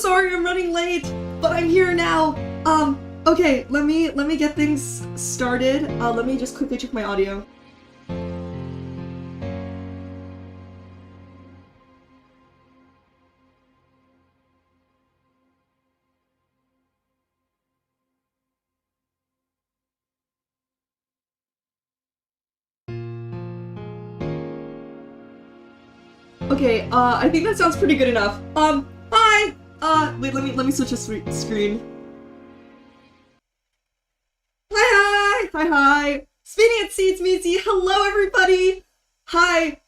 sorry I'm running late, but I'm here now. Okay, let me get things started. Let me just quickly check my audio. Okay, I think that sounds pretty good enough. Hi! Wait, let me switch the screen. Hi! Speeding at Seeds Meezy, hello everybody! Hi,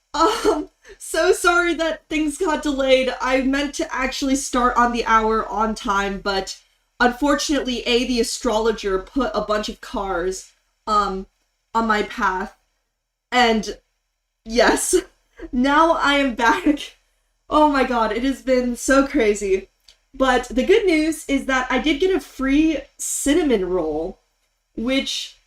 so sorry that things got delayed. I meant to actually start on the hour on time, but unfortunately, the astrologer put a bunch of cars, on my path. And, yes, now I am back. Oh my god, it has been so crazy. But the good news is that I did get a free cinnamon roll, which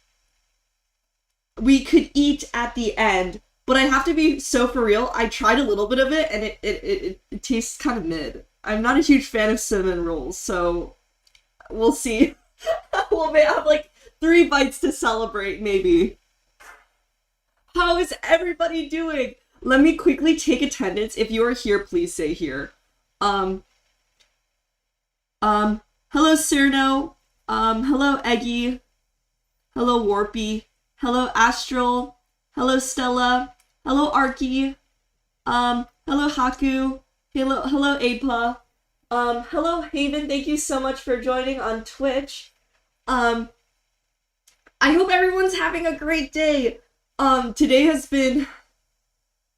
we could eat at the end, but I have to be so for real, I tried a little bit of it and it tastes kind of mid. I'm not a huge fan of cinnamon rolls, so we'll see. We'll have like 3 bites to celebrate, maybe. How is everybody doing? Let me quickly take attendance. If you are here, please say here. Hello Cyrno. Hello Eggy. Hello Warpy. Hello Astral. Hello Stella. Hello Arky. Hello Haku. Hello Apa. Hello Haven. Thank you so much for joining on Twitch. I hope everyone's having a great day. Today has been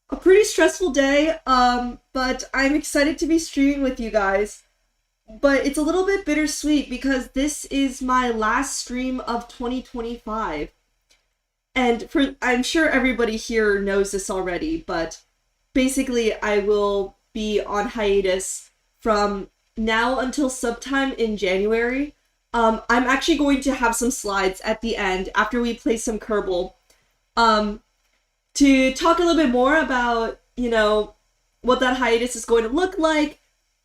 a pretty stressful day, but I'm excited to be streaming with you guys. But it's a little bit bittersweet because this is my last stream of 2025. And I'm sure everybody here knows this already, but basically I will be on hiatus from now until sometime in January. I'm actually going to have some slides at the end after we play some Kerbal, to talk a little bit more about, you know, what that hiatus is going to look like,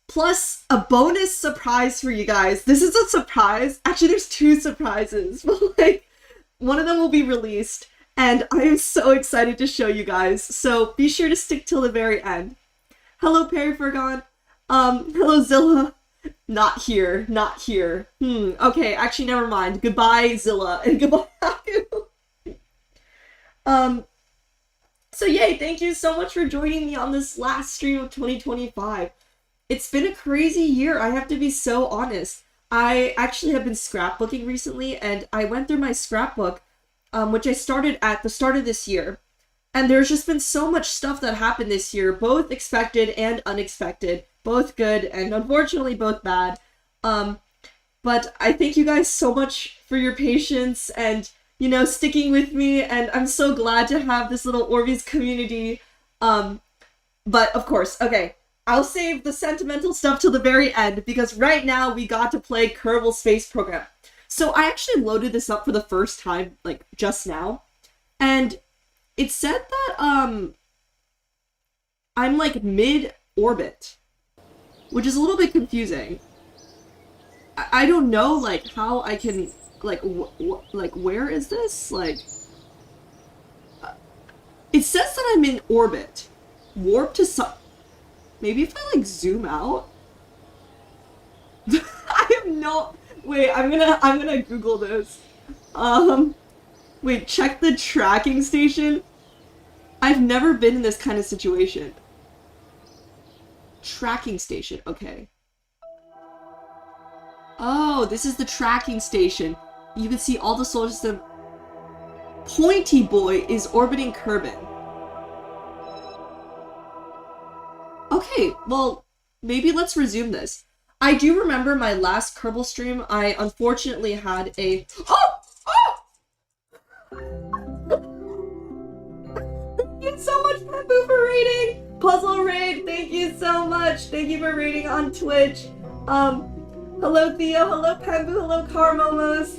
plus a bonus surprise for you guys. This is a surprise. Actually, there's 2 surprises, but like, one of them will be released, and I am so excited to show you guys, so be sure to stick till the very end. Hello, Perry Fergon. Hello, Zilla. Not here. Okay, actually, never mind. Goodbye, Zilla, and goodbye, Haku. So yay, thank you so much for joining me on this last stream of 2025. It's been a crazy year, I have to be so honest. I actually have been scrapbooking recently, and I went through my scrapbook, which I started at the start of this year. And there's just been so much stuff that happened this year, both expected and unexpected, both good and unfortunately both bad. But I thank you guys so much for your patience and, you know, sticking with me, and I'm so glad to have this little ORBEEZ community. But of course, okay, I'll save the sentimental stuff till the very end, because right now we got to play Kerbal Space Program. So I actually loaded this up for the first time, like, just now, and it said that, I'm, like, mid-orbit, which is a little bit confusing. I don't know, like, how I can, like, where is this? Like, it says that I'm in orbit. Warp to some... Maybe if I, like, zoom out? I have no... Wait, I'm gonna Google this. Wait, check the tracking station? I've never been in this kind of situation. Tracking station, okay. Oh, this is the tracking station. You can see all the solar system. Pointy Boy is orbiting Kerbin. Okay, well, maybe let's resume this. I do remember my last Kerbal stream, I unfortunately had a... Thank you so much, Pembu, for raiding! Puzzle Raid, thank you so much! Thank you for raiding on Twitch. Hello Theo, hello Pembu, hello Carmomos.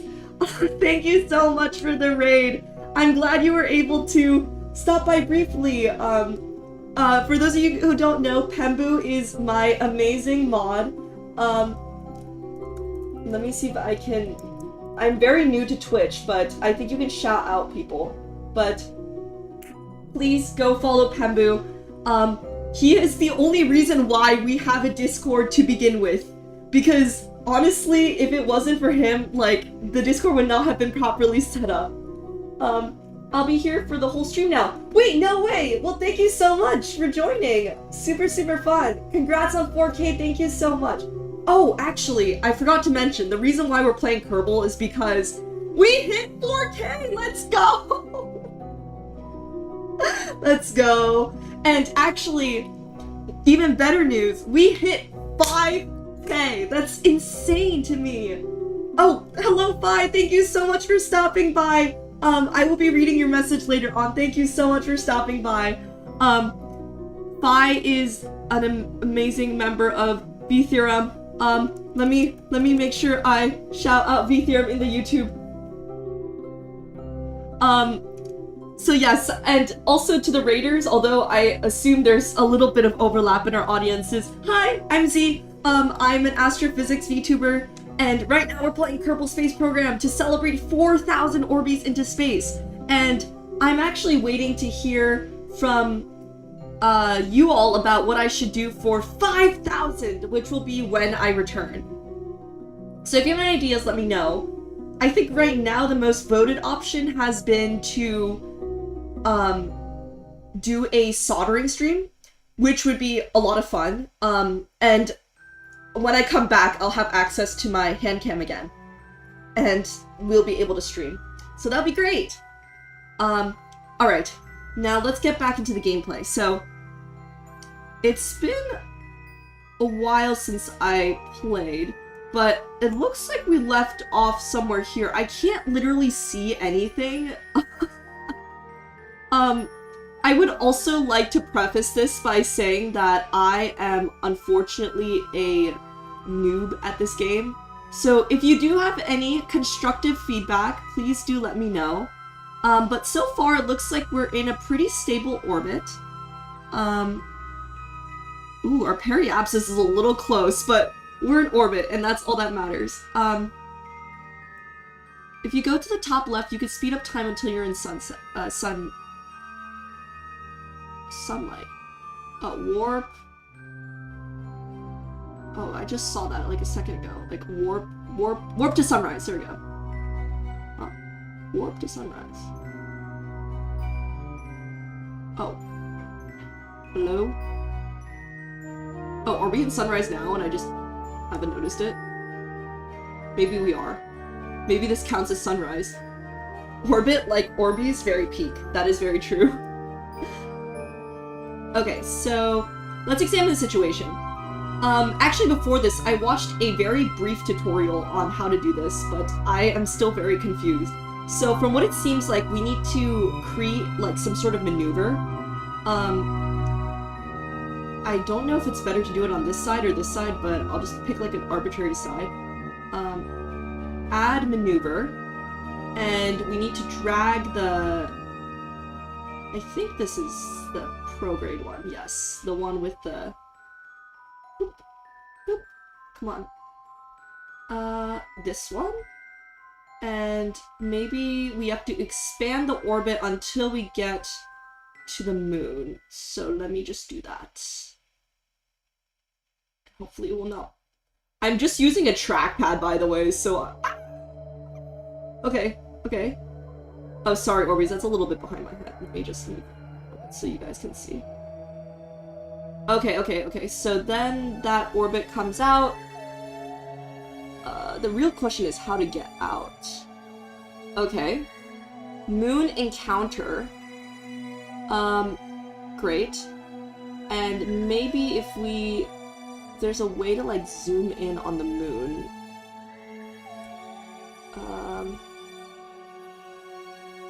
Thank you so much for the raid. I'm glad you were able to stop by briefly. For those of you who don't know, Pembu is my amazing mod. Let me see if I can... I'm very new to Twitch, but I think you can shout out people. But please go follow Pembu. He is the only reason why we have a Discord to begin with. Because, honestly, if it wasn't for him, like, the Discord would not have been properly set up. I'll be here for the whole stream now. Wait, no way! Well, thank you so much for joining! Super, super fun! Congrats on 4K, thank you so much! Oh, actually, I forgot to mention, the reason why we're playing Kerbal is because we hit 4K! Let's go! Let's go! And actually, even better news, we hit 5K! That's insane to me! Oh, hello, Fi! Thank you so much for stopping by! I will be reading your message later on. Thank you so much for stopping by. Fi is an amazing member of VTheorem. Let me make sure I shout out VTheorem in the YouTube. So yes, and also to the Raiders, although I assume there's a little bit of overlap in our audiences. Hi, I'm Z. I'm an astrophysics VTuber. And right now we're playing Kerbal Space Program to celebrate 4,000 ORBEEZ into space. And I'm actually waiting to hear from you all about what I should do for 5,000, which will be when I return. So if you have any ideas, let me know. I think right now the most voted option has been to do a soldering stream, which would be a lot of fun. And when I come back, I'll have access to my hand cam again, and we'll be able to stream. So that'll be great. Alright, now let's get back into the gameplay. So, it's been a while since I played, but it looks like we left off somewhere here. I can't literally see anything. I would also like to preface this by saying that I am unfortunately a noob at this game. So if you do have any constructive feedback, please do let me know. But so far it looks like we're in a pretty stable orbit. Ooh, our periapsis is a little close, but we're in orbit and that's all that matters. If you go to the top left, you can speed up time until you're in sunlight. Warp. Oh, I just saw that like a second ago. Like warp to sunrise. There we go. Oh, warp to sunrise. Oh. Hello? Oh, are we in sunrise now and I just haven't noticed it? Maybe we are. Maybe this counts as sunrise. Orbit, like ORBEEZ, very peak. That is very true. Okay, so let's examine the situation. Actually before this, I watched a very brief tutorial on how to do this, but I am still very confused. So from what it seems like, we need to create like some sort of maneuver. I don't know if it's better to do it on this side or this side, but I'll just pick like an arbitrary side. Add maneuver, and we need to drag the... I think this is the prograde one, yes. The one with the... Boop, boop. Come on. This one? And maybe we have to expand the orbit until we get to the moon. So let me just do that. Hopefully it will not. I'm just using a trackpad, by the way, so... Okay, okay. Oh, sorry, ORBEEZ, that's a little bit behind my head. Let me just move so you guys can see. Okay, okay, okay, so then that orbit comes out. The real question is how to get out. Okay. Moon encounter. Great. And maybe if we... There's a way to, like, zoom in on the moon.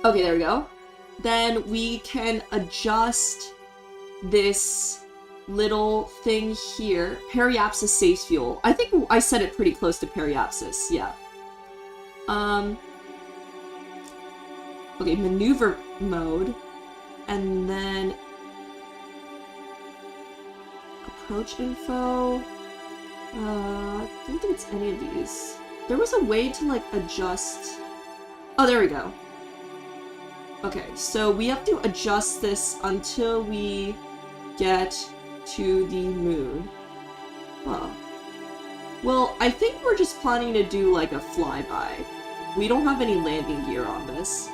Okay, there we go. Then we can adjust this little thing here. Periapsis saves fuel. I think I set it pretty close to periapsis, yeah. Okay, maneuver mode. And then... approach info. I don't think it's any of these. There was a way to, like, adjust... Oh, there we go. Okay, so we have to adjust this until we get to the moon. Huh. Well, I think we're just planning to do, like, a flyby. We don't have any landing gear on this.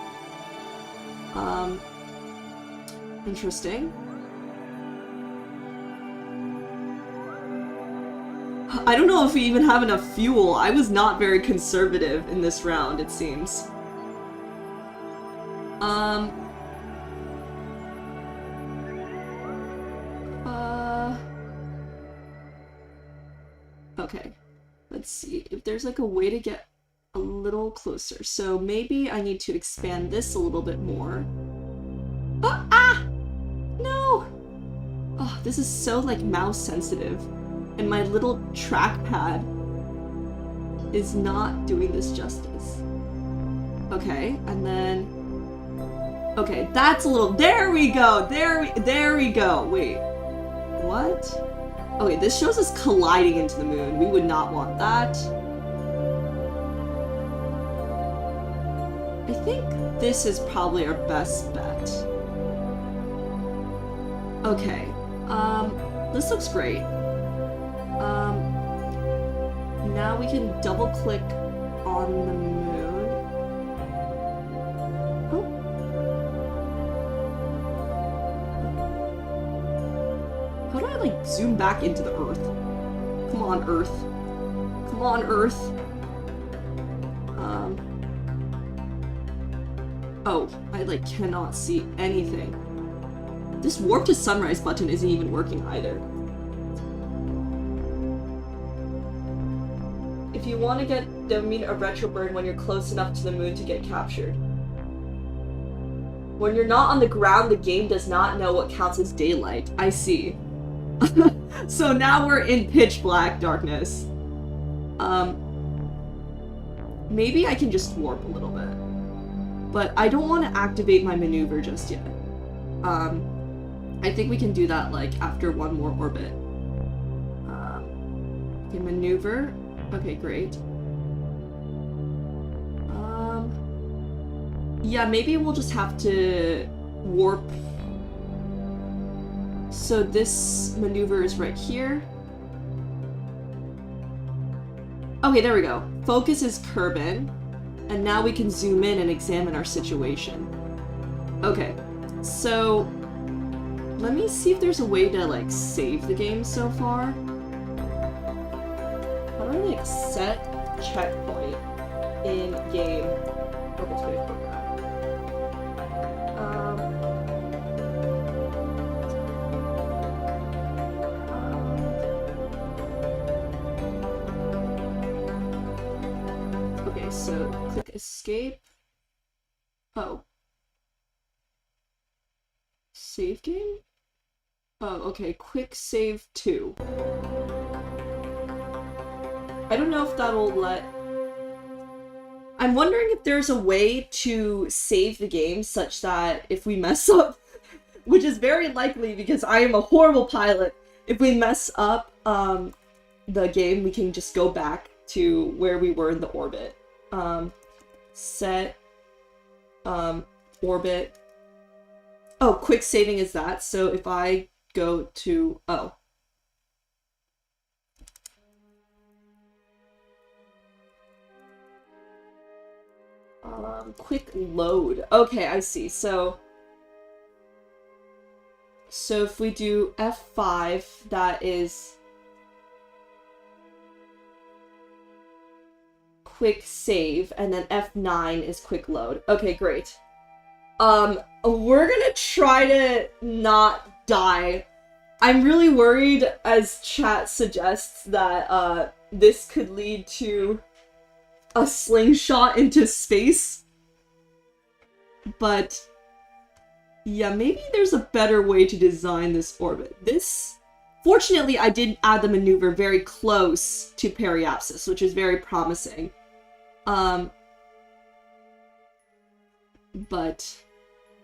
Interesting. I don't know if we even have enough fuel. I was not very conservative in this round, it seems. Okay. Let's see if there's like a way to get a little closer. So maybe I need to expand this a little bit more. Oh, ah! No! Oh, this is so like mouse sensitive. And my little trackpad is not doing this justice. Okay, and then... Okay, that's a little... There we go! There we go! Wait. What? Okay, this shows us colliding into the moon. We would not want that. I think this is probably our best bet. Okay. This looks great. Now we can double click on the moon. Oh. How do I like zoom back into the Earth? Come on, Earth. Come on, Earth. Oh, I like cannot see anything. This warp to sunrise button isn't even working either. If you want to get a retro burn when you're close enough to the moon to get captured. When you're not on the ground, the game does not know what counts as daylight. I see. So now we're in pitch black darkness. Maybe I can just warp a little bit. But I don't want to activate my maneuver just yet. I think we can do that like after one more orbit. Okay, maneuver. Okay, great. Yeah, maybe we'll just have to warp. So this maneuver is right here. Okay, there we go. Focus is Kerbin. And now we can zoom in and examine our situation. Okay, so let me see if there's a way to like save the game so far. How do I like set checkpoint in game? Orbital Space Program. Okay, so click escape. Oh. Save game? Oh, okay, quick save 2. I don't know if that'll let... I'm wondering if there's a way to save the game such that if we mess up, which is very likely because I am a horrible pilot, if we mess up the game, we can just go back to where we were in the orbit. Set orbit. Oh, quick saving is that. So if I go to... Oh. Quick load. Okay, I see. So if we do F5, that is quick save, and then F9 is quick load. Okay, great. We're gonna try to not die. I'm really worried, as chat suggests, that this could lead to a slingshot into space. But yeah, maybe there's a better way to design this orbit. Fortunately, I did add the maneuver very close to periapsis, which is very promising. But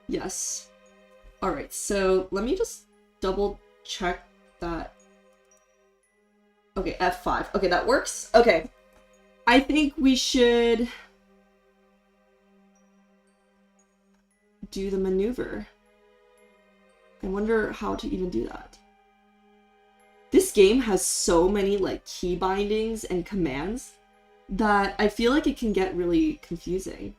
yes. Alright, so let me just double check that. Okay, F5. Okay, that works. Okay. I think we should do the maneuver. I wonder how to even do that. This game has so many like key bindings and commands that I feel like it can get really confusing.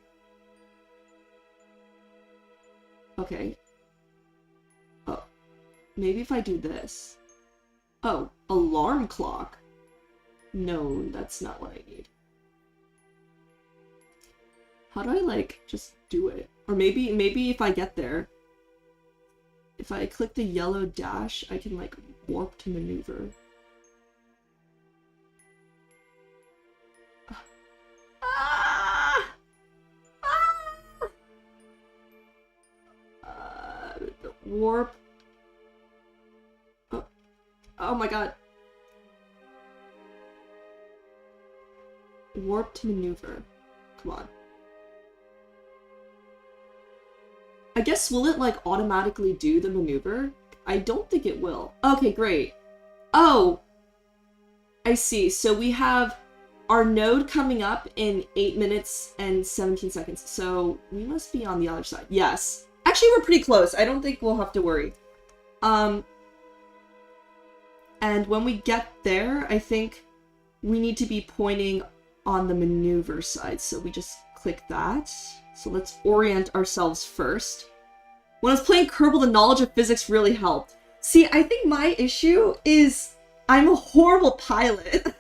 Okay. Oh, maybe if I do this. Oh, alarm clock. No, that's not what I need. How do I like just do it? Or maybe if I get there, if I click the yellow dash, I can like warp to maneuver. Warp. Oh. Oh my god. Warp to maneuver. Come on. I guess, will it like automatically do the maneuver? I don't think it will. Okay, great. Oh! I see. So we have our node coming up in 8 minutes and 17 seconds. So we must be on the other side. Yes. Actually, we're pretty close. I don't think we'll have to worry. And when we get there, I think we need to be pointing on the maneuver side. So we just click that. So let's orient ourselves first. When I was playing Kerbal, the knowledge of physics really helped. See, I think my issue is I'm a horrible pilot.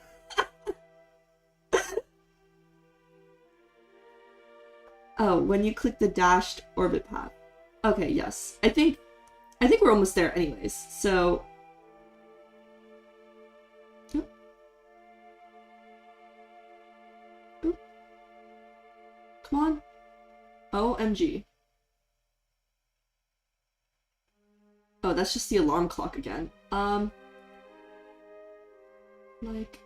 Oh, when you click the dashed orbit path. Okay, yes. I think we're almost there anyways. So Oop. Oop. Come on. OMG. Oh, that's just the alarm clock again. Like,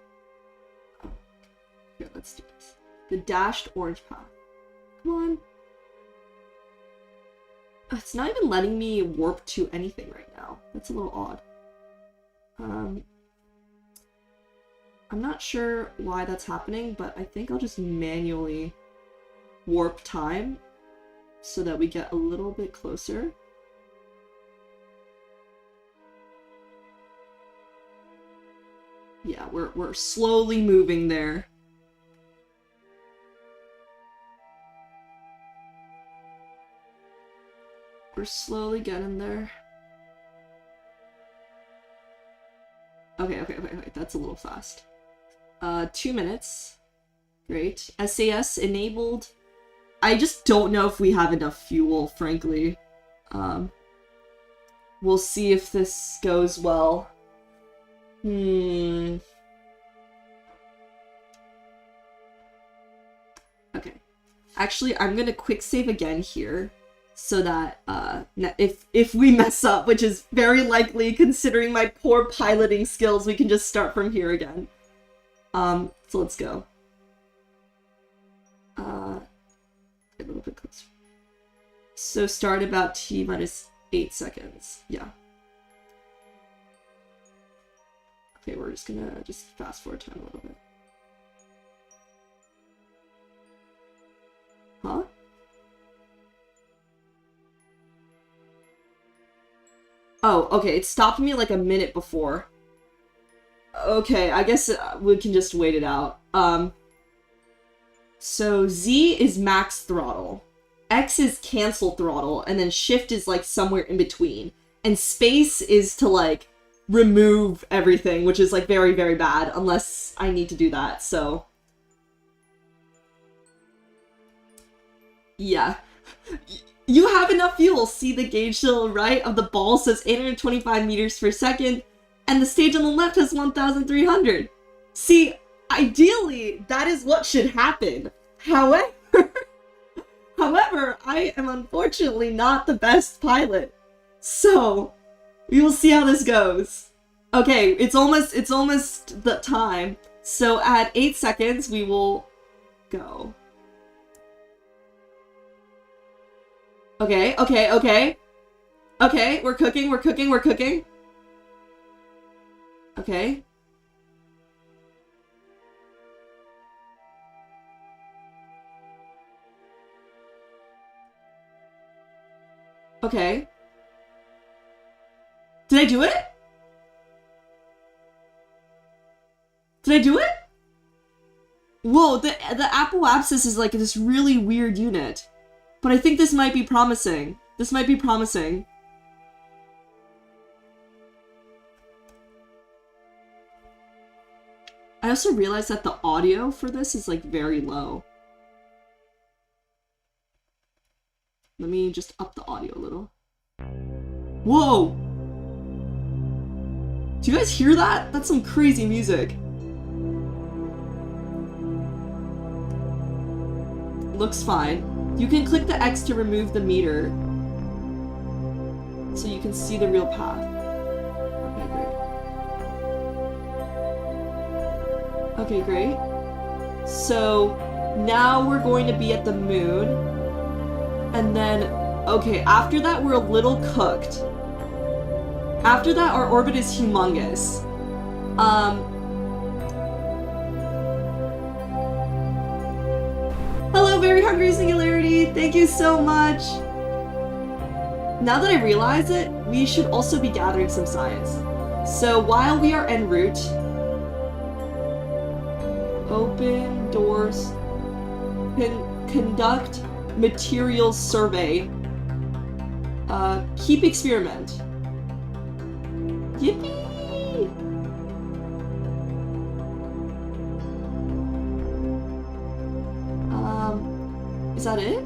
oh. Here, let's do this. The dashed orange path. Come on. Oh, it's not even letting me warp to anything right now. That's a little odd. I'm not sure why that's happening, but I think I'll just manually warp time so that we get a little bit closer. Yeah, we're slowly moving there. We're slowly getting there. Okay, that's a little fast. 2 minutes. Great. SAS enabled. I just don't know if we have enough fuel, frankly. We'll see if this goes well. Okay. Actually, I'm gonna quick save again here, so that if we mess up, which is very likely considering my poor piloting skills, we can just start from here again. So let's go. A little bit closer. So start about T minus 8 seconds. Yeah. Okay, we're just gonna fast forward time a little bit. Huh? Oh, okay, it stopped me like a minute before. Okay, I guess we can just wait it out. So Z is max throttle, X is cancel throttle, and then shift is like somewhere in between. And space is to like remove everything, which is like very, very bad, unless I need to do that, so. Yeah. You have enough fuel! See the gauge to the right of the ball says 825 meters per second, and the stage on the left has 1,300. See, ideally, that is what should happen. However, I am unfortunately not the best pilot. So, we will see how this goes. Okay, it's almost the time. So at 8 seconds, we will go. Okay, we're cooking. Okay. Okay. Did I do it? Did I do it? Whoa, the apoapsis is like this really weird unit. But I think this might be promising. This might be promising. I also realized that the audio for this is like very low. Let me just up the audio a little. Whoa! Do you guys hear that? That's some crazy music. Looks fine. You can click the X to remove the meter, so you can see the real path. Okay, great. So now we're going to be at the moon, and then, okay, after that we're a little cooked. After that, our orbit is humongous. Hello, Very Hungry Singularity! Thank you so much! Now that I realize it, we should also be gathering some science. So while we are en route, open doors, conduct materials survey, keep experiment. Yippee! Is that it?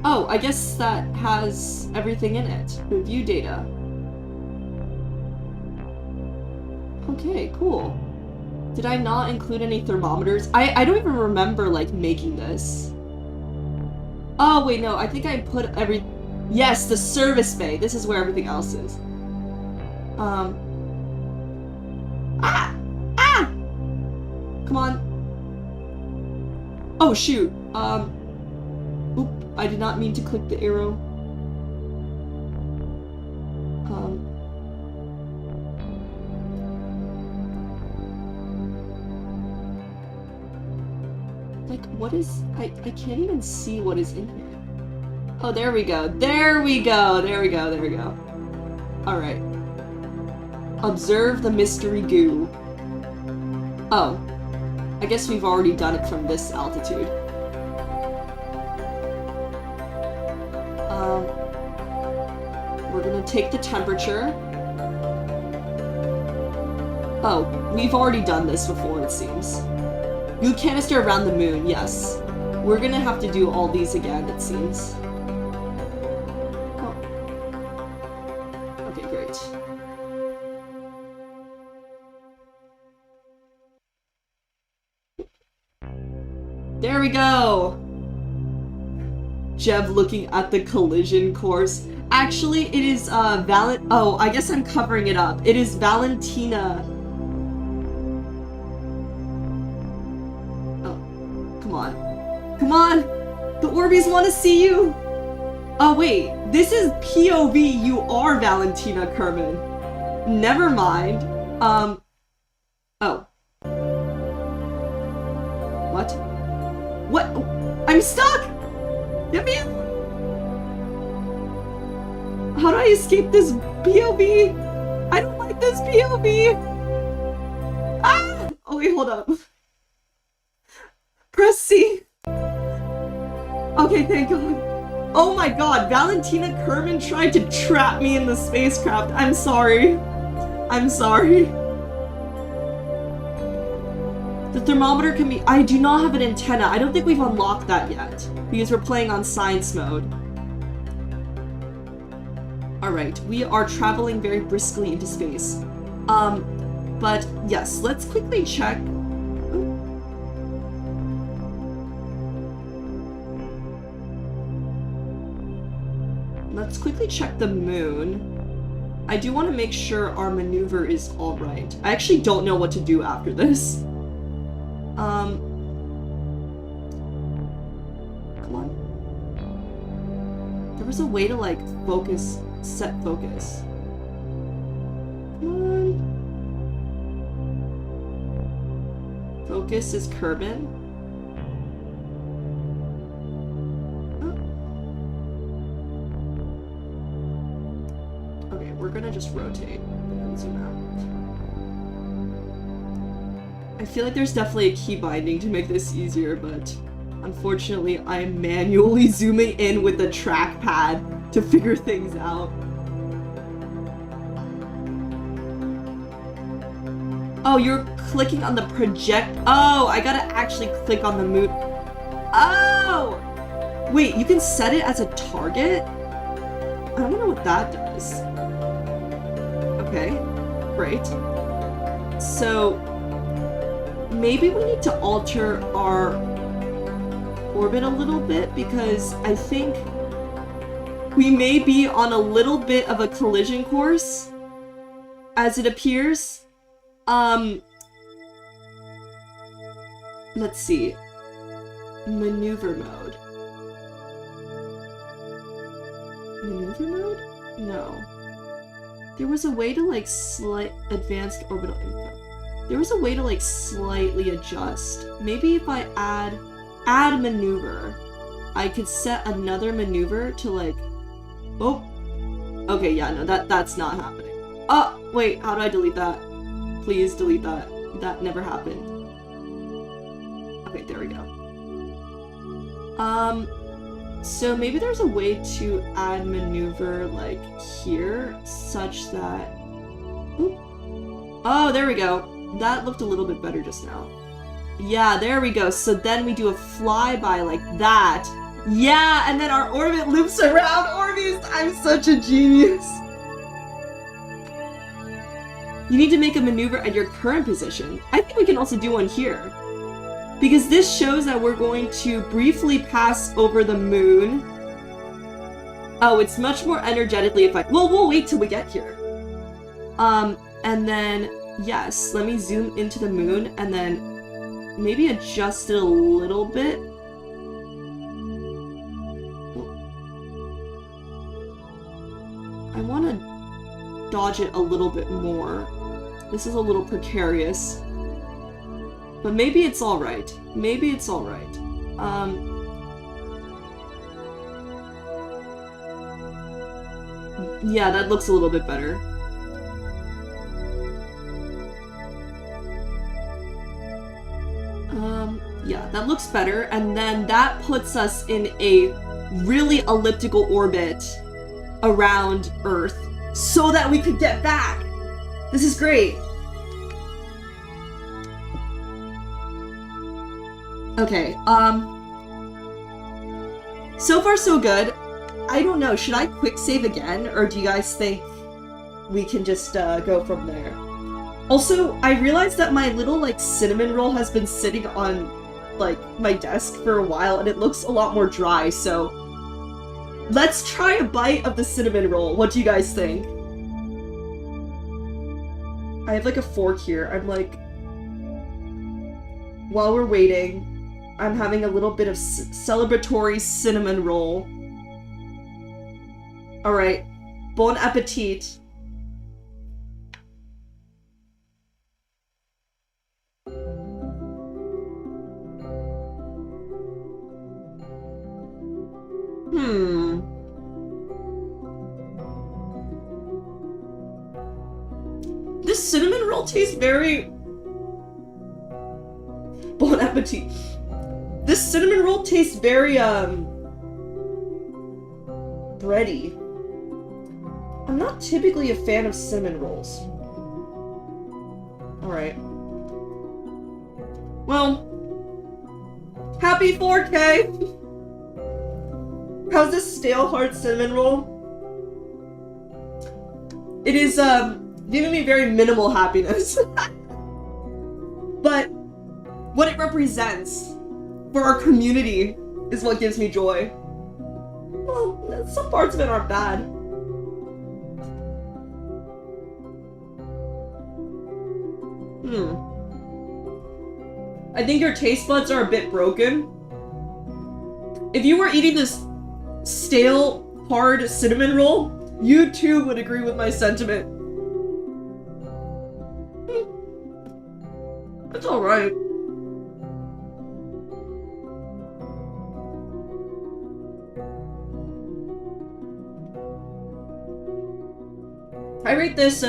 Oh, I guess that has everything in it. Review data. Okay, cool. Did I not include any thermometers? I don't even remember, like, making this. Oh, wait, no, I think I put Yes, the service bay. This is where everything else is. Ah! Come on. Oh, shoot. Oop, I did not mean to click the arrow. Like, what is... I can't even see what is in here. Oh, there we go. There we go. There we go. There we go. Alright. Observe the mystery goo. Oh. I guess we've already done it from this altitude. We're gonna take the temperature. Oh, we've already done this before, it seems. Goo canister around the moon, yes. We're gonna have to do all these again, it seems. Oh. Okay, great. There we go! Jeb looking at the collision course. Actually, it is, oh, I guess I'm covering it up. It is Valentina. Oh, come on. Come on! The Orbeez want to see you! Oh, wait. This is POV. You are Valentina Kerbin. Never mind. Oh. What? What? I'm stuck! Get me in! How do I escape this POV? I don't like this POV! Ah! Oh wait, hold up. Press C. Okay, thank God. Oh my God, Valentina Kerbin tried to trap me in the spacecraft. I'm sorry. I'm sorry. The thermometer can be... I do not have an antenna. I don't think we've unlocked that yet, because we're playing on science mode. Alright, we are traveling very briskly into space. But yes, let's quickly check. Let's quickly check the moon. I do want to make sure our maneuver is alright. I actually don't know what to do after this. Come on. There was a way to, like, focus... Set focus. Come on. Focus is Kerbin. Oh. we're gonna just rotate and zoom out. I feel like there's definitely a key binding to make this easier, but unfortunately I'm manually zooming in with the trackpad to figure things out. Oh, you're clicking on the project. Oh, I gotta actually click on the moon. Oh! Wait, you can set it as a target? I don't know what that does. Okay, great. So, maybe we need to alter our orbit a little bit because I think we may be on a little bit of a collision course as it appears. Let's see. Maneuver mode. Maneuver mode? No. There was a way to like advanced orbital info. There was a way to like slightly adjust. Maybe if I add maneuver, I could set another maneuver to like, oh, okay, yeah, no, that's not happening. Oh, wait, how do I delete that? Please delete that. That never happened. Okay, there we go. So maybe there's a way to add maneuver like here, such that, oop. Oh, there we go. That looked a little bit better just now. Yeah, there we go. So then we do a flyby like that. Yeah, and then our orbit loops around ORBEEZ. I'm such a genius. You need to make a maneuver at your current position. I think we can also do one here. Because this shows that we're going to briefly pass over the moon. Oh, it's much more energetically if well, we'll wait till we get here. And then, yes, let me zoom into the moon and then maybe adjust it a little bit. I want to dodge it a little bit more. This is a little precarious. But maybe it's alright. Maybe it's alright. Yeah, that looks a little bit better. Yeah, that looks better. And then that puts us in a really elliptical orbit around Earth so that we could get back. This is great. Okay, so far so good. I don't know, should I quick save again, or do you guys think we can just go from there? Also, I realized that my little like cinnamon roll has been sitting on like my desk for a while and it looks a lot more dry, so let's try a bite of the cinnamon roll. What do you guys think? I have like a fork here. I'm like, while we're waiting, I'm having a little bit of celebratory cinnamon roll. Alright, bon appetit. This cinnamon roll tastes very... Bon appetit. This cinnamon roll tastes very, bready. I'm not typically a fan of cinnamon rolls. Alright. Well, happy 4K! How's this stale hard cinnamon roll? It is, giving me very minimal happiness. But what it represents for our community is what gives me joy. Well, some parts of it aren't bad. I think your taste buds are a bit broken. If you were eating this stale, hard cinnamon roll, you too would agree with my sentiment. It's alright. I rate this,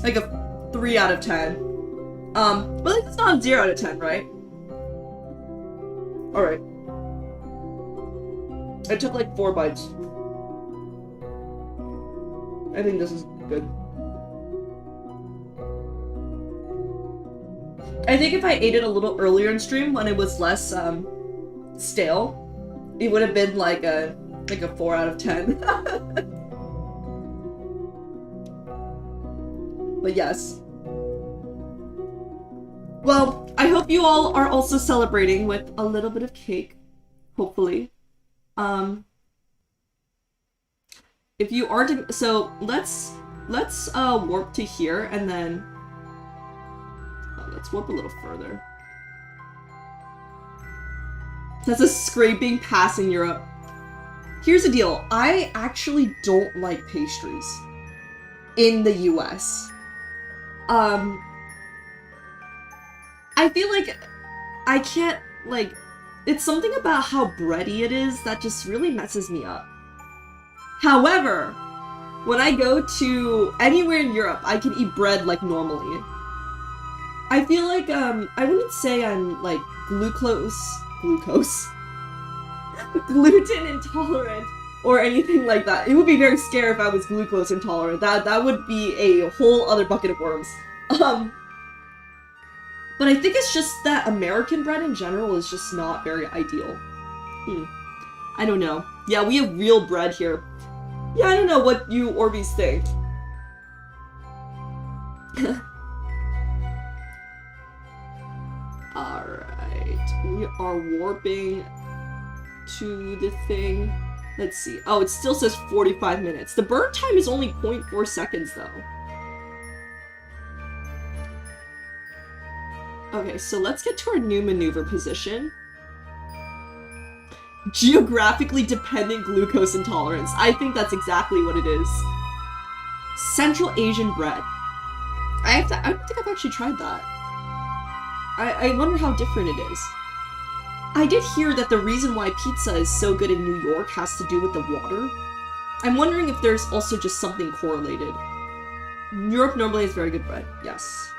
like a 3 out of 10. But like, it's not a 0 out of 10, right? Alright. I took like 4 bites. I think this is good. I think if I ate it a little earlier in stream when it was less, stale, it would have been like a 4 out of 10. But yes. Well, I hope you all are also celebrating with a little bit of cake, hopefully. If you are to, so let's warp to here and then let's warp a little further. That's a scraping passing Europe. Here's the deal. I actually don't like pastries in the US. I feel like I can't, like, it's something about how bready it is that just really messes me up. However, when I go to anywhere in Europe, I can eat bread like normally. I feel like, I wouldn't say I'm, like, gluten intolerant or anything like that. It would be very scary if I was glucose intolerant. That would be a whole other bucket of worms. But I think it's just that American bread in general is just not very ideal. I don't know. Yeah, we have real bread here. Yeah, I don't know what you ORBEEZ think. Alright, we are warping to the thing. Let's see. Oh, it still says 45 minutes. The burn time is only 0.4 seconds, though. Okay, so let's get to our new maneuver position. Geographically dependent glucose intolerance. I think that's exactly what it is. Central Asian bread. I don't think I've actually tried that. I wonder how different it is. I did hear that the reason why pizza is so good in New York has to do with the water. I'm wondering if there's also just something correlated. Europe normally has very good bread. Yes.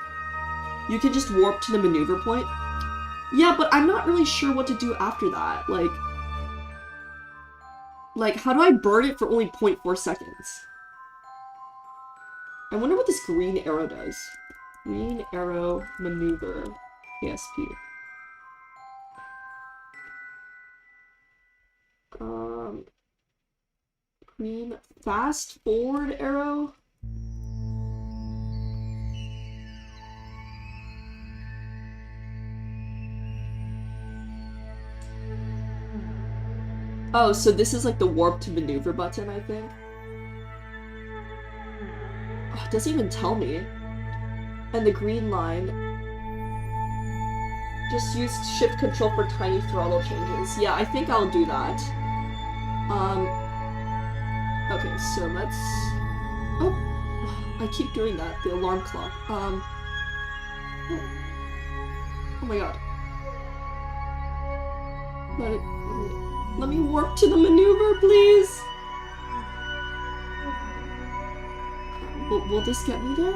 You can just warp to the maneuver point. Yeah, but I'm not really sure what to do after that. Like, how do I burn it for only 0.4 seconds? I wonder what this green arrow does. Green arrow maneuver. KSP. Green fast forward arrow. Oh, so this is like the warp to maneuver button, I think. Oh, it doesn't even tell me. And the green line. Just use shift control for tiny throttle changes. Yeah, I think I'll do that. Okay, so let's... Oh, I keep doing that, the alarm clock. Oh my god. Let me warp to the maneuver, please! Will this get me there?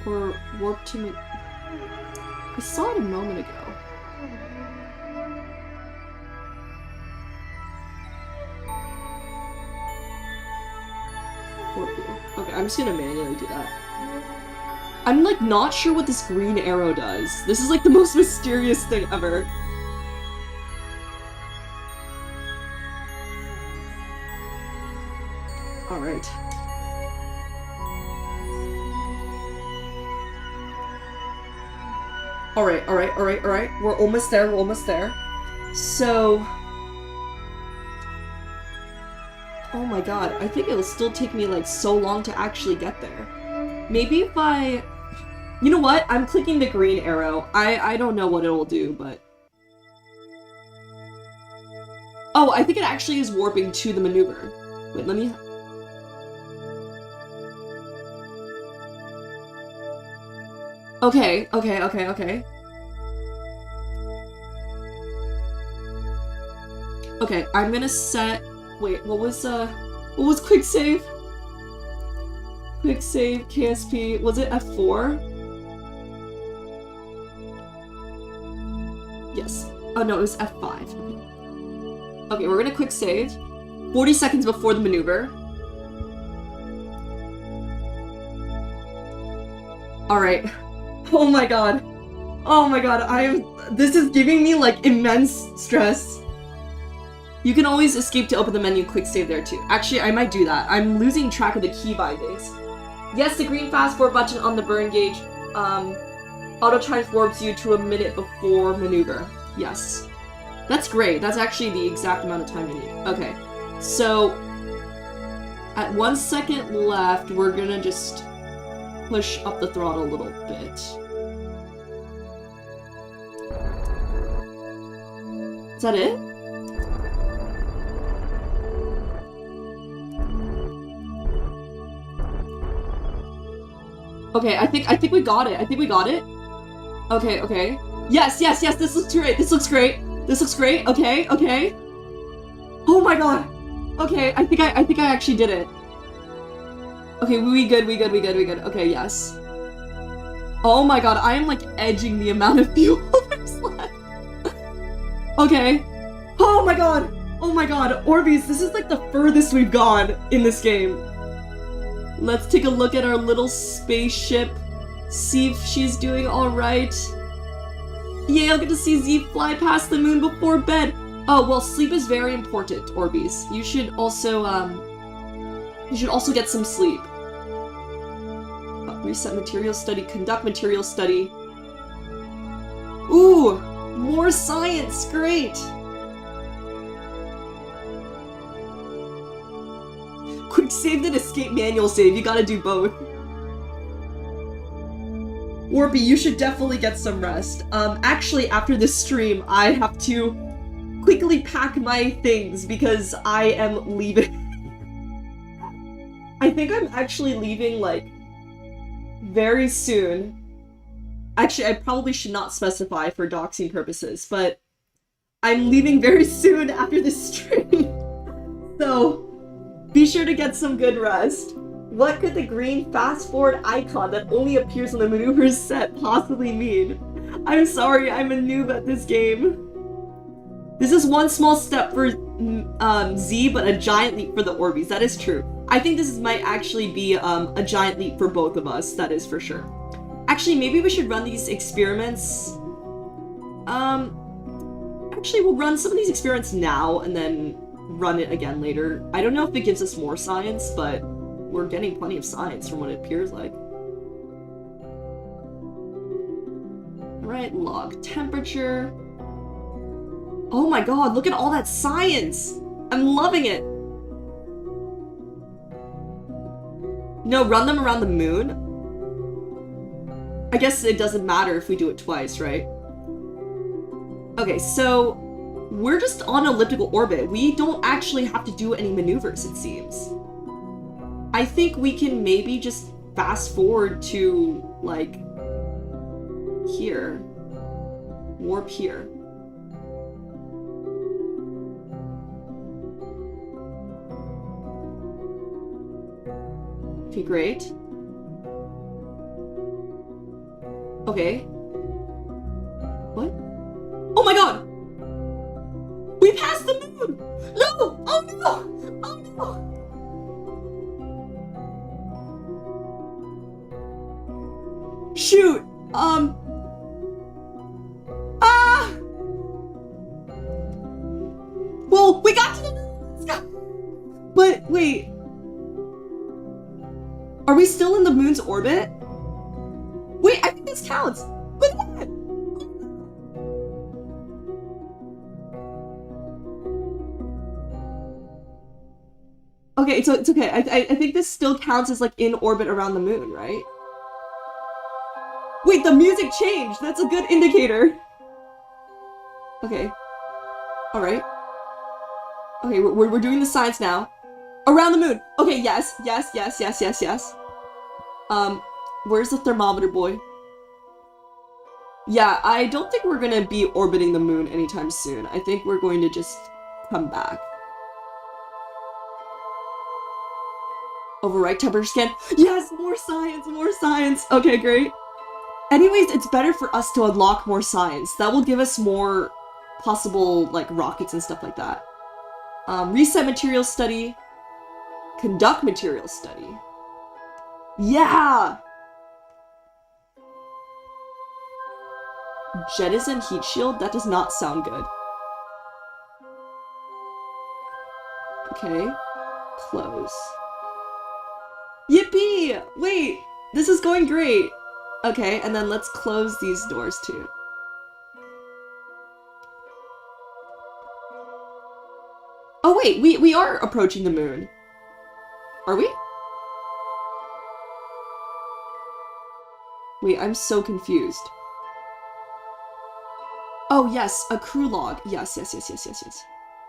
Or warp to me... I saw it a moment ago. Okay, I'm just gonna manually do that. I'm like not sure what this green arrow does. This is like the most mysterious thing ever. Alright. Alright. We're almost there, So... Oh my god, I think it'll still take me like so long to actually get there. Maybe if I... You know what? I'm clicking the green arrow. I don't know what it'll do, but... Oh, I think it actually is warping to the maneuver. Wait, let me... Okay. Okay, I'm gonna set... Wait, what was quick save? Quick save, KSP. Was it F4? Yes. Oh no, it was F5. Okay, we're gonna quick save. 40 seconds before the maneuver. Alright. Oh my god. Oh my god, this is giving me like immense stress. You can always escape to open the menu, quick save there too. Actually, I might do that. I'm losing track of the key bindings. Yes, the green fast forward button on the burn gauge auto time warps you to a minute before maneuver. Yes. That's great. That's actually the exact amount of time you need. Okay. So, at 1 second left, we're gonna just push up the throttle a little bit. Is that it? Okay, I think we got it. I think we got it. Okay, okay. Yes, yes, yes, this looks great. This looks great. This looks great. Okay, okay. Oh my god. Okay, I think I actually did it. Okay, we good. Okay, yes. Oh my god, I am like edging the amount of fuel there's left. Okay. Oh my god. Oh my god. ORBEEZ, this is like the furthest we've gone in this game. Let's take a look at our little spaceship. See if she's doing alright. Yay, I'll get to see Z fly past the moon before bed. Oh, well, sleep is very important, ORBEEZ. You should also get some sleep. Reset material study, conduct material study. Ooh, more science, great. Quick save and escape manual save, you gotta do both. Warpy, you should definitely get some rest. Actually, after this stream, I have to quickly pack my things because I am leaving. I think I'm actually leaving, like, very soon. Actually, I probably should not specify for doxing purposes, but I'm leaving very soon after this stream. So, be sure to get some good rest. What could the green fast-forward icon that only appears on the maneuvers set possibly mean? I'm sorry, I'm a noob at this game. This is one small step for Z, but a giant leap for the ORBEEZ. That is true. I think this might actually be a giant leap for both of us. That is for sure. Actually, maybe we should run these experiments. Actually, we'll run some of these experiments now and then run it again later. I don't know if it gives us more science, but we're getting plenty of science from what it appears like. Alright, log temperature. Oh my god, look at all that science! I'm loving it! No, run them around the moon? I guess it doesn't matter if we do it twice, right? Okay, so we're just on elliptical orbit. We don't actually have to do any maneuvers, it seems. I think we can maybe just fast forward to, like, here. Warp here. Okay, great. Okay. What? Oh my god! We passed the moon! No! Oh no! Oh no! Shoot! Well, we got to the moon! Let's go! But, wait. Are we still in the moon's orbit? Wait, I think this counts! Look at that! Okay, so it's okay. I think this still counts as, like, in orbit around the moon, right? Wait, the music changed! That's a good indicator! Okay. Alright. Okay, we're doing the science now. Around the moon! Okay, yes, yes, yes, yes, yes, yes. Where's the thermometer boy? Yeah, I don't think we're gonna be orbiting the moon anytime soon. I think we're going to just come back. Overwrite temperature scan. Yes, more science, more science. Okay, great. Anyways, it's better for us to unlock more science. That will give us more possible, like, rockets and stuff like that. Reset material study. Conduct material study. Yeah! Jettison heat shield? That does not sound good. Okay. Close. Yippee! Wait! This is going great! Okay, and then let's close these doors too. Oh wait, we are approaching the moon. Are we? Wait, I'm so confused. Oh yes, a crew log. Yes.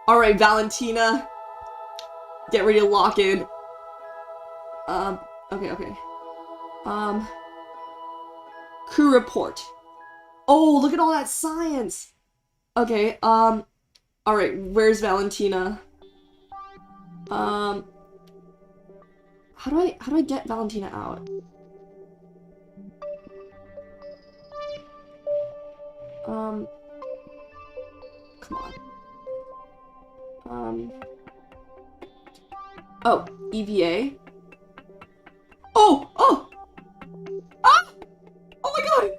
Alright, Valentina. Get ready to lock in. Okay. Crew report. Oh, look at all that science! Okay, alright, where's Valentina? How do I get Valentina out? Come on. Oh, EVA? Oh! Ah! Oh my god!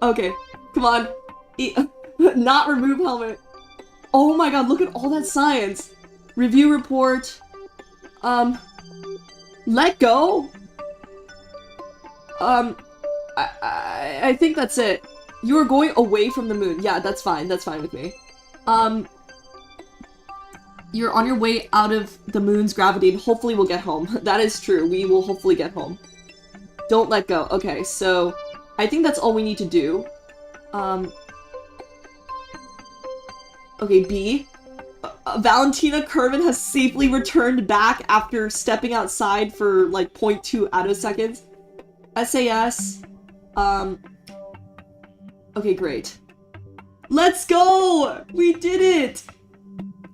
Okay. Come on. Not remove helmet. Oh my god, look at all that science. Review report. Let go? I think that's it. You are going away from the moon. Yeah, that's fine. That's fine with me. You're on your way out of the moon's gravity and hopefully we'll get home. That is true. We will hopefully get home. Don't let go. Okay, so I think that's all we need to do. Okay, B. Valentina Kerbin has safely returned back after stepping outside for like 0.2 attoseconds. SAS. Okay, great. Let's go! We did it!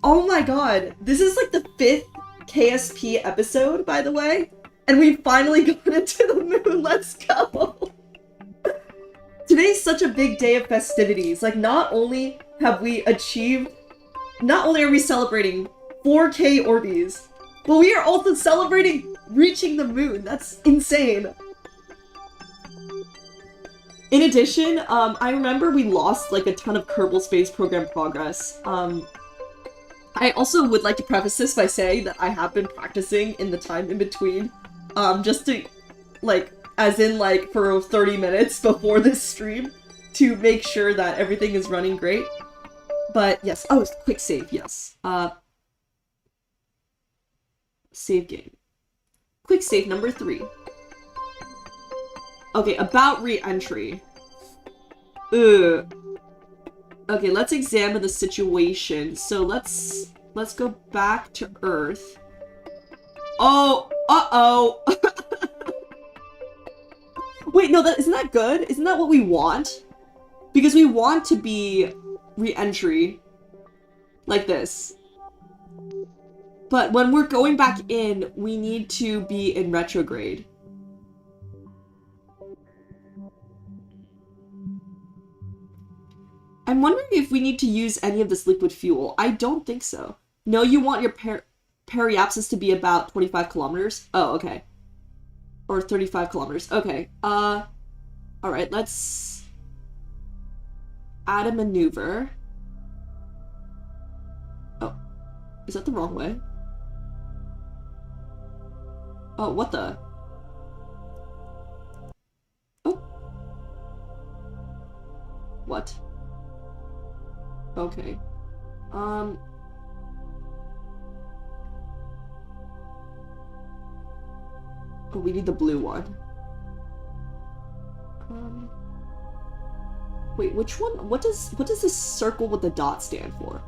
Oh my god. This is like the 5th KSP episode, by the way. And we finally got into the moon. Let's go! Today's such a big day of festivities. Like, not only are we celebrating 4K ORBEEZ, but we are also celebrating reaching the moon. That's insane. In addition, I remember we lost like a ton of Kerbal Space Program progress. I also would like to preface this by saying that I have been practicing in the time in between, just to, like, as in like for 30 minutes before this stream, to make sure that everything is running great. But yes, oh, quick save, yes. Save game. Quick save number 3. Okay, about re-entry. Ugh. Okay, let's examine the situation. So let's go back to Earth. Oh, uh-oh. Wait, no, isn't that good? Isn't that what we want? Because we want to be re-entry like this. But when we're going back in, we need to be in retrograde. I'm wondering if we need to use any of this liquid fuel. I don't think so. No, you want your periapsis to be about 25 kilometers? Oh, okay. Or 35 kilometers. Okay. Alright, let's add a maneuver. Oh. Is that the wrong way? Oh, what the? Oh. What? Okay. Oh, we need the blue one. Wait, which one? What does this circle with the dot stand for?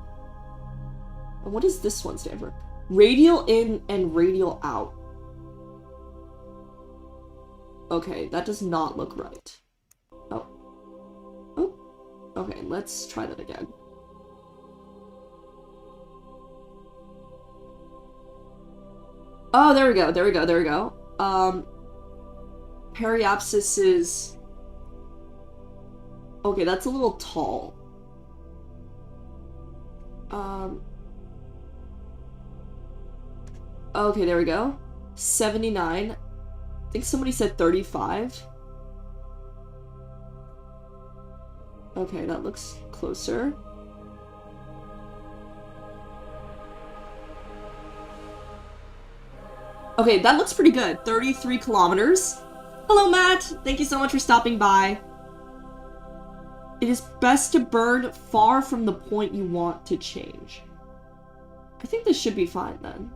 And what does this one stand for? Radial in and radial out. Okay, that does not look right. Oh. Oh. Okay, let's try that again. Oh, there we go, there we go, there we go. Periapsis is... Okay, that's a little tall. Okay, there we go. 79. I think somebody said 35. Okay, that looks closer. Okay, that looks pretty good. 33 kilometers. Hello, Matt. Thank you so much for stopping by. It is best to burn far from the point you want to change. I think this should be fine then.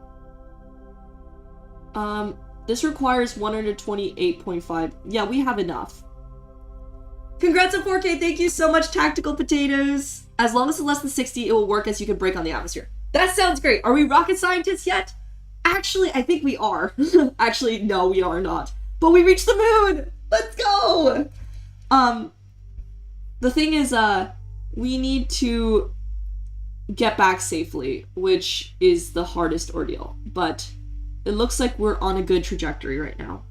This requires 128.5. Yeah, we have enough. Congrats on 4K. Thank you so much, Tactical Potatoes. As long as it's less than 60, it will work as you can break on the atmosphere. That sounds great. Are we rocket scientists yet? Actually, I think we are. Actually, no, we are not. But we reached the moon! Let's go! The thing is, we need to get back safely, which is the hardest ordeal. But it looks like we're on a good trajectory right now.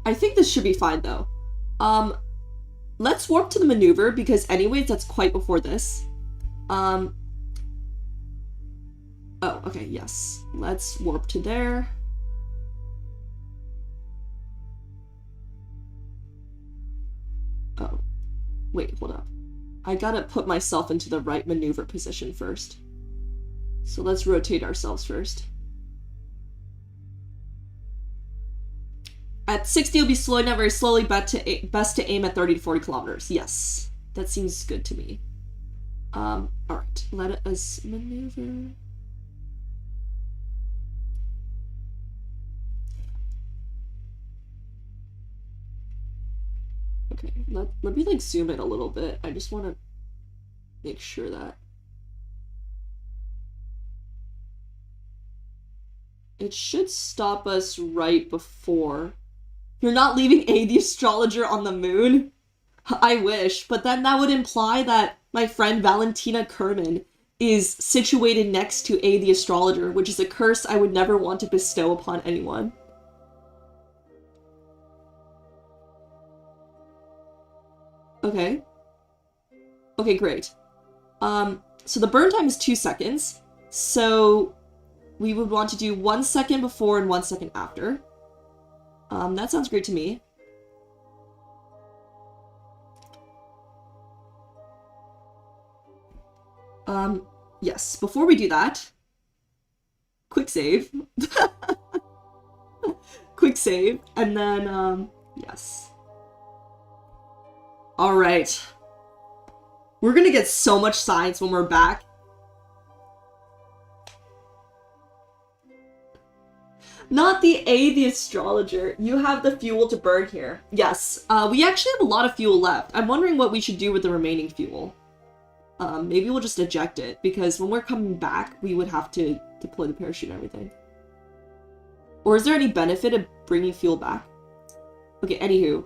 I think this should be fine, though. Let's warp to the maneuver, because anyways, that's quite before this. Oh, okay, yes. Let's warp to there. Oh. Wait, hold up. I gotta put myself into the right maneuver position first. So let's rotate ourselves first. At 60, it'll be slowing down very slowly, best to aim at 30 to 40 kilometers. Yes, that seems good to me. Alright, let us maneuver. Okay, let me like zoom in a little bit. I just want to make sure that it should stop us right before. You're not leaving A the astrologer on the moon? I wish, but then that would imply that my friend Valentina Kerbin is situated next to A the astrologer, which is a curse I would never want to bestow upon anyone. Okay. Okay, great. So the burn time is 2 seconds. So we would want to do 1 second before and 1 second after. That sounds great to me. Yes, before we do that, quick save. Quick save, and then, yes. Alright. We're gonna get so much science when we're back. Not the A, the astrologer. You have the fuel to burn here. Yes, we actually have a lot of fuel left. I'm wondering what we should do with the remaining fuel. Maybe we'll just eject it, because when we're coming back, we would have to deploy the parachute and everything. Or is there any benefit of bringing fuel back? Okay, anywho,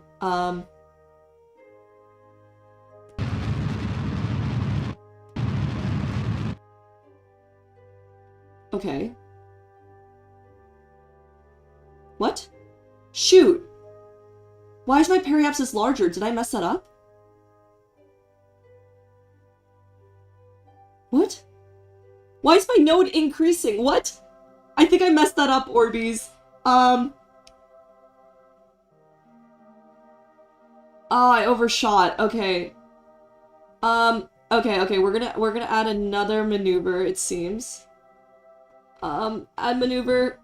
okay. What? Shoot! Why is my periapsis larger? Did I mess that up? What? Why is my node increasing? What? I think I messed that up, ORBEEZ. Oh, I overshot. Okay. Okay, we're gonna add another maneuver, it seems. Add maneuver.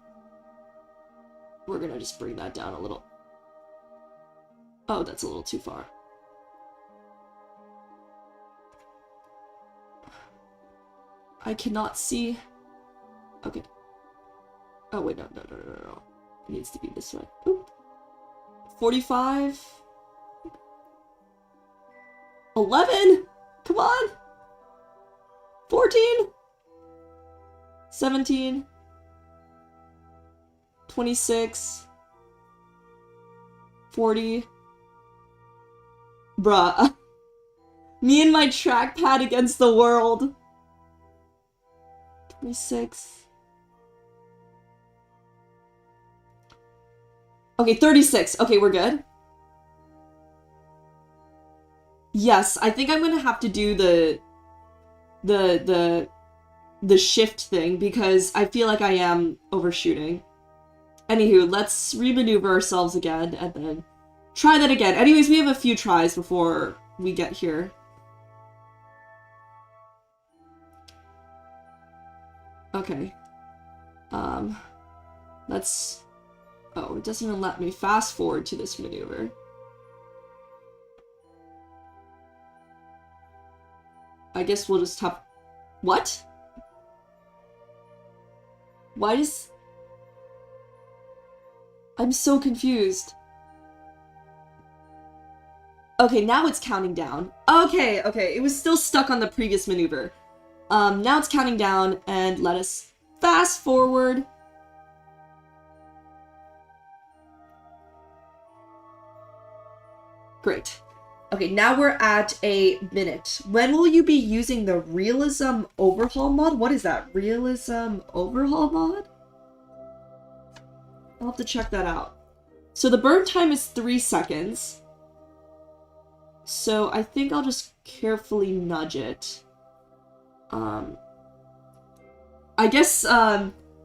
We're gonna just bring that down a little. Oh, that's a little too far. I cannot see. Okay. Oh, wait, no. It needs to be this way. Oop. 45. 11? Come on! 14? 17? 26? 40? Bruh. Me and my trackpad against the world. 26. Okay, 36. Okay, we're good. Yes, I think I'm gonna have to do the shift thing because I feel like I am overshooting. Anywho, let's remaneuver ourselves again and then try that again. Anyways, we have a few tries before we get here. Okay. Let's... Oh, it doesn't even let me fast forward to this maneuver. I guess we'll just have... What? Why is... I'm so confused. Okay, now it's counting down. Okay, okay, it was still stuck on the previous maneuver. Now it's counting down, and let us fast forward. Great. Okay, now we're at a minute. When will you be using the realism overhaul mod? What is that? Realism overhaul mod? I'll have to check that out. So the burn time is 3 seconds. So I think I'll just carefully nudge it. I guess,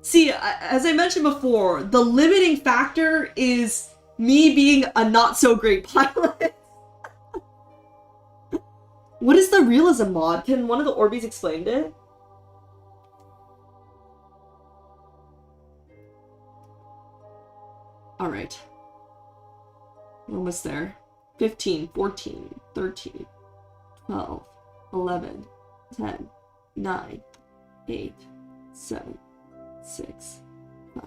see, as I mentioned before, the limiting factor is me being a not-so-great pilot. What is the realism mod? Can one of the ORBEEZ explain it? Alright. We're almost there. 15, 14, 13, 12, 11, 10, 9, 8, 7, 6, 5,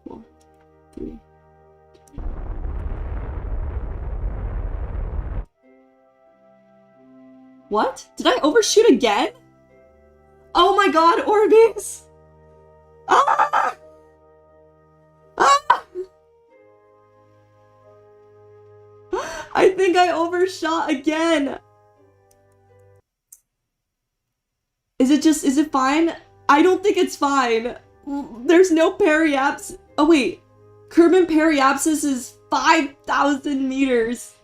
4, 3, 2. What? Did I overshoot again? Oh my god, ORBEEZ! Ah! Ah! I think I overshot again. Is it fine? I don't think it's fine. There's no periapsis. Oh wait, Kerbin periapsis is 5,000 meters.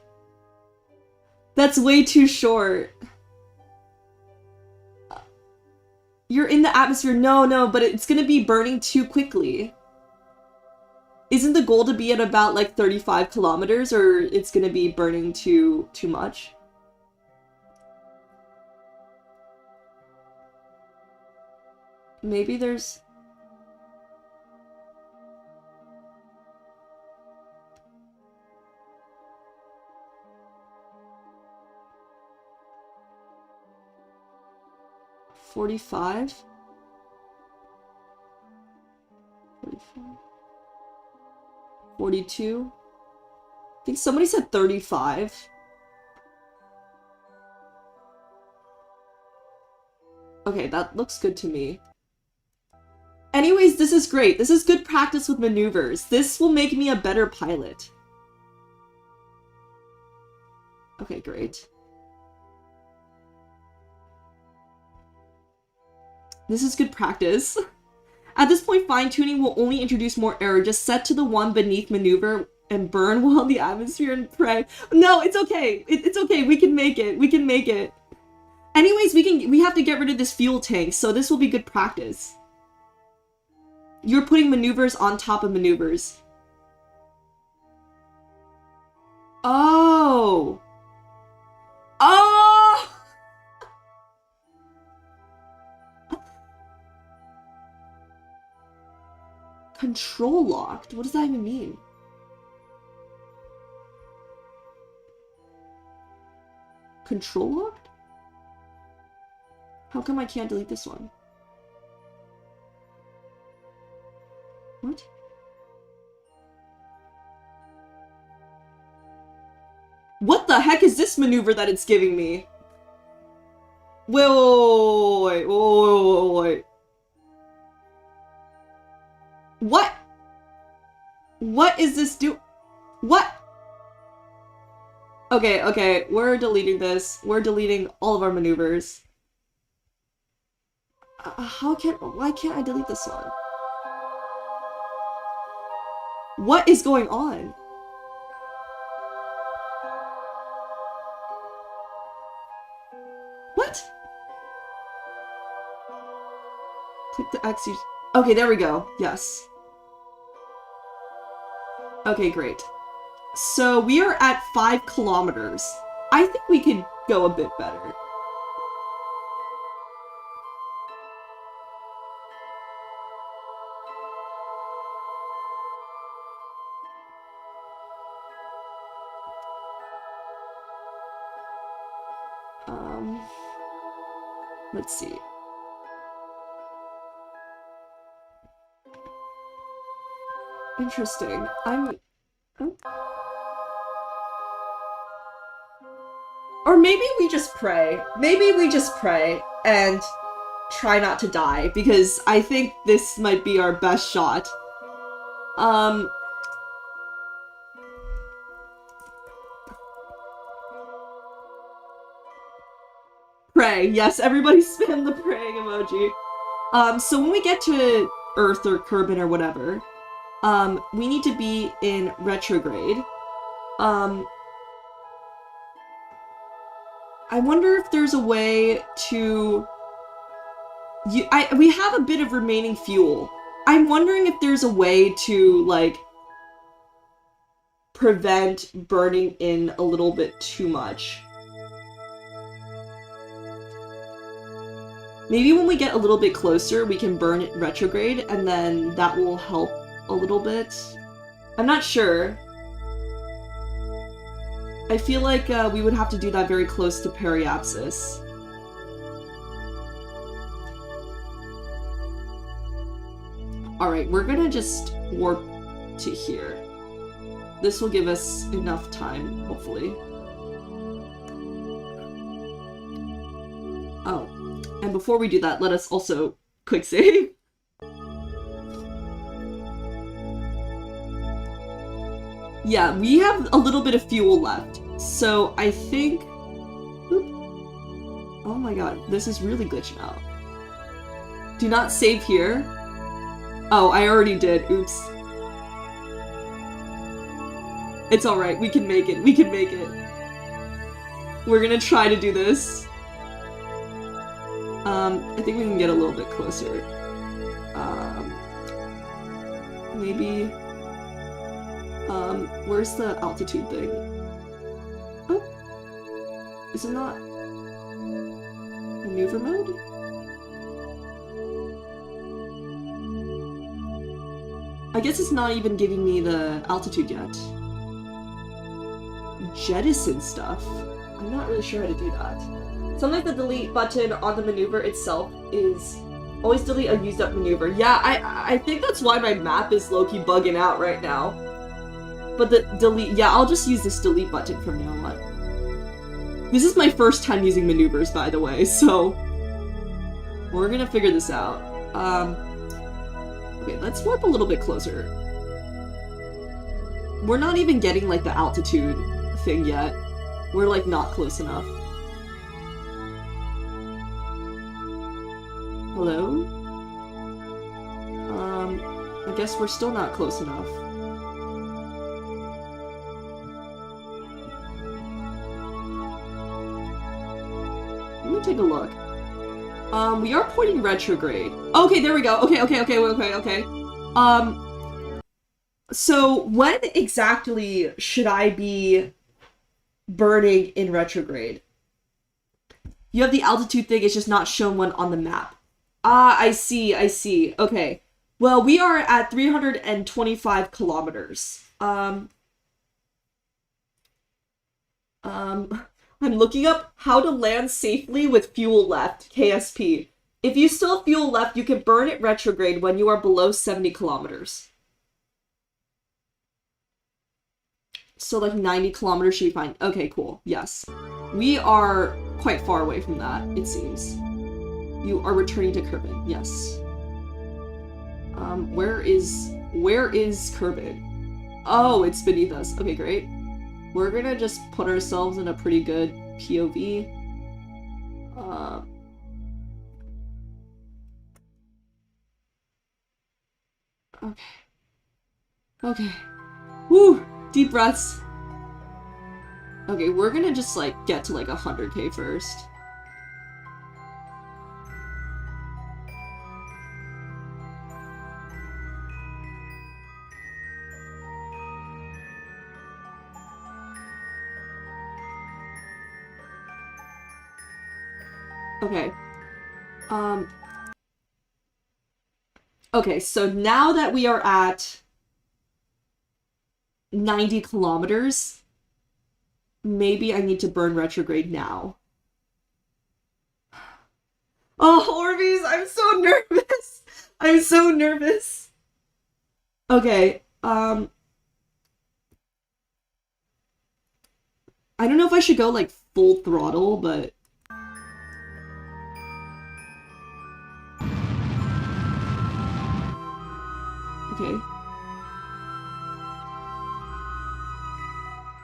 That's way too short. You're in the atmosphere. No, but it's gonna be burning too quickly. Isn't the goal to be at about like 35 kilometers, or it's gonna be burning too much? Maybe there's... $45? 45? 42? I think somebody said 35. Okay, that looks good to me. Anyways, this is great. This is good practice with maneuvers. This will make me a better pilot. Okay, great. This is good practice. At this point, fine-tuning will only introduce more error. Just set to the one beneath maneuver and burn while in the atmosphere and pray. No, it's okay. It's okay. We can make it. We can make it. Anyways, we have to get rid of this fuel tank, so this will be good practice. You're putting maneuvers on top of maneuvers. Oh. Oh! Control locked? What does that even mean? Control locked? How come I can't delete this one? What? What the heck is this maneuver that it's giving me? Wait. What? What is this do? What? Okay, we're deleting this. We're deleting all of our maneuvers. Why can't I delete this one? What is going on? What? Click the X. Okay, there we go. Yes. Okay, great. So we are at 5 kilometers. I think we could go a bit better. Let's see. Interesting. Oh. Or maybe we just pray. Maybe we just pray and try not to die, because I think this might be our best shot. Pray. Yes, everybody spam the praying emoji. So when we get to Earth or Kerbin or whatever, we need to be in retrograde. I wonder if there's a way to... we have a bit of remaining fuel. I'm wondering if there's a way to, like, prevent burning in a little bit too much. Maybe when we get a little bit closer, we can burn it retrograde, and then that will help a little bit. I'm not sure. I feel like we would have to do that very close to periapsis. Alright, we're gonna just warp to here. This will give us enough time, hopefully. Oh, and before we do that, let us also quick save. Yeah, we have a little bit of fuel left, so I think... Oop. Oh my god, this is really glitching out. Do not save here. Oh, I already did. Oops. It's alright, we can make it. We can make it. We're gonna try to do this. I think we can get a little bit closer. Maybe... where's the altitude thing? Oh. Is it not? Maneuver mode? I guess it's not even giving me the altitude yet. Jettison stuff? I'm not really sure how to do that. Something like the delete button on the maneuver itself is always delete a used up maneuver. Yeah, I think that's why my map is low-key bugging out right now. But the delete, yeah, I'll just use this delete button from now on. This is my first time using maneuvers, by the way, so we're gonna figure this out. Okay, let's warp a little bit closer. We're not even getting, like, the altitude thing yet. We're, like, not close enough. Hello? I guess we're still not close enough. Let me take a look. We are pointing retrograde. Okay, there we go. Okay. So when exactly should I be burning in retrograde? You have the altitude thing, it's just not shown one on the map. Ah, I see. Okay. Well, we are at 325 kilometers. I'm looking up how to land safely with fuel left, KSP. If you still have fuel left, you can burn it retrograde when you are below 70 kilometers. So like 90 kilometers should be fine. Okay, cool. Yes. We are quite far away from that, it seems. You are returning to Kerbin. Yes. Where is Kerbin? Oh, it's beneath us. Okay, great. We're gonna just put ourselves in a pretty good POV. Okay. Whew, deep breaths. Okay, we're gonna just, like, get to, like, 100k first. Okay. Okay, so now that we are at 90 kilometers, maybe I need to burn retrograde now. Oh, ORBEEZ, I'm so nervous! I'm so nervous! Okay, I don't know if I should go, like, full throttle, but... Okay.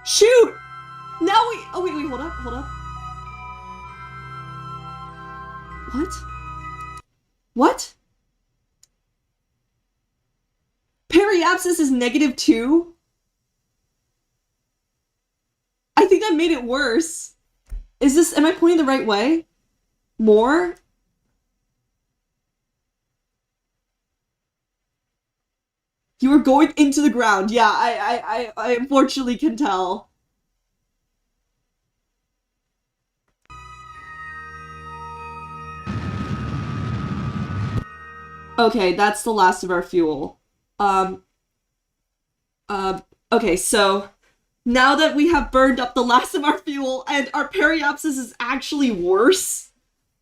Shoot! Now we... Oh, wait, hold up, hold up. What? What? Periapsis is -2? I think that made it worse. Is this... Am I pointing the right way? More? You were going into the ground. Yeah, I unfortunately can tell. Okay, that's the last of our fuel. Okay, so now that we have burned up the last of our fuel and our periapsis is actually worse,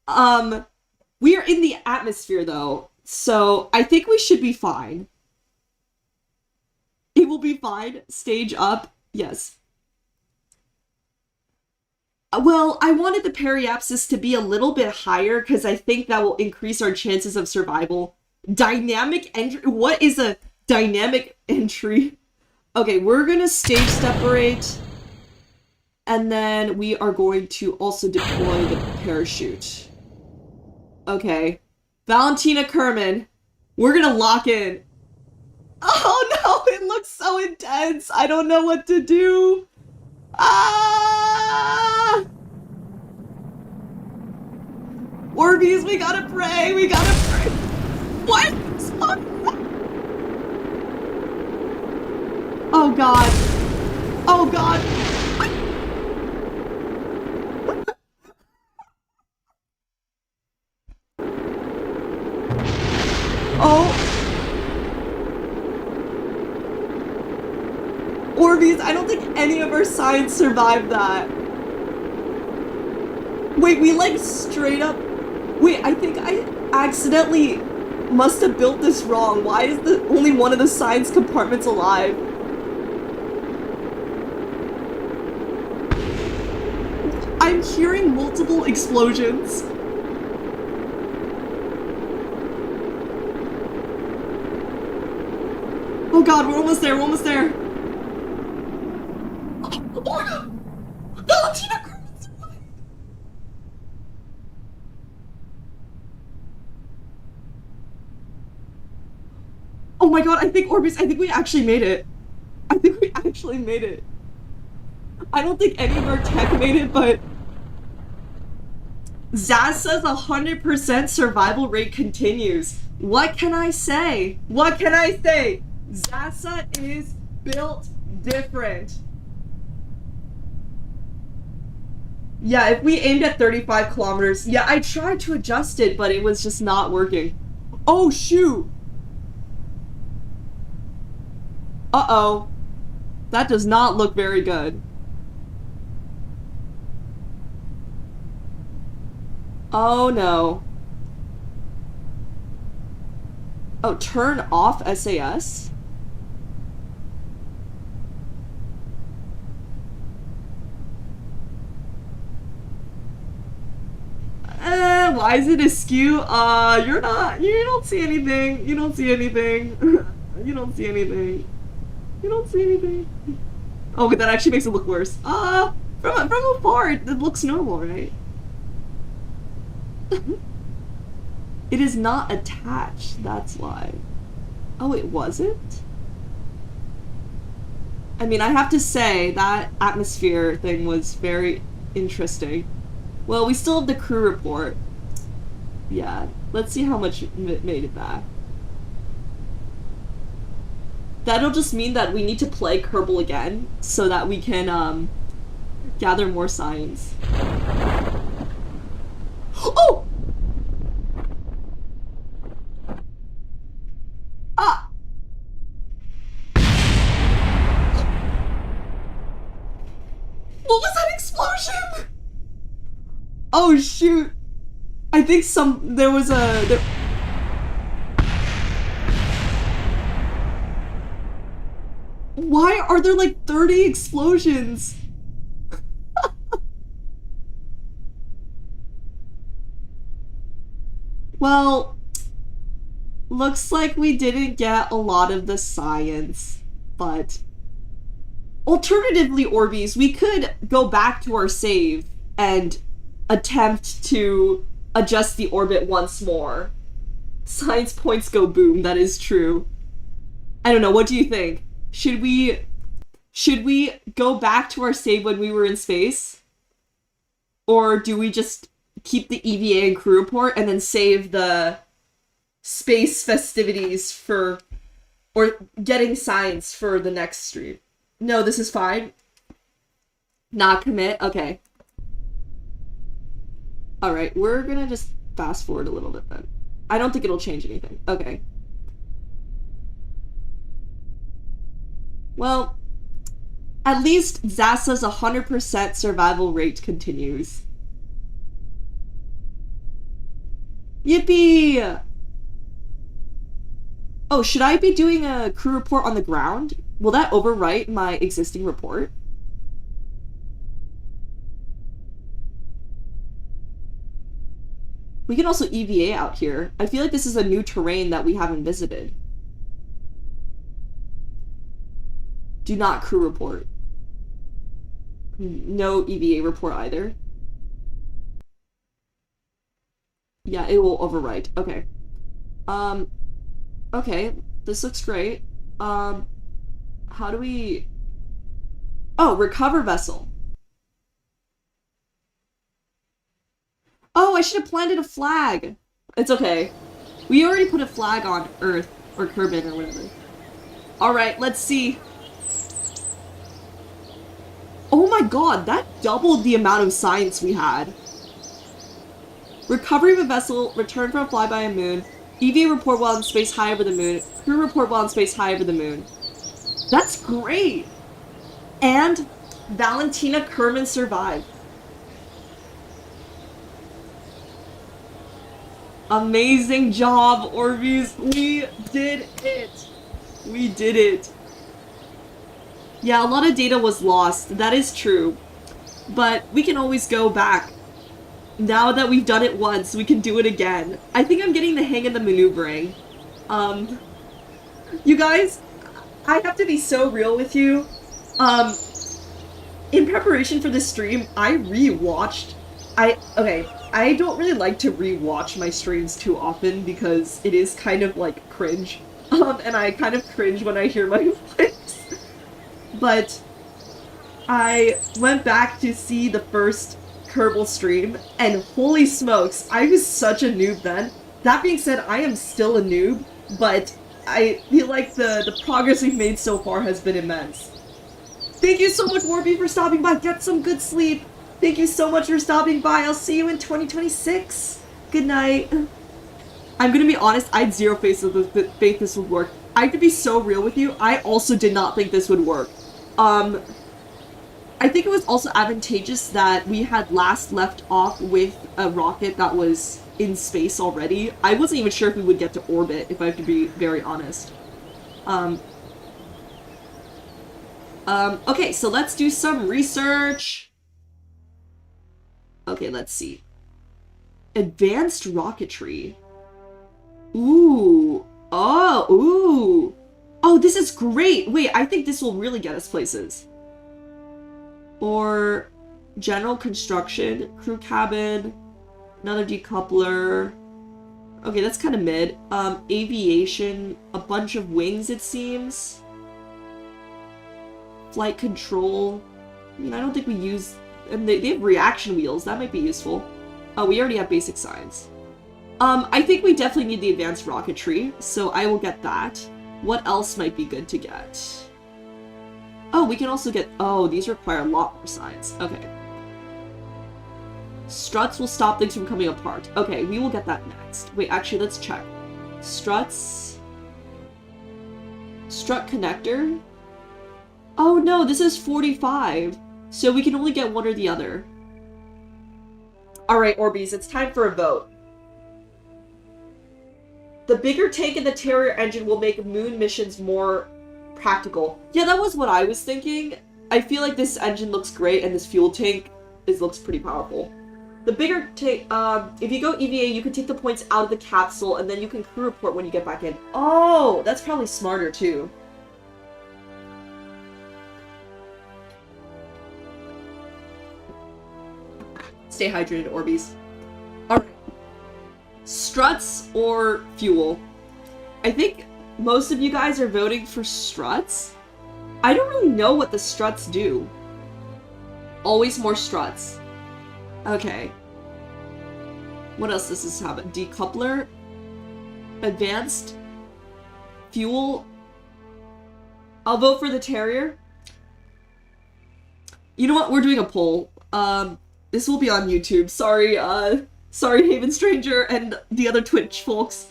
we are in the atmosphere though, so I think we should be fine. It will be fine. Stage up. Yes. Well, I wanted the periapsis to be a little bit higher because I think that will increase our chances of survival. Dynamic entry? What is a dynamic entry? Okay, we're gonna stage separate. And then we are going to also deploy the parachute. Okay. Valentina Kerman. We're gonna lock in. Oh no, it looks so intense. I don't know what to do. Ah! ORBEEZ, we gotta pray. We gotta pray. What? Oh god. Oh god. Oh. ORBEEZ, I don't think any of our signs survived that. Wait, we like straight up... Wait, I think I accidentally must have built this wrong. Why is the only one of the science compartments alive? I'm hearing multiple explosions. Oh god, we're almost there, we're almost there. Oh no! Valentina Kerman survived! Oh my god, I think ORBEEZ, I think we actually made it. I think we actually made it. I don't think any of our tech made it, but... Zaz says 100% survival rate continues. What can I say? What can I say? Zasa is built different. Yeah, if we aimed at 35 kilometers, yeah, I tried to adjust it, but it was just not working. Oh, shoot! Uh-oh. That does not look very good. Oh, no. Oh, turn off SAS? Why is it askew? You don't see anything. You don't see anything. You don't see anything. You don't see anything. Oh, but that actually makes it look worse. From afar, it looks normal, right? It is not attached, that's why. Oh, it wasn't? I mean, I have to say, that atmosphere thing was very interesting. Well, we still have the crew report. Yeah, let's see how much made it back. That'll just mean that we need to play Kerbal again, so that we can, gather more science. Oh! Ah! What was that explosion? Oh shoot! I think there was a... Why are there like 30 explosions? Well, looks like we didn't get a lot of the science, but... Alternatively, ORBEEZ, we could go back to our save and attempt to adjust the orbit once more. Science points go boom, that is true. I don't know, what do you think? Should we go back to our save when we were in space? Or do we just keep the EVA and crew report and then save the space festivities for, or getting science for the next stream? No, this is fine. Not commit? Okay. Alright, we're gonna just fast forward a little bit then. I don't think it'll change anything. Okay. Well, at least Zasa's 100% survival rate continues. Yippee! Oh, should I be doing a crew report on the ground? Will that overwrite my existing report? We can also EVA out here. I feel like this is a new terrain that we haven't visited. Do not crew report. No EVA report either. Yeah, it will overwrite. Okay. Okay, this looks great. How do we... Oh, recover vessel. Oh, I should have planted a flag. It's okay. We already put a flag on Earth, or Kerbin, or whatever. Alright, let's see. Oh my god, that doubled the amount of science we had. Recovery of a vessel, return from a flyby on moon, EVA report while in space high over the moon, crew report while in space high over the moon. That's great! And Valentina Kerbin survived. Amazing job, ORBEEZ. We did it. We did it. Yeah, a lot of data was lost. That is true. But we can always go back. Now that we've done it once, we can do it again. I think I'm getting the hang of the maneuvering. You guys, I have to be so real with you. In preparation for this stream, I re-watched. Okay, I don't really like to re-watch my streams too often because it is kind of like cringe. And I kind of cringe when I hear my voice. But I went back to see the first Kerbal stream, and holy smokes, I was such a noob then. That being said, I am still a noob, but I feel like the progress we've made so far has been immense. Thank you so much, Warby, for stopping by. Get some good sleep. Thank you so much for stopping by. I'll see you in 2026. Good night. I'm gonna be honest, I had zero faith this would work. I have to be so real with you, I also did not think this would work. I think it was also advantageous that we had last left off with a rocket that was in space already. I wasn't even sure if we would get to orbit, if I have to be very honest. Okay, so let's do some research. Okay, let's see. Advanced rocketry. Ooh. Oh, ooh. Oh, this is great. Wait, I think this will really get us places. Or general construction, crew cabin, another decoupler. Okay, that's kind of mid. Aviation, a bunch of wings, it seems. flight control. I mean, I don't think we use... And they have reaction wheels. That might be useful. Oh, we already have basic science. I think we definitely need the advanced rocketry, so I will get that. What else might be good to get? Oh, we can also get... Oh, these require a lot more science. Okay. Struts will stop things from coming apart. Okay, we will get that next. Wait, actually, let's check. Struts... Strut connector? Oh no, this is 45. So we can only get one or the other. Alright, ORBEEZ, it's time for a vote. The bigger tank in the Terrier engine will make moon missions more practical. Yeah, that was what I was thinking. I feel like this engine looks great and this fuel tank looks pretty powerful. The bigger tank, if you go EVA, you can take the points out of the capsule and then you can crew report when you get back in. Oh, that's probably smarter too. Stay hydrated, ORBEEZ. Alright. Struts or fuel? I think most of you guys are voting for struts. I don't really know what the struts do. Always more struts. Okay. What else does this have? A decoupler? Advanced? Fuel? I'll vote for the Terrier. You know what? We're doing a poll. This will be on YouTube. Sorry, sorry, Haven Stranger and the other Twitch folks.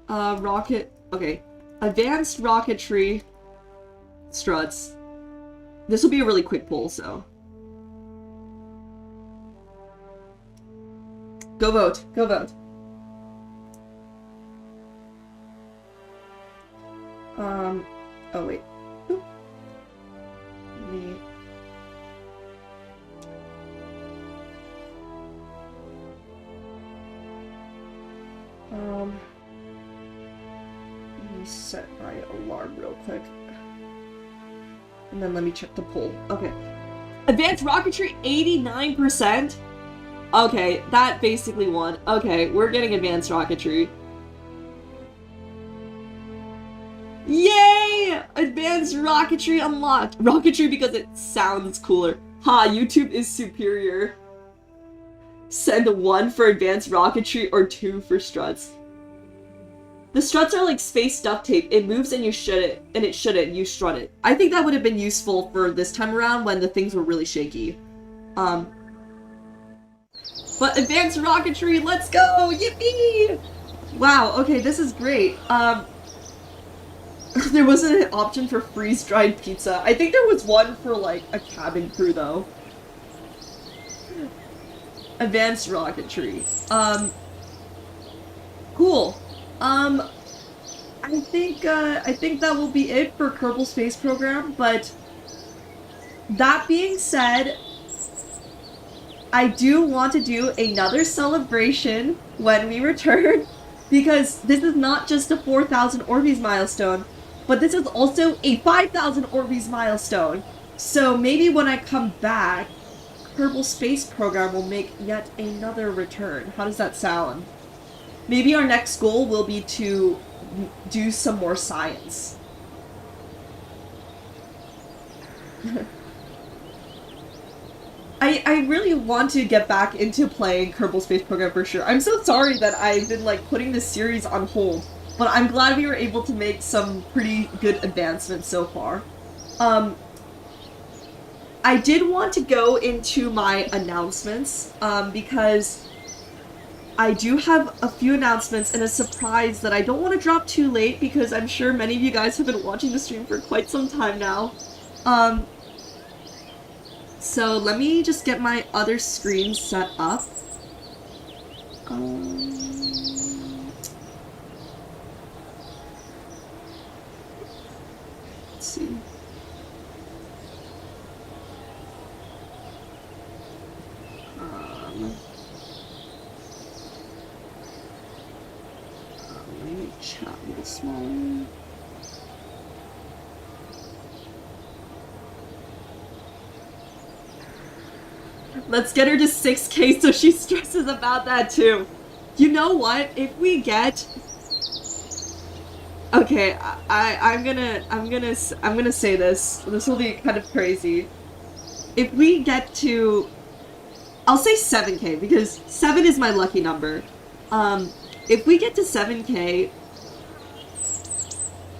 Rocket... Okay. Advanced rocketry. Struts. This will be a really quick poll, so... Go vote. Go vote. Oh wait. Oop. Let me set my alarm real quick. And then let me check the poll. Okay. Advanced rocketry, 89%? Okay, that basically won. Okay, we're getting advanced rocketry. Yay! Advanced rocketry unlocked. Rocketry because it sounds cooler. Ha, YouTube is superior. Send 1 for advanced rocketry or 2 for struts. The struts are like space duct tape. It moves and you shut it, and it shouldn't. You strut it. I think that would have been useful for this time around when the things were really shaky. But advanced rocketry, let's go! Yippee! Wow, okay, this is great. There wasn't an option for freeze-dried pizza. I think there was one for, like, a cabin crew, though. Advanced rocketry. Cool. I think that will be it for Kerbal Space Program, but that being said, I do want to do another celebration when we return, because this is not just a 4,000 ORBEEZ milestone, but this is also a 5,000 ORBEEZ milestone. So maybe when I come back, Kerbal Space Program will make yet another return. How does that sound? Maybe our next goal will be to do some more science. I really want to get back into playing Kerbal Space Program for sure. I'm so sorry that I've been like putting this series on hold, but I'm glad we were able to make some pretty good advancements so far. I did want to go into my announcements, because I do have a few announcements and a surprise that I don't want to drop too late because I'm sure many of you guys have been watching the stream for quite some time now. So let me just get my other screen set up. Let's see. Let me chat a little smaller. Let's get her to 6K so she stresses about that too. You know what? If we get... Okay, I'm gonna say this. This will be kind of crazy. If we get to, I'll say 7K because 7 is my lucky number. If we get to 7K,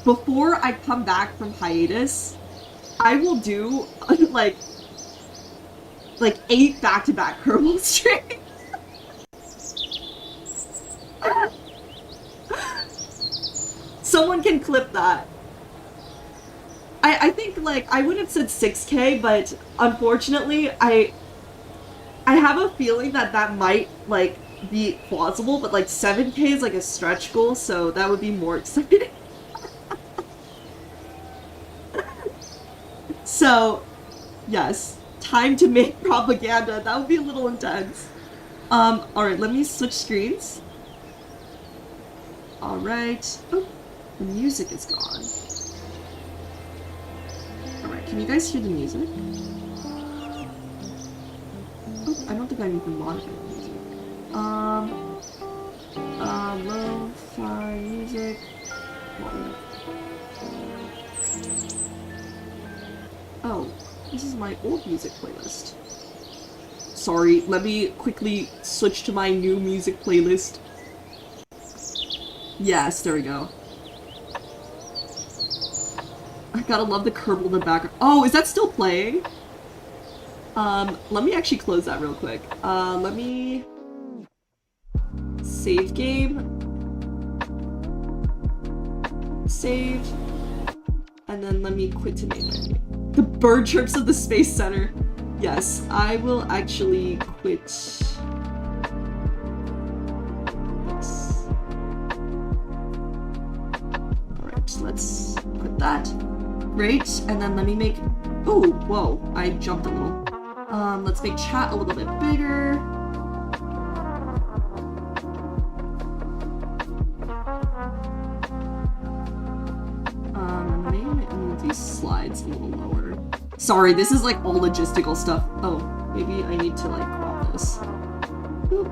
before I come back from hiatus, I will do like 8 back-to-back Kerbal streams. Someone can clip that. I think, like, I would have said 6K, but unfortunately, I have a feeling that that might, like, be plausible, but, like, 7K is, like, a stretch goal, so that would be more exciting. So, yes, time to make propaganda. That would be a little intense. Alright, let me switch screens. Alright. Oh, the music is gone. Alright, can you guys hear the music? Oh, I don't think I need to monitor the music. Lo-fi music. Oh, this is my old music playlist. Sorry, let me quickly switch to my new music playlist. Yes, there we go. I gotta love the Kerbal in the background. Oh, is that still playing? Let me actually close that real quick. Let me save game. Save. And then let me quit to main menu. The bird chirps of the Space Center. Yes, I will actually quit. Yes. Alright, let's quit that. Great, and then let me make... Oh, whoa, I jumped a little. Let's make chat a little bit bigger. Maybe these slides a little lower. Sorry, this is like all logistical stuff. Oh, maybe I need to like crop this. Boop.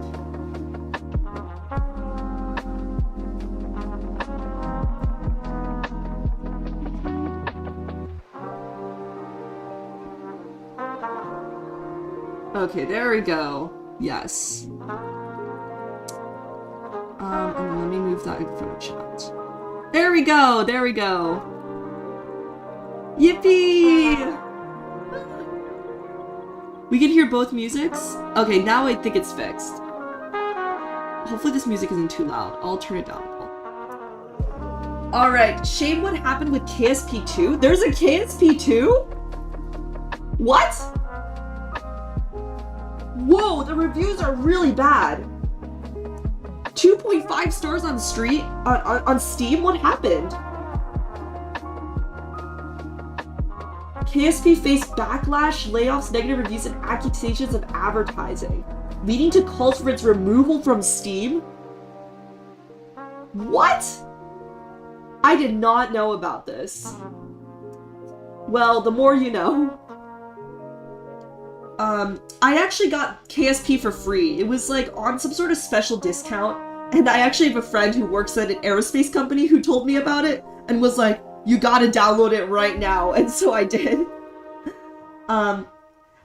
Okay, there we go. Yes. And then let me move that info chat. There we go! There we go! Yippee! We can hear both musics? Okay, now I think it's fixed. Hopefully this music isn't too loud. I'll turn it down. Alright, shame what happened with KSP 2? There's a KSP 2? What? Whoa, the reviews are really bad. 2.5 stars on on Steam? What happened? KSP faced backlash, layoffs, negative reviews, and accusations of advertising, leading to calls for its removal from Steam? What? I did not know about this. Well, the more you know. I actually got KSP for free. It was like on some sort of special discount, and I actually have a friend who works at an aerospace company who told me about it and was like, you gotta download it right now, and so I did.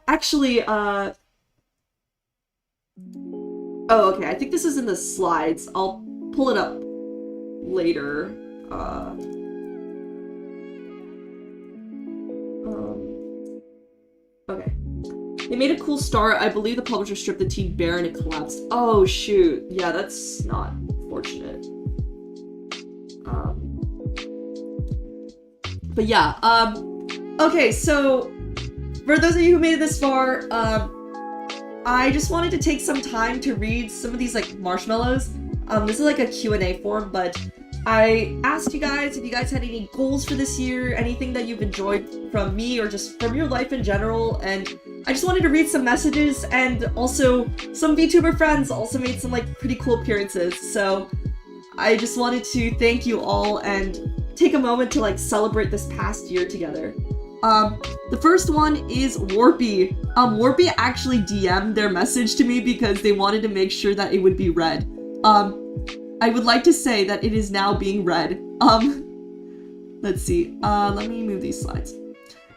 Actually, oh, okay, I think this is in the slides. I'll pull it up later. Okay. They made a cool start. I believe the publisher stripped the team bare and it collapsed. Oh, shoot. Yeah, that's not fortunate. But yeah, okay, so for those of you who made it this far, I just wanted to take some time to read some of these, like, marshmallows. This is like a Q&A form, but I asked you guys if you guys had any goals for this year, anything that you've enjoyed from me or just from your life in general, and I just wanted to read some messages, and also some VTuber friends also made some, like, pretty cool appearances, so I just wanted to thank you all and take a moment to, like, celebrate this past year together. The first one is Warpy. Warpy actually DM'd their message to me because they wanted to make sure that it would be read. I would like to say that it is now being read. Let's see. Let me move these slides.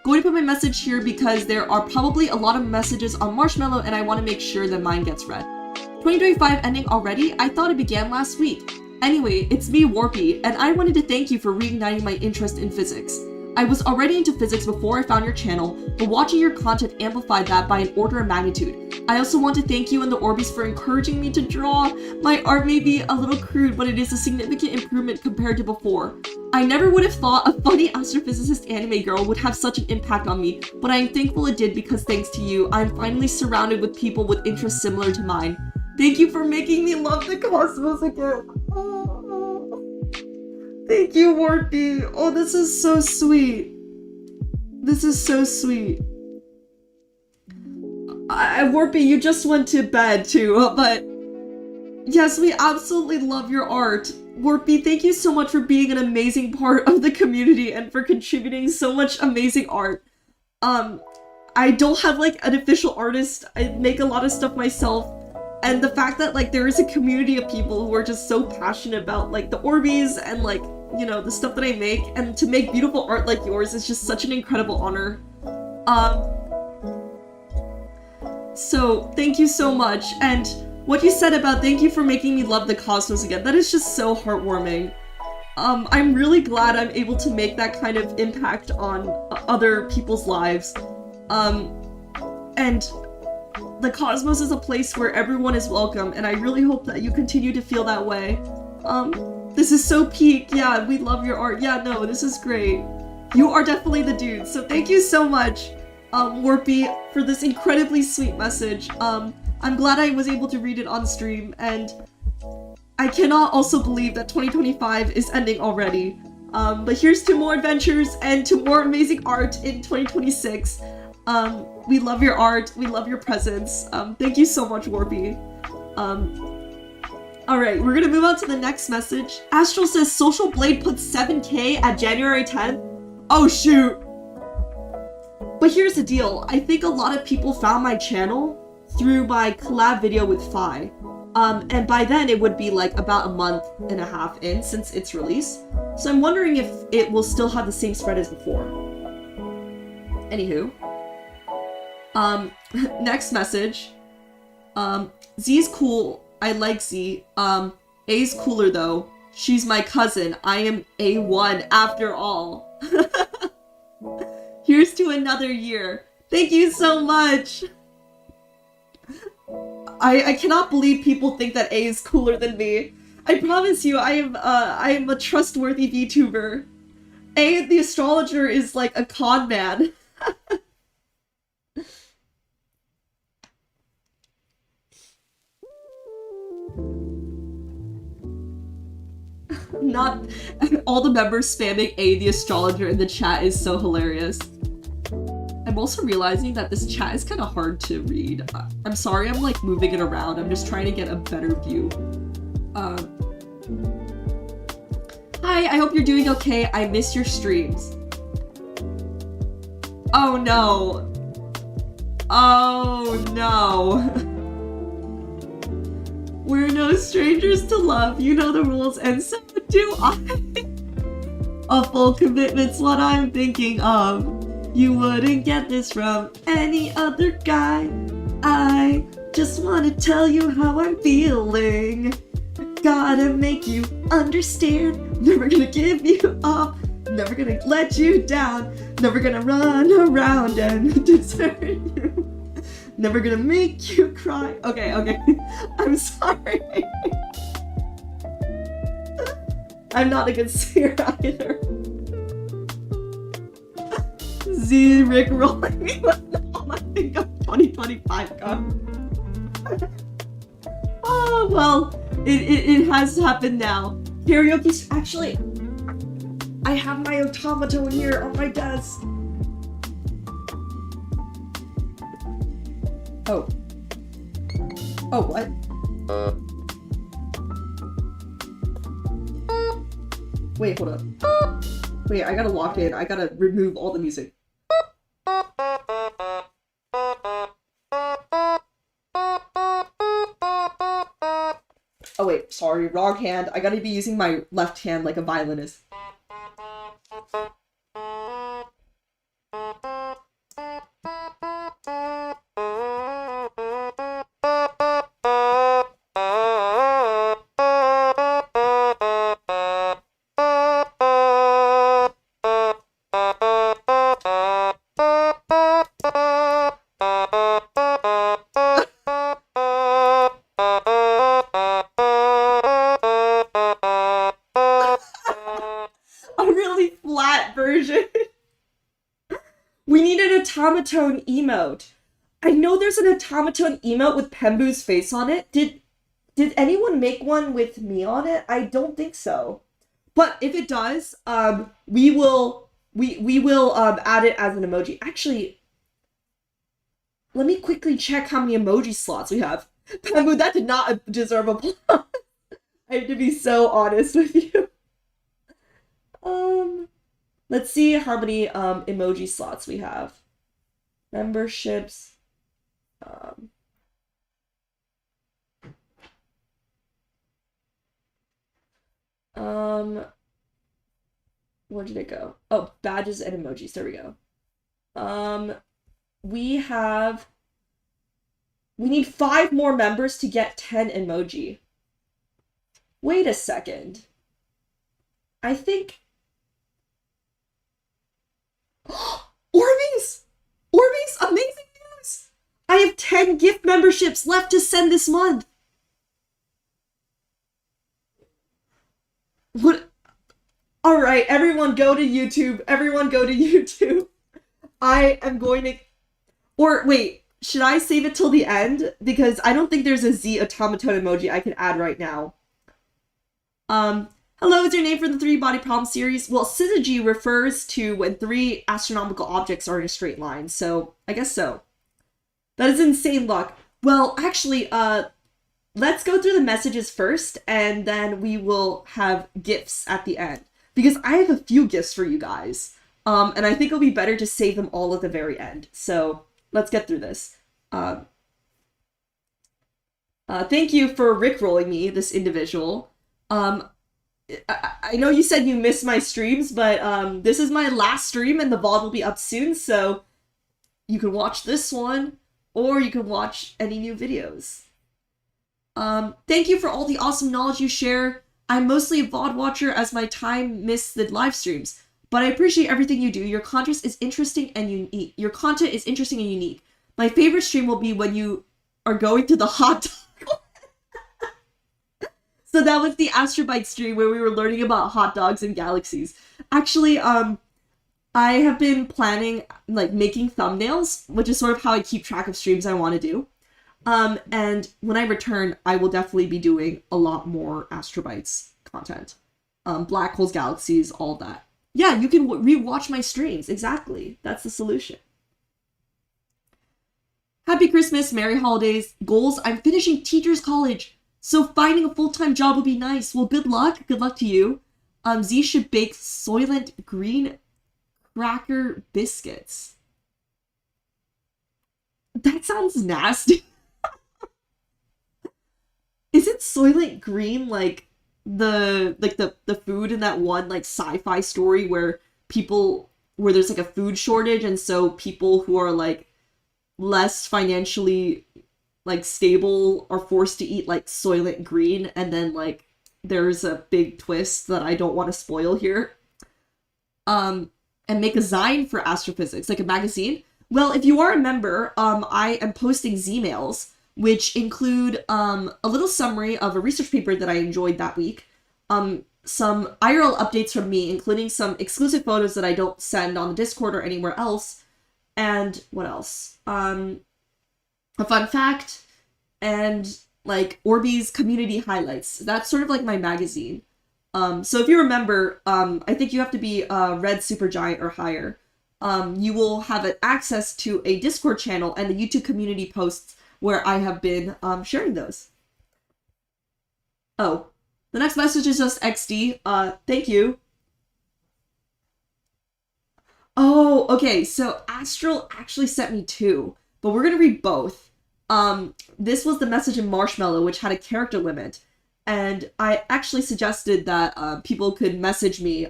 Going to put my message here because there are probably a lot of messages on Marshmallow and I want to make sure that mine gets read. 2025 ending already? I thought it began last week. Anyway, it's me, Warpy, and I wanted to thank you for reigniting my interest in physics. I was already into physics before I found your channel, but watching your content amplified that by an order of magnitude. I also want to thank you and the ORBEEZ for encouraging me to draw. My art may be a little crude, but it is a significant improvement compared to before. I never would have thought a funny astrophysicist anime girl would have such an impact on me, but I am thankful it did because thanks to you, I am finally surrounded with people with interests similar to mine. Thank you for making me love the cosmos again. Thank you, Warpy. Oh, this is so sweet. This is so sweet. Warpy, you just went to bed too, but yes, we absolutely love your art. Warpy, thank you so much for being an amazing part of the community and for contributing so much amazing art. I don't have like an official artist. I make a lot of stuff myself. And the fact that like there is a community of people who are just so passionate about like the ORBEEZ and like, you know, the stuff that I make, and to make beautiful art like yours is just such an incredible honor. So thank you so much. And what you said about thank you for making me love the cosmos again, that is just so heartwarming. I'm really glad I'm able to make that kind of impact on other people's lives. And the cosmos is a place where everyone is welcome, and I really hope that you continue to feel that way. This is so peak. Yeah, we love your art. Yeah, no, this is great. You are definitely the dude. So thank you so much, Warpy, for this incredibly sweet message. I'm glad I was able to read it on stream, and I cannot also believe that 2025 is ending already. But here's to more adventures and to more amazing art in 2026. We love your art, we love your presence. Thank you so much, Warpy. Alright, we're gonna move on to the next message. Astral says, Social Blade puts 7K at January 10th? Oh shoot! But here's the deal, I think a lot of people found my channel through my collab video with Fi. And by then it would be like about a month and a half in since its release. So I'm wondering if it will still have the same spread as before. Anywho. Next message. Z's cool. I like Z. A's cooler though. She's my cousin. I am A1 after all. Here's to another year. Thank you so much. I cannot believe people think that A is cooler than me. I promise you, I am a trustworthy VTuber. A, the astrologer, is like a con man. Not all the members spamming A, the astrologer, in the chat is so hilarious. I'm also realizing that this chat is kind of hard to read. I'm sorry I'm like moving it around. I'm just trying to get a better view. Hi, I hope you're doing okay. I miss your streams. Oh no. Oh no. We're no strangers to love. You know the rules, and so do I. A full commitment's what I'm thinking of. You wouldn't get this from any other guy. I just want to tell you how I'm feeling. Gotta make you understand. Never gonna give you up. Never gonna let you down. Never gonna run around and desert you. Never gonna make you cry. Okay. I'm sorry. I'm not a good singer either. Z Rick rolling me with all I think of 2025 gone. Oh well, it has happened now. Karaoke's actually, I have my automaton here on my desk. Oh. Oh, what? Wait, hold up. Wait, I gotta lock in. I gotta remove all the music. Oh wait, sorry, wrong hand. I gotta be using my left hand like a violinist. A really flat version. We need an automaton emote. I know there's an automaton emote with Pembu's face on it. Did anyone make one with me on it? I don't think so. But if it does, we will add it as an emoji. Actually, let me quickly check how many emoji slots we have. Pembu, that did not deserve applause. I have to be so honest with you. Let's see how many emoji slots we have. Memberships. Where did it go? Oh, badges and emojis. There we go. We need 5 more members to get 10 emoji. Wait a second. I think... ORBEEZ! ORBEEZ! Amazing news! I have 10 gift memberships left to send this month! What? Alright, everyone go to YouTube. Everyone go to YouTube. I am going to... Or, wait, should I save it till the end? Because I don't think there's a Z automaton emoji I can add right now. Hello, is your name for the 3 body problem series? Well, Syzygy refers to when 3 astronomical objects are in a straight line, so I guess so. That is insane luck. Well, actually, let's go through the messages first, and then we will have gifts at the end. Because I have a few gifts for you guys. And I think it'll be better to save them all at the very end. So, let's get through this. Thank you for rickrolling me, this individual. I know you said you missed my streams, but this is my last stream and the VOD will be up soon, so you can watch this one, or you can watch any new videos. Thank you for all the awesome knowledge you share. I'm mostly a VOD watcher as my time missed the live streams, but I appreciate everything you do. Your content is interesting and unique. My favorite stream will be when you are going to the hot dog. So that was the Astrobyte stream where we were learning about hot dogs and galaxies. Actually, I have been planning, like, making thumbnails, which is sort of how I keep track of streams I want to do. And when I return, I will definitely be doing a lot more Astrobytes content. Black holes, galaxies, all that. Yeah, you can re-watch my streams. Exactly. That's the solution. Happy Christmas, Merry Holidays. Goals, I'm finishing teacher's college. So finding a full-time job would be nice. Well, good luck. Good luck to you. Z should bake Soylent Green cracker biscuits. That sounds nasty. Isn't Soylent Green like the food in that one like sci-fi story where there's like a food shortage, and so people who are like less financially like stable are forced to eat like Soylent Green, and then like there's a big twist that I don't want to spoil here. And make a zine for astrophysics, like a magazine. Well, if you are a member, I am posting Z-mails, which include a little summary of a research paper that I enjoyed that week, some IRL updates from me, including some exclusive photos that I don't send on the Discord or anywhere else, and what else? A fun fact, and like ORBEEZ community highlights. That's sort of like my magazine. So if you remember, I think you have to be Red Supergiant or higher. You will have access to a Discord channel and the YouTube community posts where I have been sharing those. Oh, the next message is just XD. Thank you. Oh, okay, so Astral actually sent me 2, but we're gonna read both. This was the message in Marshmallow, which had a character limit, and I actually suggested that people could message me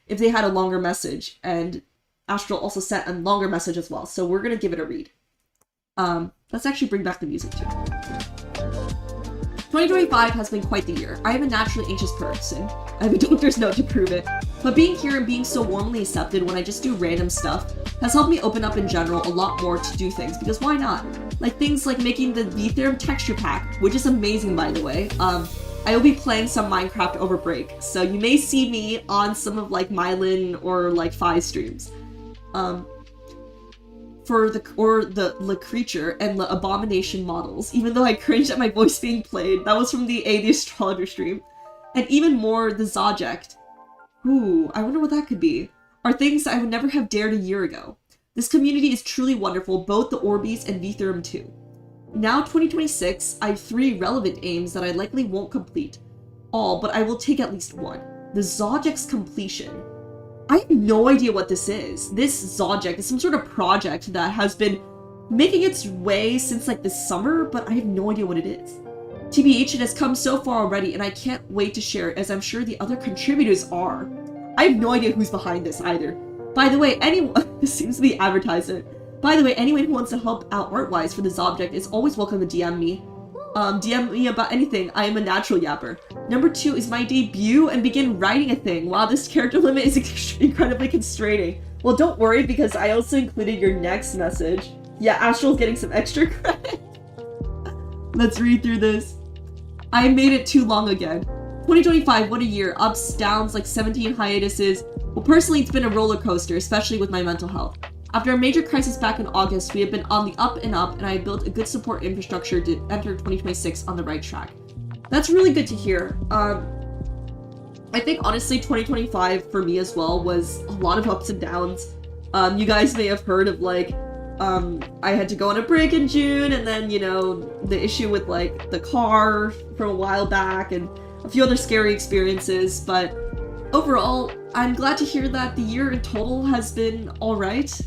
if they had a longer message, and Astral also sent a longer message as well, so we're gonna give it a read. Let's actually bring back the music too. 2025 has been quite the year. I am a naturally anxious person. I have a doctor's note to prove it. But being here and being so warmly accepted when I just do random stuff has helped me open up in general a lot more to do things, because why not? Like things like making the VTuber texture pack, which is amazing by the way. I will be playing some Minecraft over break, so you may see me on some of like Mylin or like Fi streams. For the creature and the abomination models, even though I cringed at my voice being played. That was from the the Astrologer stream. And even more, the Zoject. Ooh, I wonder what that could be. Are things I would never have dared a year ago. This community is truly wonderful, both the ORBEEZ and VTuber too. Now 2026, I have 3 relevant aims that I likely won't complete all, but I will take at least one. The Zoject's completion. I have no idea what this is. This Zoject is some sort of project that has been making its way since like this summer, but I have no idea what it is. TBH, it has come so far already, and I can't wait to share it, as I'm sure the other contributors are. I have no idea who's behind this either. By the way, anyone, this seems to be advertisement. By the way, anyone who wants to help out art-wise for this object is always welcome to DM me. DM me about anything. I am a natural yapper. Number 2 is my debut and begin writing a thing. Wow, this character limit is incredibly constraining. Well, don't worry, because I also included your next message. Yeah, Astral's getting some extra credit. Let's read through this. I made it too long again. 2025, what a year. Ups, downs, like 17 hiatuses. Well, personally, it's been a roller coaster, especially with my mental health. After a major crisis back in August, we have been on the up, and I have built a good support infrastructure to enter 2026 on the right track. That's really good to hear. I think, honestly, 2025 for me as well was a lot of ups and downs. You guys may have heard of, like, I had to go on a break in June, and then, you know, the issue with, like, the car from a while back, and a few other scary experiences, but overall, I'm glad to hear that the year in total has been alright,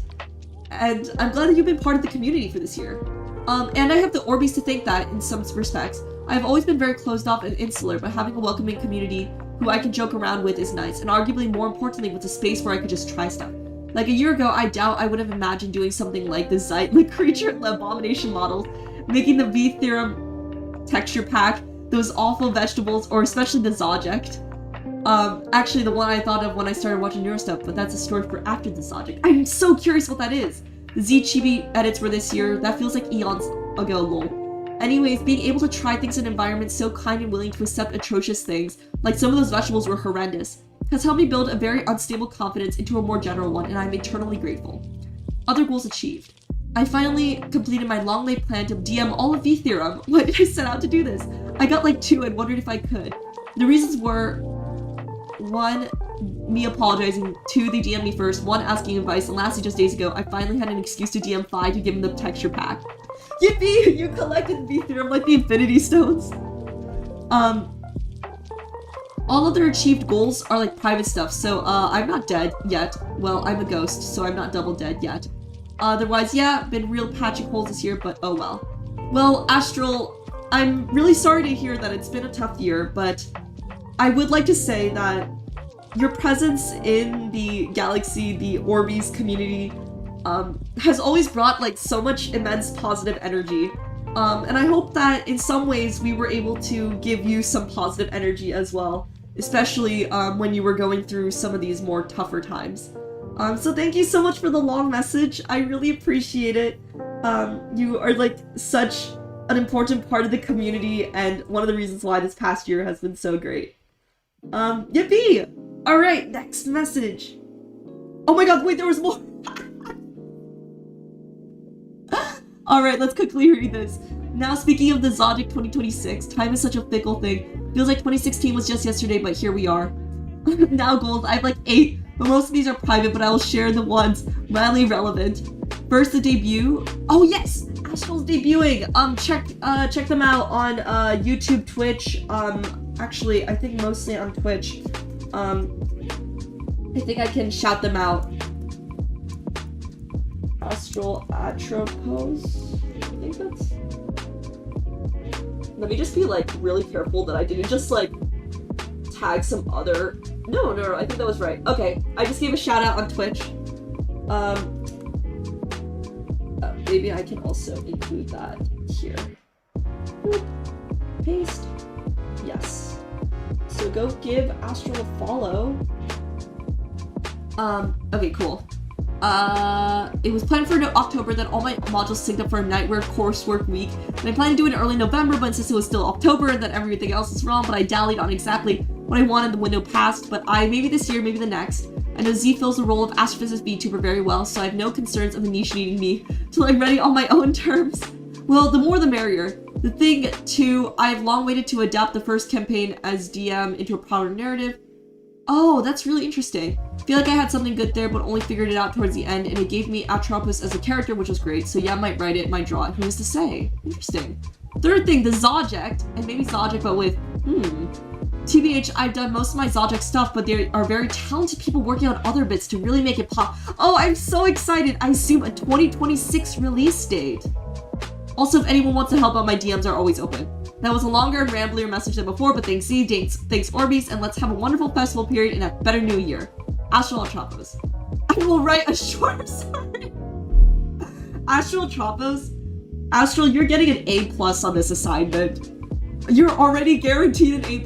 and I'm glad that you've been part of the community for this year. And I have the ORBEEZ to thank that in some respects. I've always been very closed off and insular, but having a welcoming community who I can joke around with is nice, and arguably more importantly, with a space where I could just try stuff. Like a year ago, I doubt I would have imagined doing something like the the creature and the abomination models, making the VTuber texture pack, those awful vegetables, or especially the Zoject. Actually the one I thought of when I started watching Neuro stuff, but that's a story for after the Zoject. I'm so curious what that is. The Z Chibi edits were this year. That feels like eons ago, lol. Anyways, being able to try things in environments so kind and willing to accept atrocious things, like some of those vegetables were horrendous, has helped me build a very unstable confidence into a more general one, and I'm eternally grateful. Other goals achieved. I finally completed my long-laid plan to DM all of VTuber. Why did I set out to do this? I got like 2 and wondered if I could. The reasons were 1, me apologizing, 2, they DM'd me first, 1, asking advice, and lastly, just days ago, I finally had an excuse to DM 5 to give him the texture pack. Yippee! You collected VTuber like the Infinity Stones. All other achieved goals are like private stuff, so I'm not dead yet. Well, I'm a ghost, so I'm not double dead yet. Otherwise, yeah, been real patching holes this year, but oh well. Well, Astral, I'm really sorry to hear that it's been a tough year, but I would like to say that your presence in the galaxy, the ORBEEZ community, has always brought like so much immense positive energy. And I hope that in some ways we were able to give you some positive energy as well, especially when you were going through some of these more tougher times. So thank you so much for the long message. I really appreciate it. You are like such an important part of the community and one of the reasons why this past year has been so great. Yippee! Alright, next message. Oh my god, wait, there was more! Alright, let's quickly read this. Now, speaking of the Zoject 2026, time is such a fickle thing. Feels like 2016 was just yesterday, but here we are. Now goals, I have like 8, but most of these are private, but I will share the ones mildly relevant. First, the debut. Oh yes! Astral's debuting! Check them out on YouTube, Twitch, actually, I think mostly on Twitch. I think I can shout them out. Astral Atropos? I think that's... Let me just be like really careful that I didn't just like tag some other... No, I think that was right. Okay, I just gave a shout out on Twitch. Maybe I can also include that here. Boop. Paste. Yes. So go give Astral a follow. Okay, cool. It was planned for October, then all my modules synced up for a nightwear coursework week. And I planned to do it in early November, but since it was still October, and then everything else was wrong, but I dallied on exactly what I wanted. The window passed, but maybe this year, maybe the next. I know Z fills the role of astrophysicist VTuber very well, so I have no concerns of the niche needing me till I'm ready on my own terms. Well, the more the merrier. The thing, too, I've long waited to adapt the first campaign as DM into a proper narrative. Oh, that's really interesting. I feel like I had something good there, but only figured it out towards the end, and it gave me Atropos as a character, which was great, so yeah, I might write it, might draw it. Who's to say? Interesting. Third thing, the Zoject, and maybe Zoject, but with, TBH, I've done most of my Zoject stuff, but there are very talented people working on other bits to really make it pop. Oh, I'm so excited! I assume a 2026 release date. Also, if anyone wants to help out, my DMs are always open. That was a longer and ramblier message than before, but thanks Z, thanks ORBEEZ, and let's have a wonderful festival period and a better new year. Astral Tropos. I will write a short story. Astral Tropos? Astral, you're getting an A+ on this assignment. You're already guaranteed an A+.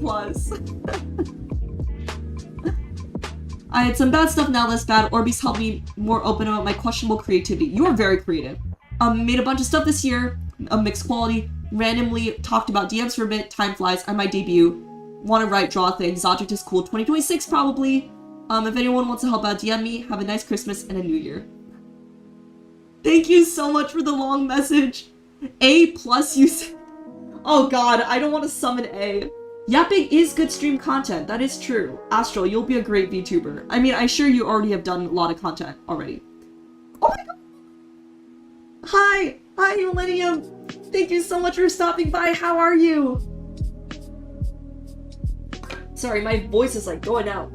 I had some bad stuff, now less bad. ORBEEZ helped me more open about my questionable creativity. You are very creative. Made a bunch of stuff this year, of mixed quality. Randomly talked about DMs for a bit. Time flies. I might debut. Want to write, draw things. Zoject is cool. 2026 probably. If anyone wants to help out, DM me. Have a nice Christmas and a new year. Thank you so much for the long message. A+, you said. Oh god, I don't want to summon A. Yapping is good stream content. That is true. Astral, you'll be a great VTuber. I mean, I'm sure you already have done a lot of content already. Oh my god. Hi, Millennium. Thank you so much for stopping by. How are you? Sorry, my voice is like going out.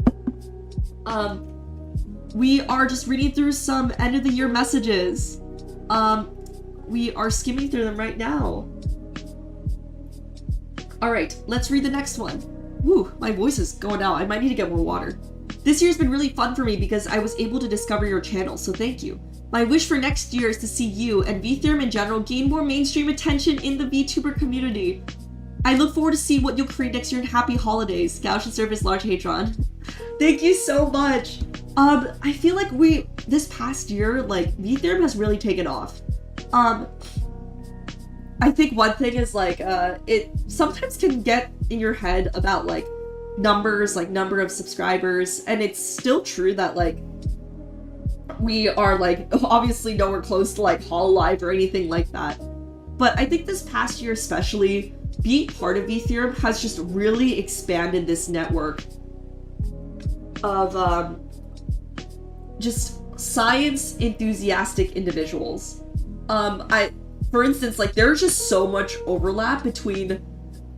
We are just reading through some end of the year messages. We are skimming through them right now. Alright, let's read the next one. Woo, my voice is going out. I might need to get more water. This year's been really fun for me because I was able to discover your channel, so thank you. My wish for next year is to see you and VTuber in general gain more mainstream attention in the VTuber community. I look forward to see what you'll create next year and happy holidays. Gao should serve as large Hatron. Thank you so much. I feel like this past year, like, VTuber has really taken off. I think one thing is, like, it sometimes can get in your head about, like, numbers, like, number of subscribers, and it's still true that, like, we are, like, obviously nowhere close to, like, Hololive or anything like that. But I think this past year especially, being part of VTuber has just really expanded this network of, just science enthusiastic individuals. For instance, like, there's just so much overlap between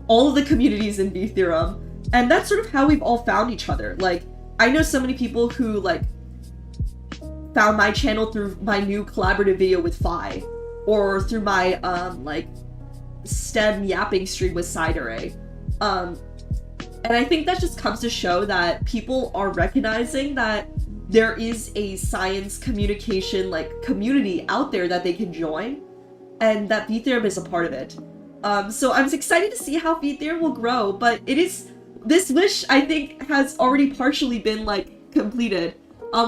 all of the communities in VTuber, and that's sort of how we've all found each other. Like, I know so many people who, like, found my channel through my new collaborative video with Phi, or through my, like, STEM yapping stream with Syzygy. And I think that just comes to show that people are recognizing that there is a science communication, like, community out there that they can join, and that VTuber is a part of it. So I'm excited to see how VTuber will grow, but this wish, I think, has already partially been, like, completed.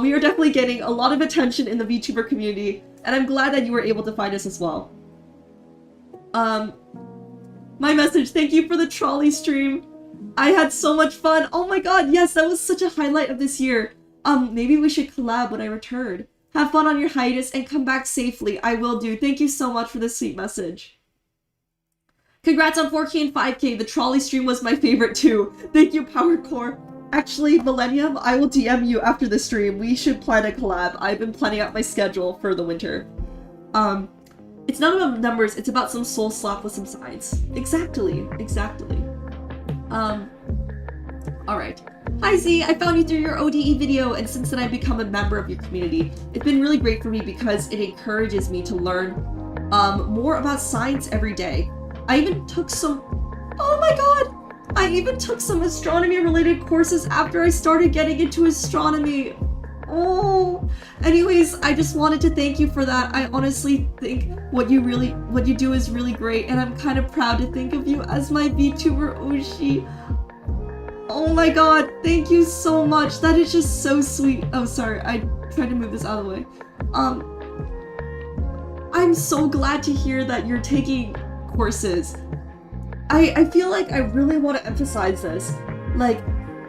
We are definitely getting a lot of attention in the VTuber community, and I'm glad that you were able to find us as well. My message, thank you for the trolley stream. I had so much fun. Oh my god, yes, that was such a highlight of this year. Maybe we should collab when I return. Have fun on your hiatus and come back safely. I will do. Thank you so much for this sweet message. Congrats on 4K and 5K. The trolley stream was my favorite too. Thank you, Powercore. Actually, Millennium, I will DM you after the stream. We should plan a collab. I've been planning out my schedule for the winter. It's not about numbers, it's about some soul slap with some science. Exactly. Alright. Hi Z, I found you through your ODE video, and since then I've become a member of your community. It's been really great for me because it encourages me to learn more about science every day. I even took some... Oh my god! I even took some astronomy-related courses after I started getting into astronomy. Oh. Anyways, I just wanted to thank you for that. I honestly think what you do is really great, and I'm kind of proud to think of you as my VTuber Oshi. Oh Oh my god, thank you so much. That is just so sweet. Oh, sorry, I tried to move this out of the way. I'm so glad to hear that you're taking courses. I feel like I really want to emphasize this. Like,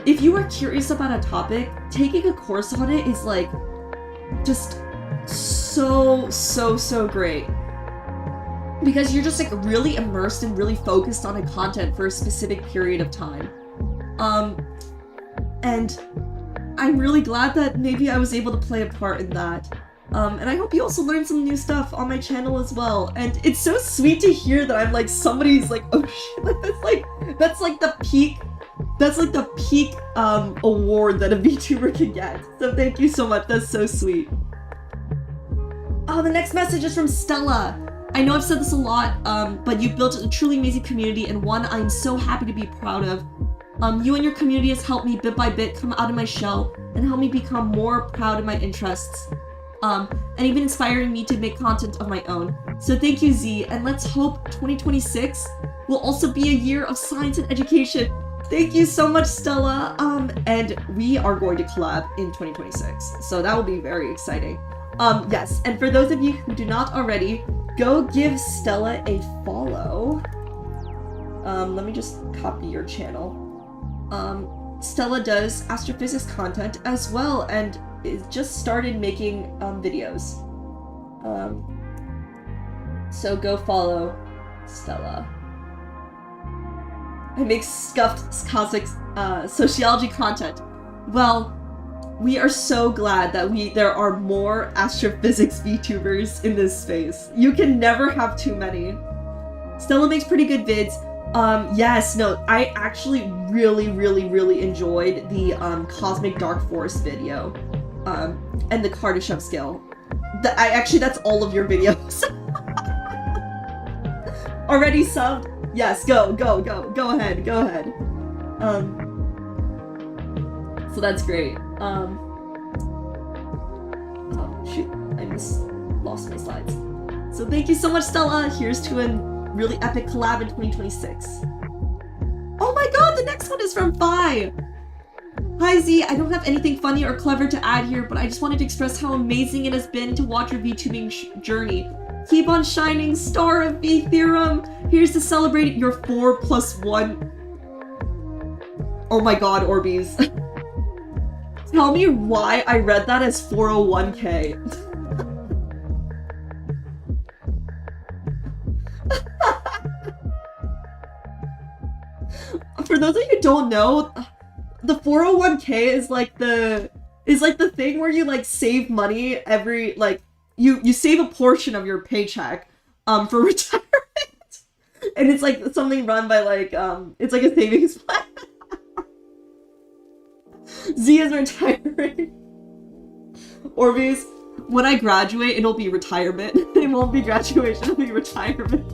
if you are curious about a topic, taking a course on it is like just so great. Because you're just like really immersed and really focused on a content for a specific period of time. And I'm really glad that maybe I was able to play a part in that. And I hope you also learned some new stuff on my channel as well. And it's so sweet to hear that I'm like, somebody's like, oh shit, that's like the peak award that a VTuber can get. So thank you so much, that's so sweet. Oh, the next message is from Stella. I know I've said this a lot, but you've built a truly amazing community and one I'm so happy to be proud of. You and your community has helped me bit by bit come out of my shell and helped me become more proud of my interests. And even inspiring me to make content of my own. So thank you, Z, and let's hope 2026 will also be a year of science and education. Thank you so much, Stella. And we are going to collab in 2026, so that will be very exciting. Yes, and for those of you who do not already, go give Stella a follow. Let me just copy your channel. Stella does astrophysics content as well, and it just started making videos. So go follow Stella. I make scuffed cosmic sociology content. Well, we are so glad that there are more astrophysics VTubers in this space. You can never have too many. Stella makes pretty good vids. Yes, no, I actually really enjoyed the Cosmic Dark Forest video. And the Kardashev skill. That's all of your videos. Already subbed? Yes, go ahead. So that's great. Oh shoot, I lost my slides. So thank you so much, Stella. Here's to a really epic collab in 2026. Oh my god, the next one is from Phi. Hi Z, I don't have anything funny or clever to add here, but I just wanted to express how amazing it has been to watch your VTubing journey. Keep on shining, star of V Theorem! Here's to celebrate your 4+1. Oh my god, ORBEEZ. Tell me why I read that as 401k. For those of you who don't know, the 401k is like the thing where you like save money every you save a portion of your paycheck for retirement. And it's like something run by like it's like a savings plan. Z is retiring. ORBEEZ, when I graduate it'll be retirement. It won't be graduation, it'll be retirement.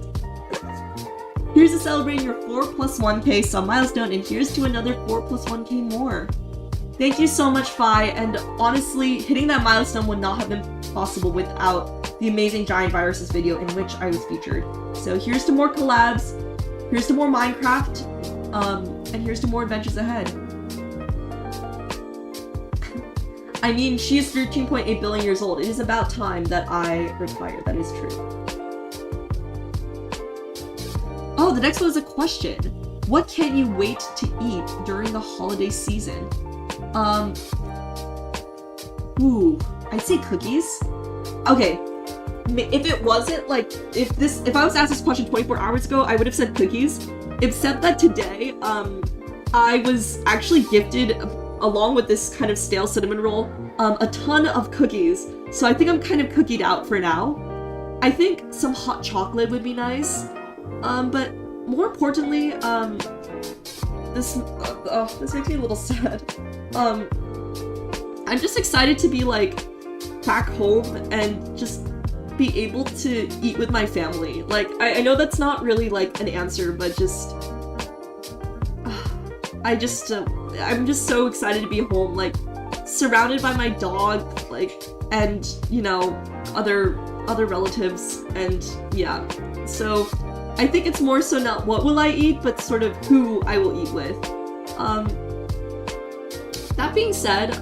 Here's to celebrating your 4+1k sub milestone, and here's to another 4+1k more. Thank you so much, Phi, and honestly, hitting that milestone would not have been possible without the amazing Giant Viruses video in which I was featured. So here's to more collabs, here's to more Minecraft, and here's to more adventures ahead. I mean, she is 13.8 billion years old. It is about time that I retire, that is true. Oh, the next one is a question. What can't you wait to eat during the holiday season? I'd say cookies. Okay, if it wasn't like, if I was asked this question 24 hours ago, I would have said cookies. Except that today, I was actually gifted, along with this kind of stale cinnamon roll, a ton of cookies. So I think I'm kind of cookied out for now. I think some hot chocolate would be nice. But more importantly, this makes me a little sad. I'm just excited to be like back home and just be able to eat with my family. Like, I know that's not really like an answer, but just I'm just so excited to be home, like surrounded by my dog, like, and you know, other relatives, and yeah. So I think it's more so not what will I eat, but sort of who I will eat with. That being said,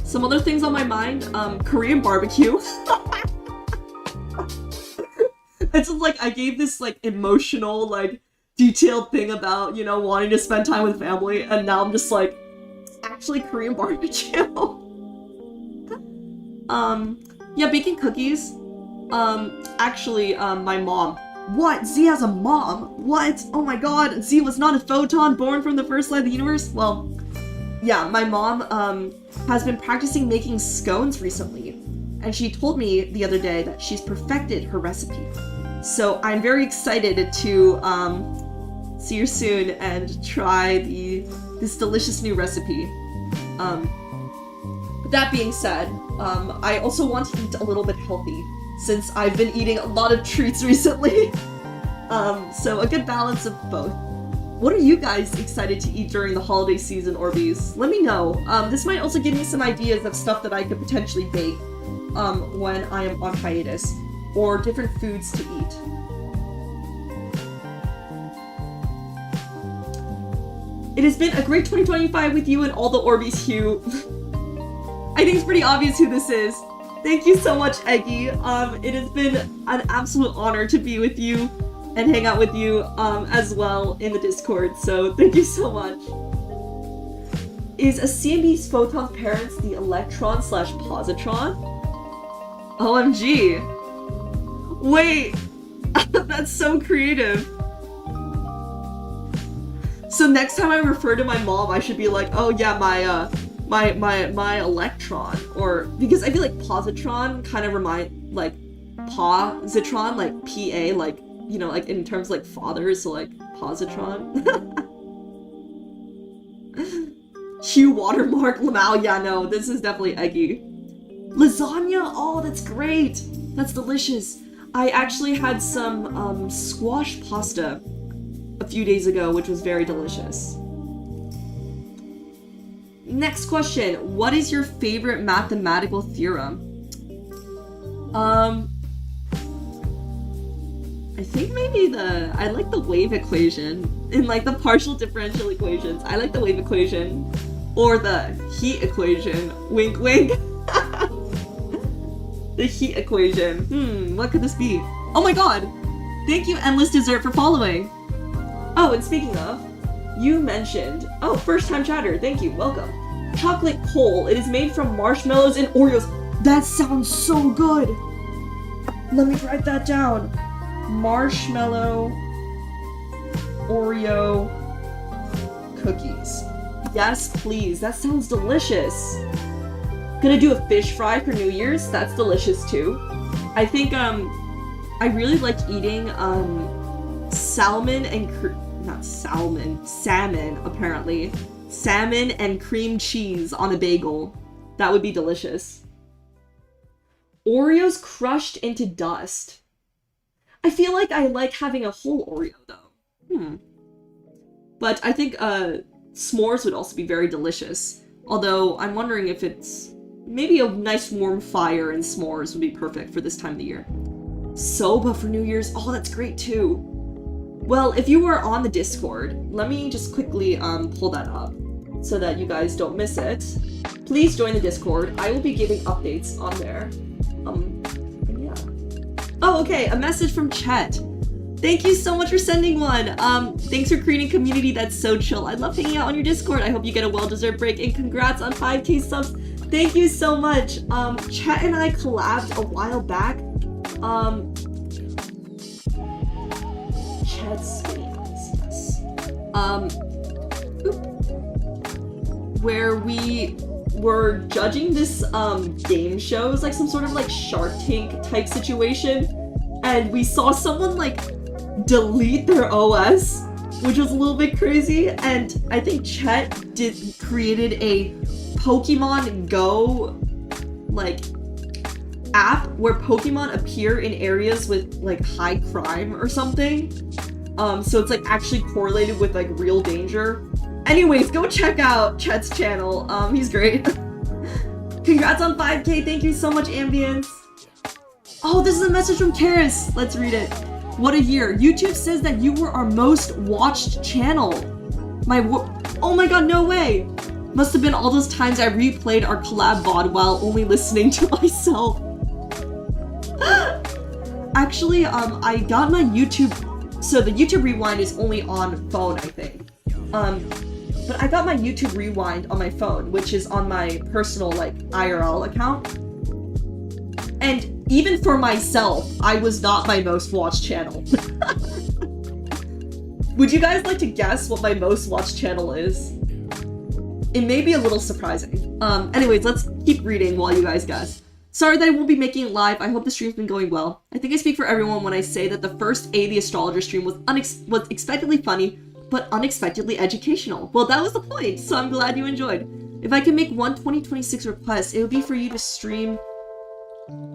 some other things on my mind, Korean barbecue. It's just like, I gave this like emotional, like detailed thing about, you know, wanting to spend time with family, and now I'm just like, actually Korean barbecue. Yeah, baking cookies. Actually, my mom. What? Z has a mom? What? Oh my god, Z was not a photon born from the first light of the universe? Well, yeah, my mom, has been practicing making scones recently, and she told me the other day that she's perfected her recipe. So I'm very excited to, see her soon and try this delicious new recipe. But that being said, I also want to eat a little bit healthy, since I've been eating a lot of treats recently. So a good balance of both. What are you guys excited to eat during the holiday season, ORBEEZ? Let me know. This might also give me some ideas of stuff that I could potentially bake when I am on hiatus, or different foods to eat. It has been a great 2025 with you and all the ORBEEZ Hugh. I think it's pretty obvious who this is. Thank you so much, Eggy. It has been an absolute honor to be with you and hang out with you as well in the Discord, so thank you so much. Is a CMB's photon's parents the electron/positron? OMG. Wait, that's so creative. So next time I refer to my mom, I should be like, oh yeah, my electron, or because I feel like positron kind of remind like positron, like PA, like, you know, like in terms of like father, so like positron. Hugh watermark Lamau, yeah, no, this is definitely Eggy. Lasagna, oh, that's great. That's delicious. I actually had some squash pasta a few days ago, which was very delicious. Next question. What is your favorite mathematical theorem? I think maybe I like the wave equation in like the partial differential equations. I like the wave equation or the heat equation. Wink, wink. The heat equation. What could this be? Oh my god. Thank you, Endless Dessert, for following. Oh, and speaking of, you mentioned, oh, first time chatter, thank you, welcome. Chocolate coal, it is made from marshmallows and Oreos. That sounds so good. Let me write that down. Marshmallow Oreo cookies. Yes, please, that sounds delicious. Gonna do a fish fry for New Year's, that's delicious too. I think, I really like eating, salmon apparently. Salmon and cream cheese on a bagel. That would be delicious. Oreos crushed into dust. I feel like I like having a whole Oreo though. But I think s'mores would also be very delicious. Although I'm wondering if it's maybe a nice warm fire and s'mores would be perfect for this time of the year. Soba for New Year's. Oh, that's great too. Well, if you were on the Discord, let me just quickly pull that up so that you guys don't miss it. Please join the Discord. I will be giving updates on there. And yeah. Oh, okay, a message from Chet. Thank you so much for sending one. Thanks for creating community that's so chill. I love hanging out on your Discord. I hope you get a well-deserved break, and congrats on 5K subs. Thank you so much. Chet and I collabed a while back. Chet's where we were judging this game show. It was like some sort of like Shark Tank type situation, and we saw someone like delete their OS, which was a little bit crazy. And I think Chet created a Pokemon Go like app where Pokemon appear in areas with like high crime or something. So it's like actually correlated with like real danger. Anyways, go check out Chet's channel. He's great. Congrats on 5K. Thank you so much, Ambience. Oh, this is a message from Karis. Let's read it. What a year. YouTube says that you were our most watched channel. Oh my god, no way. Must have been all those times I replayed our collab VOD while only listening to myself. Actually, I got my YouTube, so the YouTube Rewind is only on phone, I think. But I got my YouTube Rewind on my phone, which is on my personal, like, IRL account. And even for myself, I was not my most watched channel. Would you guys like to guess what my most watched channel is? It may be a little surprising. Anyways, let's keep reading while you guys guess. Sorry that I won't be making it live. I hope the stream's been going well. I think I speak for everyone when I say that the first The Astrologer stream was expectedly funny, but unexpectedly educational. Well, that was the point, so I'm glad you enjoyed. If I can make one 2026 request, it would be for you to stream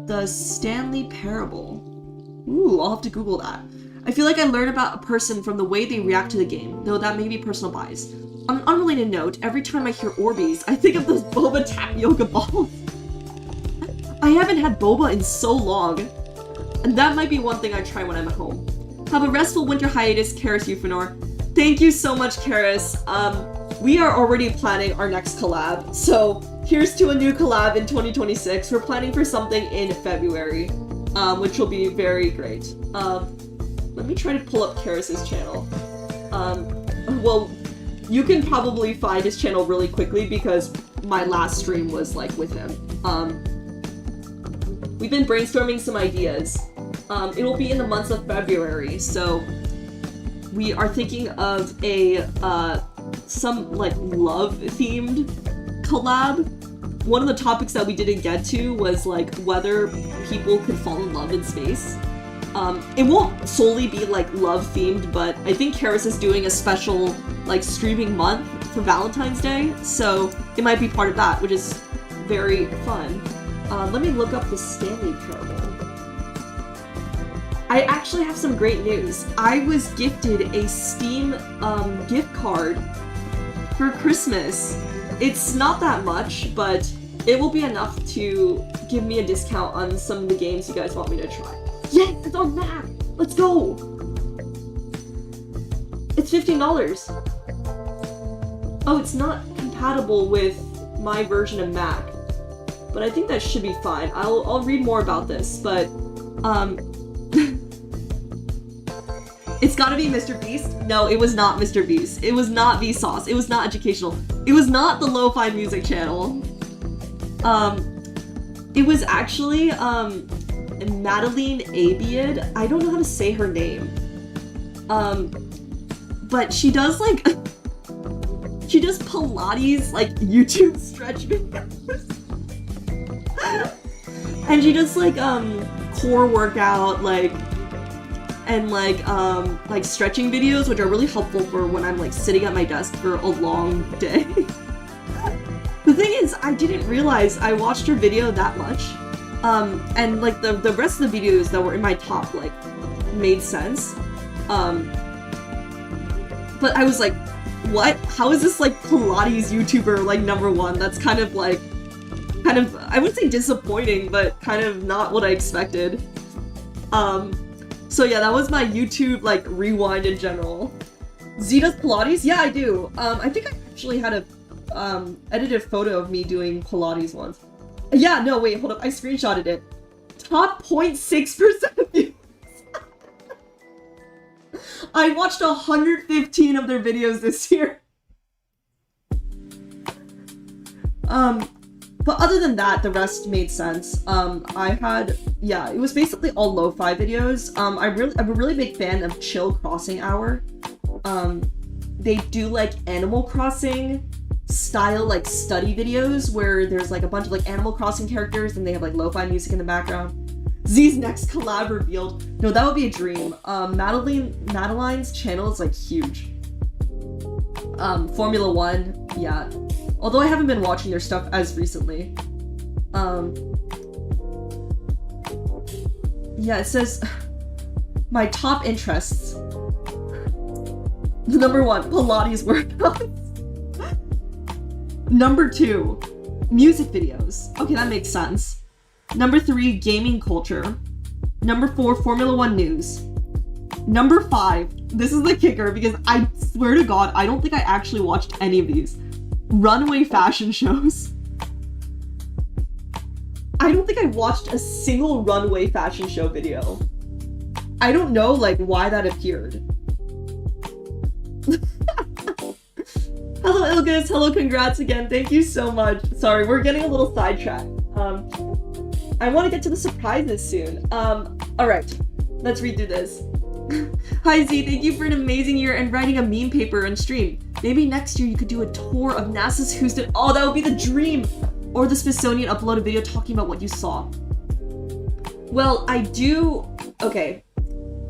the Stanley Parable. Ooh, I'll have to Google that. I feel like I learn about a person from the way they react to the game, though that may be personal bias. On an unrelated note, every time I hear ORBEEZ, I think of those boba tapioca balls. I haven't had boba in so long, and that might be one thing I try when I'm at home. Have a restful winter hiatus, Karis Euphonor. Thank you so much, Karis. We are already planning our next collab, so here's to a new collab in 2026. We're planning for something in February, which will be very great. Let me try to pull up Karis's channel. Well, you can probably find his channel really quickly because my last stream was, like, with him. We've been brainstorming some ideas. It will be in the months of February, so we are thinking of a, some, like, love-themed collab. One of the topics that we didn't get to was, like, whether people could fall in love in space. It won't solely be, like, love-themed, but I think Karis is doing a special, like, streaming month for Valentine's Day, so it might be part of that, which is very fun. Let me look up the Stanley Parable. I actually have some great news. I was gifted a Steam gift card for Christmas. It's not that much, but it will be enough to give me a discount on some of the games you guys want me to try. Yes, it's on Mac! Let's go! It's $15. Oh, it's not compatible with my version of Mac. But I think that should be fine. I'll read more about this, but, it's gotta be Mr. Beast? No, it was not Mr. Beast. It was not Vsauce. It was not educational. It was not the Lo-Fi Music channel. It was actually, Madeline Abiad. I don't know how to say her name. But she does, like, she does Pilates, like, YouTube stretch videos. And she does, like, core workout, like, and, like stretching videos, which are really helpful for when I'm, like, sitting at my desk for a long day. The thing is, I didn't realize I watched her video that much. And, like, the rest of the videos that were in my top, like, made sense. But I was like, what? How is this, like, Pilates YouTuber, like, #1? That's kind of, like, I wouldn't say disappointing, but kind of not what I expected. So yeah, that was my YouTube, like, rewind in general. Z does Pilates? Yeah, I do. I think I actually had a, edited photo of me doing Pilates once. Yeah, no, wait, hold up, I screenshotted it. Top 0.6% views. I watched 115 of their videos this year. But other than that, the rest made sense. I had, yeah, it was basically all lo-fi videos. I'm a really big fan of Chill Crossing Hour. They do, like, Animal Crossing style, like, study videos where there's, like, a bunch of, like, Animal Crossing characters and they have, like, lo-fi music in the background. Z's next collab revealed. No, that would be a dream. Madeline's channel is, like, huge. Formula 1, yeah. Although I haven't been watching their stuff as recently. Yeah, it says, my top interests. #1, Pilates workouts. #2, music videos. Okay, that makes sense. #3, gaming culture. #4, Formula 1 news. #5, this is the kicker because I swear to God, I don't think I actually watched any of these. Runway fashion shows. I don't think I watched a single runway fashion show video. I don't know, like, why that appeared. Hello, Ilgus. Hello, congrats again. Thank you so much. Sorry, we're getting a little sidetracked. I want to get to the surprises soon. Alright. Let's read through this. Hi Z, thank you for an amazing year and writing a meme paper on stream. Maybe next year you could do a tour of NASA's Houston. Oh, that would be the dream! Or the Smithsonian upload a video talking about what you saw. Well, I do... Okay.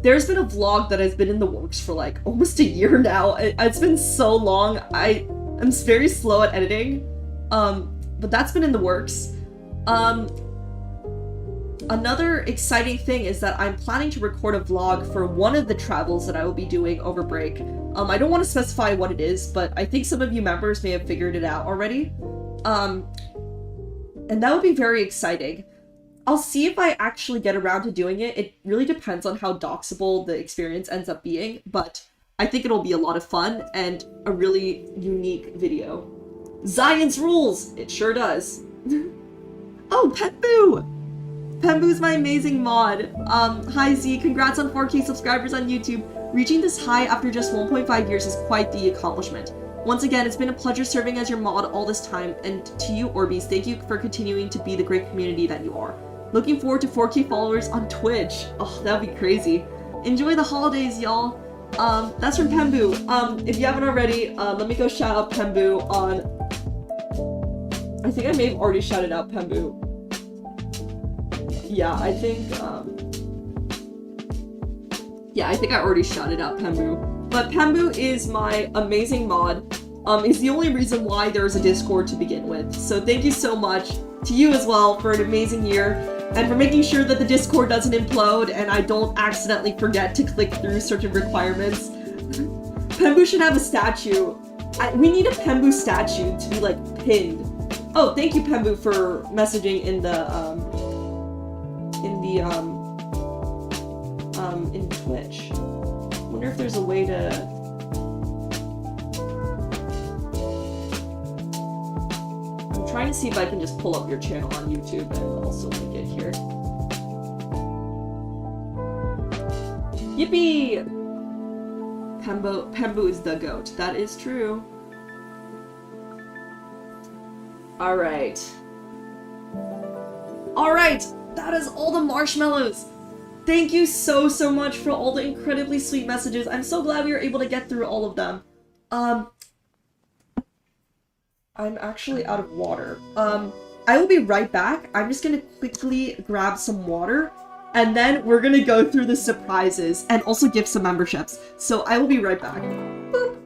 There's been a vlog that has been in the works for like almost a year now. It's been so long. I'm very slow at editing. But that's been in the works. Another exciting thing is that I'm planning to record a vlog for one of the travels that I will be doing over break. I don't want to specify what it is, but I think some of you members may have figured it out already. And that would be very exciting. I'll see if I actually get around to doing it. It really depends on how doxable the experience ends up being, but I think it'll be a lot of fun and a really unique video. Science rules! It sure does. Oh, Petboo! Pemboo's my amazing mod. Hi Z, congrats on 4K subscribers on YouTube. Reaching this high after just 1.5 years is quite the accomplishment. Once again, it's been a pleasure serving as your mod all this time, and to you, ORBEEZ, thank you for continuing to be the great community that you are. Looking forward to 4K followers on Twitch. Oh, that would be crazy. Enjoy the holidays, y'all. That's from Pemboo. If you haven't already, let me go shout out Pemboo on... I think I may have already shouted out Pemboo. Yeah, I think, yeah, I think I already shouted out Pemboo. But Pemboo is my amazing mod. Is the only reason why there is a Discord to begin with. So thank you so much to you as well for an amazing year, and for making sure that the Discord doesn't implode and I don't accidentally forget to click through certain requirements. Pemboo should have a statue. We need a Pemboo statue to be, like, pinned. Oh, thank you, Pemboo, for messaging in in Twitch. Wonder if there's a way to... I'm trying to see if I can just pull up your channel on YouTube and also link it here. Yippee! Pemboo is the goat. That is true. Alright. Alright! That is all the marshmallows! Thank you so much for all the incredibly sweet messages. I'm so glad we were able to get through all of them. I'm actually out of water. I will be right back. I'm just gonna quickly grab some water, and then we're gonna go through the surprises and also give some memberships. So I will be right back. Boop.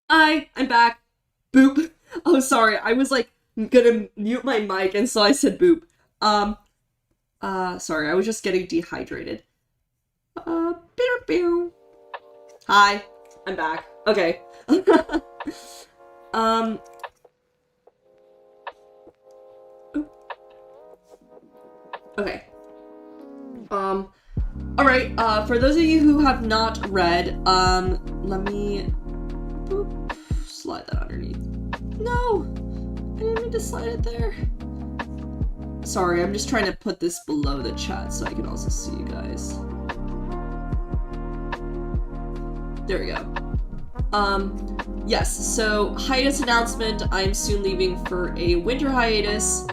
Hi, I'm back. Boop. Oh, sorry. I was like gonna mute my mic, and so I said boop. Sorry. I was just getting dehydrated. Hi, I'm back. Okay. Okay. Alright, for those of you who have not read, let me... Boop, slide that underneath. No! I didn't mean to slide it there. Sorry, I'm just trying to put this below the chat so I can also see you guys. There we go. Yes, so hiatus announcement. I'm soon leaving for a winter hiatus.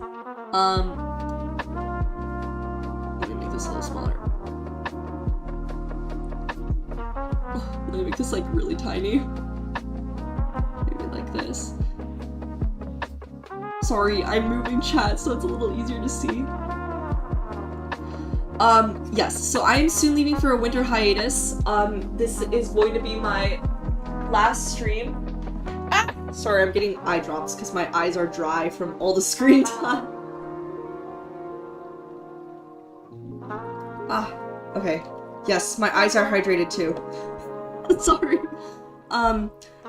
Let me make this like really tiny. Maybe like this. Sorry, I'm moving chat, so it's a little easier to see. Yes, so I am soon leaving for a winter hiatus. This is going to be my last stream. Ah! Sorry, I'm getting eye drops because my eyes are dry from all the screen time. Ah, okay. Yes, my eyes are hydrated too. Sorry.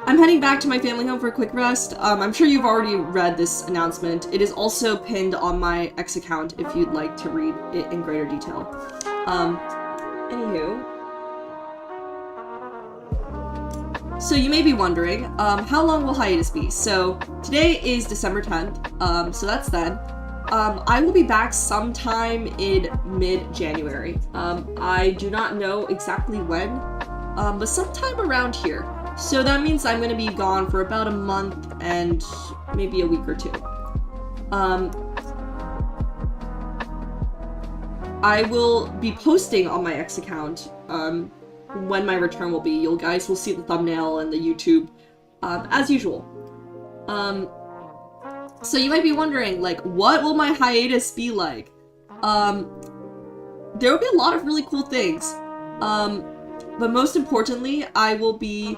I'm heading back to my family home for a quick rest. I'm sure you've already read this announcement. It is also pinned on my X account if you'd like to read it in greater detail. Anywho. So you may be wondering, how long will hiatus be? So today is December 10th, so that's then. I will be back sometime in mid-January. I do not know exactly when, but sometime around here. So that means I'm going to be gone for about a month and maybe a week or two. I will be posting on my X account when my return will be. You guys will see the thumbnail and the YouTube as usual. So you might be wondering, like, what will my hiatus be like? There will be a lot of really cool things. But most importantly, I will be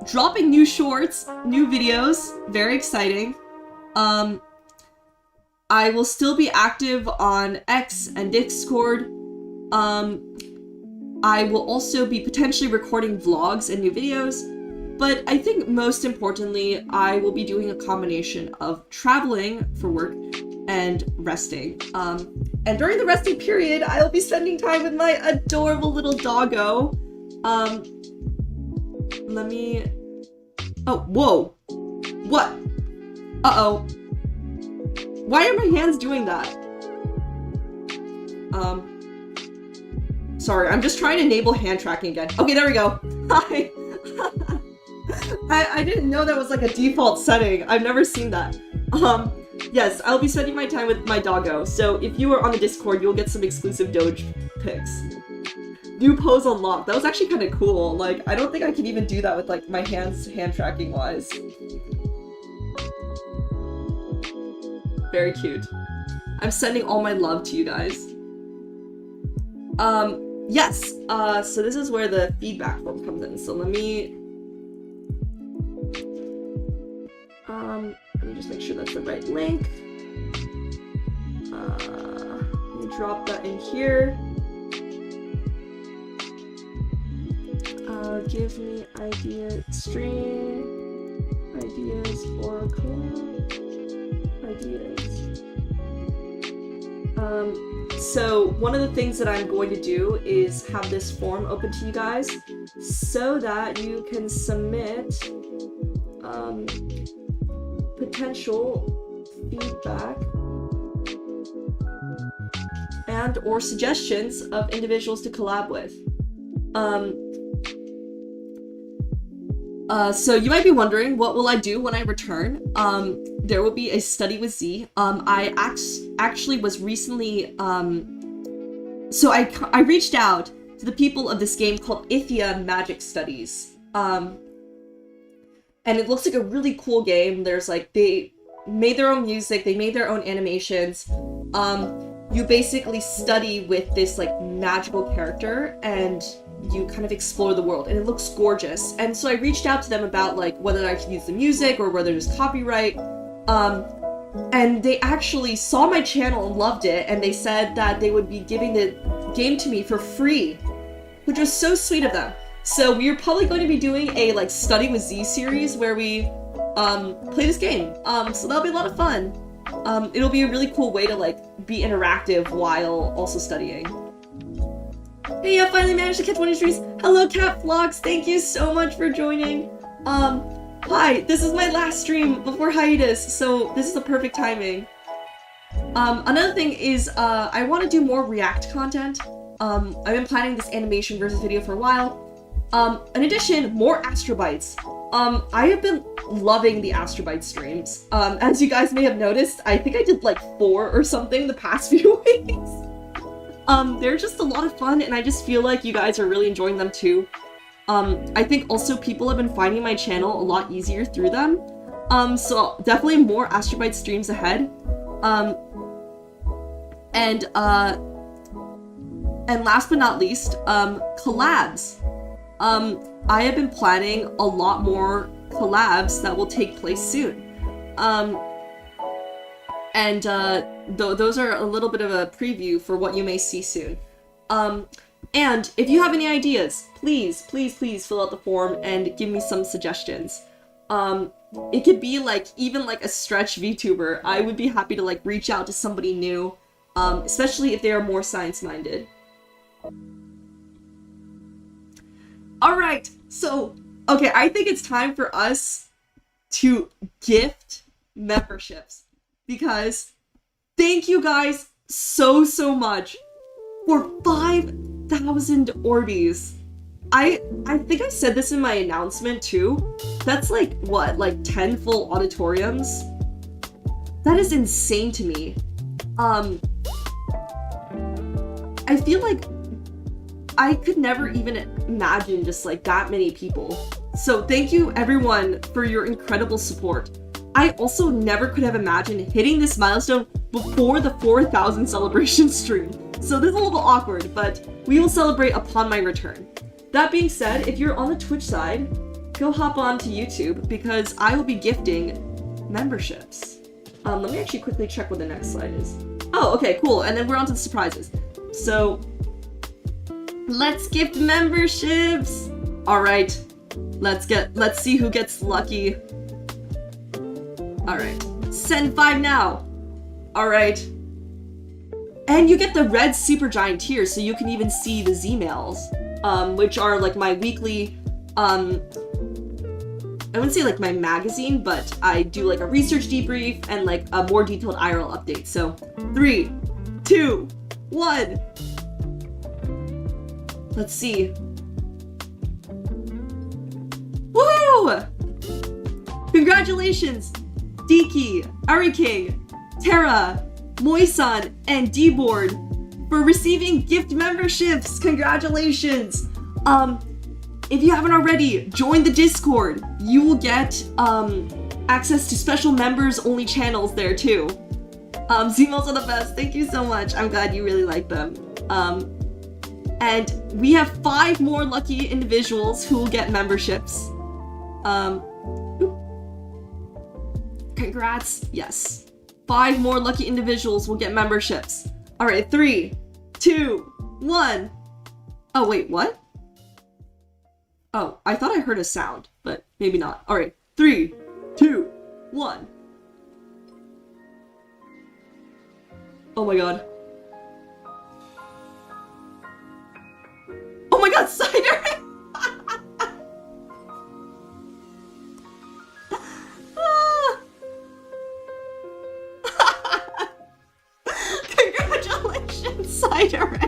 dropping new shorts, new videos, very exciting. I will still be active on X and Discord. I will also be potentially recording vlogs and new videos, but I think most importantly, I will be doing a combination of traveling for work and resting. And during the resting period, I'll be spending time with my adorable little doggo. Let me... Oh, whoa! What? Uh-oh. Why are my hands doing that? Sorry, I'm just trying to enable hand tracking again. Okay, there we go. Hi! I didn't know that was like a default setting. I've never seen that. Yes, I'll be spending my time with my doggo, so if you are on the Discord, you'll get some exclusive Doge pics. New pose unlocked. That was actually kind of cool. Like, I don't think I can even do that with, like, my hands hand tracking wise. Very cute. I'm sending all my love to you guys. Yes, so this is where the feedback form comes in. So let me just make sure that's the right link. Let me drop that in here. Give me idea stream, ideas for collab, ideas. So one of the things that I'm going to do is have this form open to you guys so that you can submit potential feedback and or suggestions of individuals to collab with. So you might be wondering, what will I do when I return? There will be a study with Z. I actually was recently, so I reached out to the people of this game called Ithia Magic Studies. And it looks like a really cool game. There's like, they made their own music, they made their own animations. You basically study with this like magical character and you kind of explore the world, and it looks gorgeous. And so I reached out to them about like whether I could use the music or whether there's copyright. And they actually saw my channel and loved it, and they said that they would be giving the game to me for free, which was so sweet of them. So we are probably going to be doing a like study with Z series where we play this game. So that'll be a lot of fun. It'll be a really cool way to like be interactive while also studying. Hey, I finally managed to catch one of your streams. Hello, Cat Vlogs. Thank you so much for joining. Hi, this is my last stream before hiatus, so this is the perfect timing. Another thing is, I want to do more React content. I've been planning this animation versus video for a while. In addition, more Astrobytes. I have been loving the Astrobyte streams. As you guys may have noticed, I think I did like 4 or something the past few weeks. They're just a lot of fun, and I just feel like you guys are really enjoying them too. I think also people have been finding my channel a lot easier through them. So definitely more Astrobyte streams ahead. And last but not least, collabs. I have been planning a lot more collabs that will take place soon. Those are a little bit of a preview for what you may see soon. And if you have any ideas, please fill out the form and give me some suggestions. It could be like, even like a stretch VTuber. I would be happy to like reach out to somebody new, especially if they are more science-minded. Alright, so, okay, I think it's time for us to gift memberships. Because thank you guys so much for 5,000 Orbeez. I think I said this in my announcement too. That's like, what, like 10 full auditoriums? That is insane to me. I feel like I could never even imagine just like that many people. So thank you everyone for your incredible support. I also never could have imagined hitting this milestone before the 4,000 celebration stream. So this is a little awkward, but we will celebrate upon my return. That being said, if you're on the Twitch side, go hop on to YouTube because I will be gifting memberships. Let me actually quickly check what the next slide is. Oh, okay, cool. And then we're on to the surprises. So let's gift memberships. All right, let's see who gets lucky. All right, send 5 now. All right. And you get the red Supergiant tier, so you can even see the Z-mails, which are like my weekly, I wouldn't say like my magazine, but I do like a research debrief and like a more detailed IRL update. So 3, 2, 1. Let's see. Woo! Congratulations, Diki, Ari King, Tara, Moisan, and D-Board for receiving gift memberships. Congratulations! If you haven't already, join the Discord. You will get access to special members-only channels there too. Z-mails are the best. Thank you so much. I'm glad you really like them. And we have 5 more lucky individuals who will get memberships. Congrats. Yes. 5 more lucky individuals will get memberships. Alright, 3, 2, 1. Oh, wait, what? Oh, I thought I heard a sound, but maybe not. Alright, 3, 2, 1. Oh my god. Oh my god, cider! Congratulations, cider!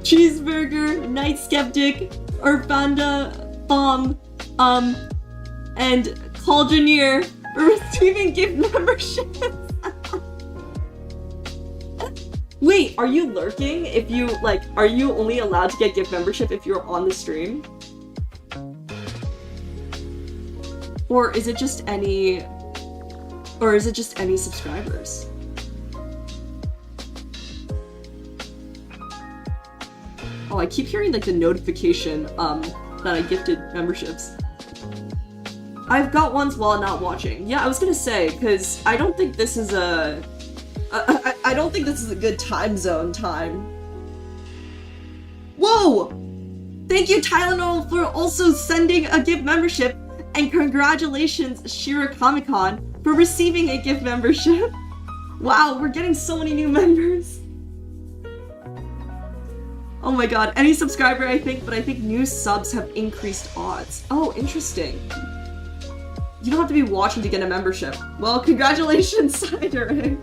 Cheeseburger, Night Skeptic, Urfanda, Bomb, and Cauldroneer for receiving gift memberships. Wait, are you lurking? If you, like, are you only allowed to get gift membership if you're on the stream? Or is it just any subscribers? Oh, I keep hearing like the notification that I gifted memberships. I've got ones while not watching. Yeah, I was gonna say, because I don't think this is a I don't think this is a good time zone time. Whoa! Thank you, Tylenol, for also sending a gift membership, and congratulations, Shira Comic-Con, for receiving a gift membership. Wow, we're getting so many new members. Oh my god, any subscriber I think, but I think new subs have increased odds. Oh, interesting. You don't have to be watching to get a membership. Well, congratulations, Cider.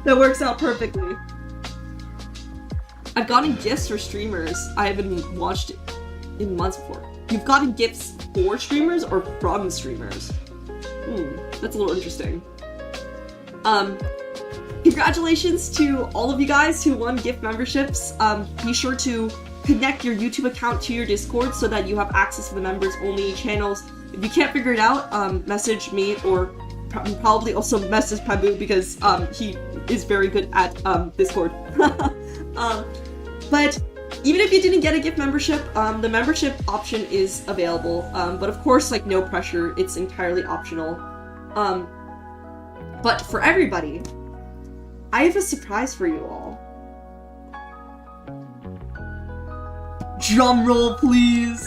That works out perfectly. I've gotten gifts for streamers I haven't watched in months before. You've gotten gifts for streamers or from streamers? That's a little interesting. Congratulations to all of you guys who won gift memberships. Be sure to connect your YouTube account to your Discord so that you have access to the members-only channels. If you can't figure it out, message me or probably also message Pabu because he is very good at Discord. But even if you didn't get a gift membership, the membership option is available. But of course, like, no pressure, it's entirely optional. But for everybody, I have a surprise for you all. Drum roll, please.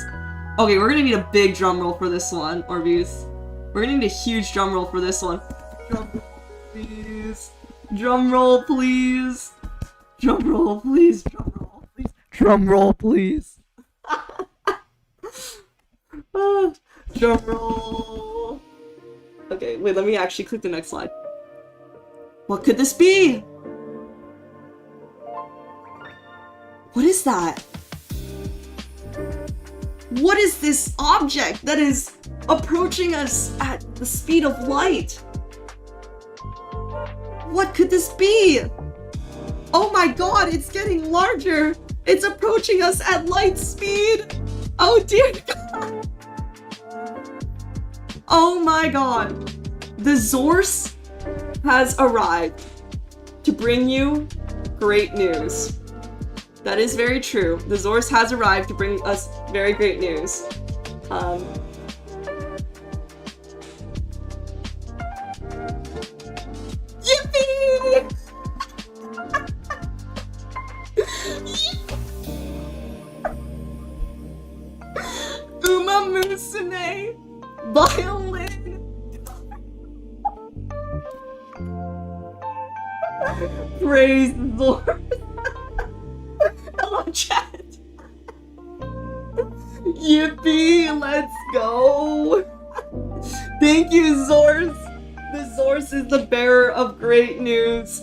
Okay, we're gonna need a big drum roll for this one, ORBEEZ. We're gonna need a huge drum roll for this one. Drum roll, please. Drum roll, please. Drum roll, please. Drum roll, please. Drum roll, please. Drum roll. Okay, wait, let me actually click the next slide. What could this be? What is that? What is this object that is approaching us at the speed of light? What could this be? Oh my god, it's getting larger! It's approaching us at light speed! Oh dear god! Oh my god! The Zorse has arrived to bring you great news. That is very true. The Zorse has arrived to bring us very great news. Yippee! UMAMUSUME violin. Praise the Lord. Hello, chat. Yippee! Let's go. Thank you, Zorse. The Zorse is the bearer of great news.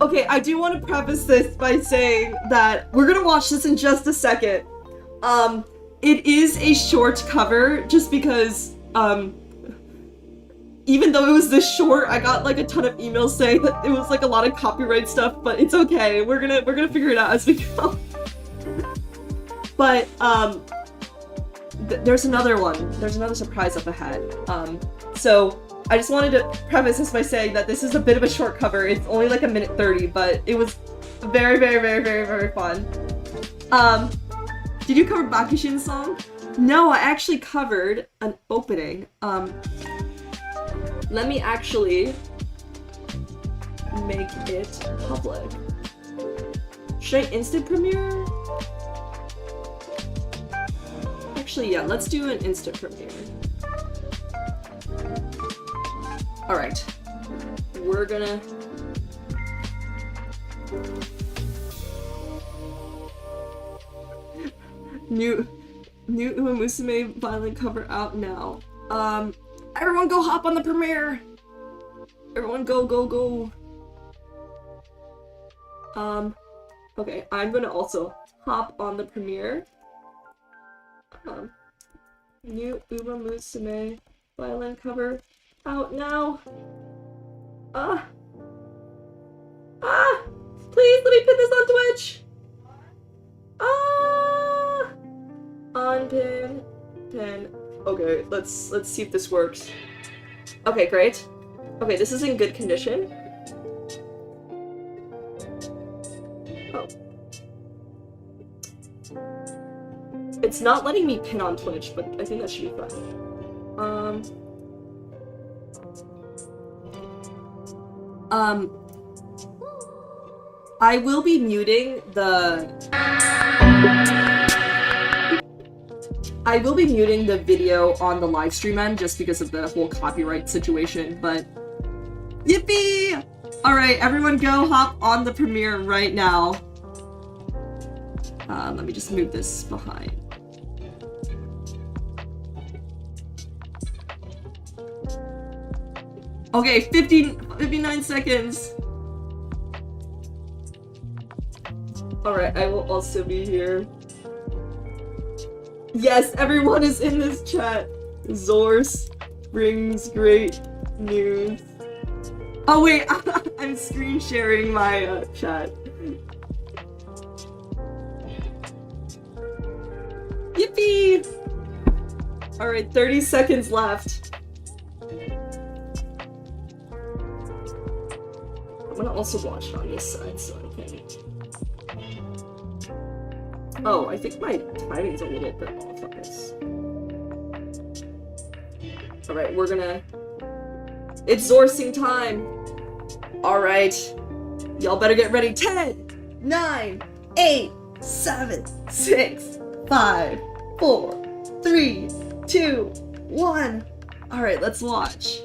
Okay, I do want to preface this by saying that we're gonna watch this in just a second. It is a short cover, just because, even though it was this short, I got like a ton of emails saying that it was like a lot of copyright stuff, but it's okay. We're gonna figure it out as we go. But, there's another one. There's another surprise up ahead. So I just wanted to preface this by saying that this is a bit of a short cover. It's only like 1:30, but it was very, very, very, very, very fun. Did you cover Bakushin's song? No, I actually covered an opening. Let me actually make it public. Should I instant premiere? Actually, yeah, let's do an instant premiere. Alright. We're gonna... New UMAMUSUME violin cover out now. Everyone go hop on the premiere! Everyone go, go, go! Okay, I'm gonna also hop on the premiere. New UMAMUSUME violin cover out now. Please let me pin this on Twitch! Unpin, pin. Okay, let's see if this works. Okay, great. Okay, this is in good condition. Oh. It's not letting me pin on Twitch, but I think that should be fine. I will be muting the... I will be muting the video on the live stream end just because of the whole copyright situation, but... Yippee! Alright, everyone go hop on the premiere right now. Let me just move this behind. Okay, 59 seconds. Alright, I will also be here. Yes, everyone is in this chat. Zorse brings great news. Oh wait, I'm screen sharing my chat. Yippee! Alright, 30 seconds left. I'm gonna also watch it on this side so I can... Oh, I think my timing's a little bit off on this. Alright, we're gonna... It's Zorsing time! Alright. Y'all better get ready. 10, 9, 8, 7, 6, 5, 4, 3, 2, 1. Alright, let's watch.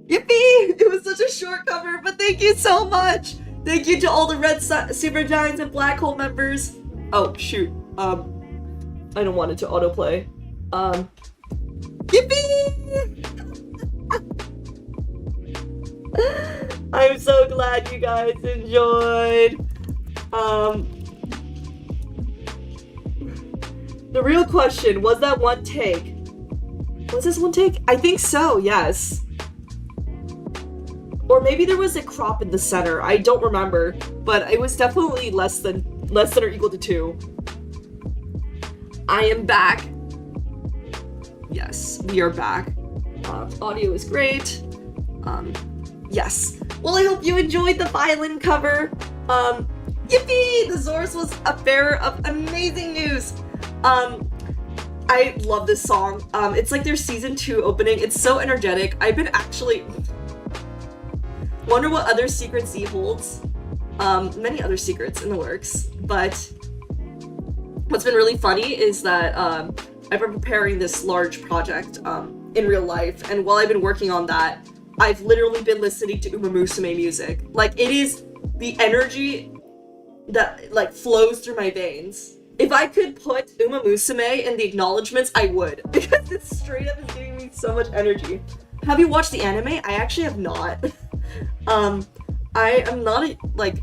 Yippee! It was such a short cover, but thank you so much! Thank you to all the Red Super Giants and Black Hole members. Oh, shoot. I don't want it to autoplay. Yippee! I'm so glad you guys enjoyed. The real question, was that one take? Was this one take? I think so, yes. Or maybe there was a crop in the center. I don't remember, but it was definitely less than or equal to 2. I am back. Yes, we are back. Audio is great. Yes. Well, I hope you enjoyed the violin cover. Yippee! The Zors was a bearer of amazing news. I love this song. It's like their season 2 opening. It's so energetic. I've been actually... Wonder what other secrets he holds. Many other secrets in the works, but what's been really funny is that I've been preparing this large project in real life, and while I've been working on that, I've literally been listening to UMAMUSUME music. Like, it is the energy that like flows through my veins. If I could put UMAMUSUME in the acknowledgements, I would, because it straight up is giving me so much energy. Have you watched the anime? I actually have not. I am not, like,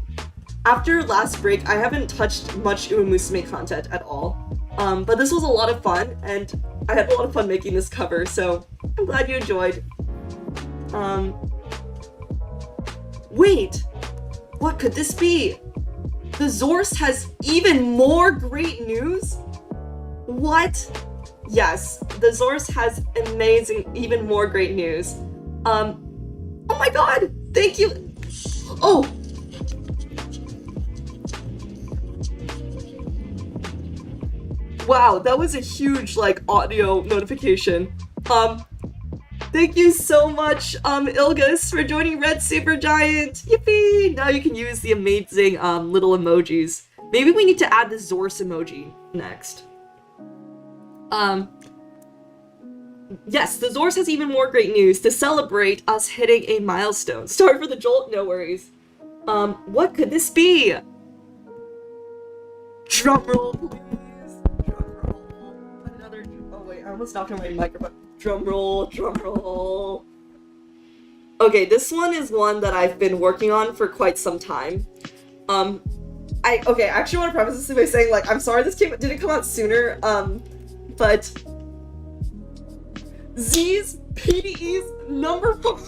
after last break, I haven't touched much UMAMUSUME content at all. But this was a lot of fun, and I had a lot of fun making this cover, so I'm glad you enjoyed. Wait! What could this be? The Zors has even more great news? What? Yes, the Zors has amazing, even more great news. Oh my god! Thank you! Oh! Wow, that was a huge, like, audio notification. Thank you so much, Ilgus, for joining Red Super Giant! Yippee! Now you can use the amazing, little emojis. Maybe we need to add the Zors emoji next. Yes, the Zors has even more great news to celebrate us hitting a milestone. Sorry for the jolt, no worries. What could this be? Drumroll, please. Drumroll. Another. Oh wait, I almost knocked on my microphone. Drumroll, drumroll. Okay, this one is one that I've been working on for quite some time. I actually want to preface this by saying, like, I'm sorry this didn't come out sooner. But Z's PDEs number 4.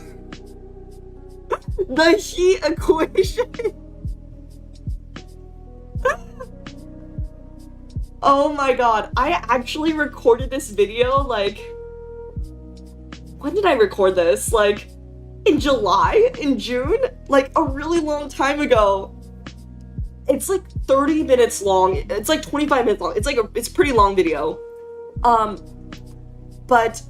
The heat equation. Oh my god, I actually recorded this video, like, when did I record this? Like, in July? In June? Like, a really long time ago. It's like 30 minutes long. It's like 25 minutes long. It's a pretty long video. But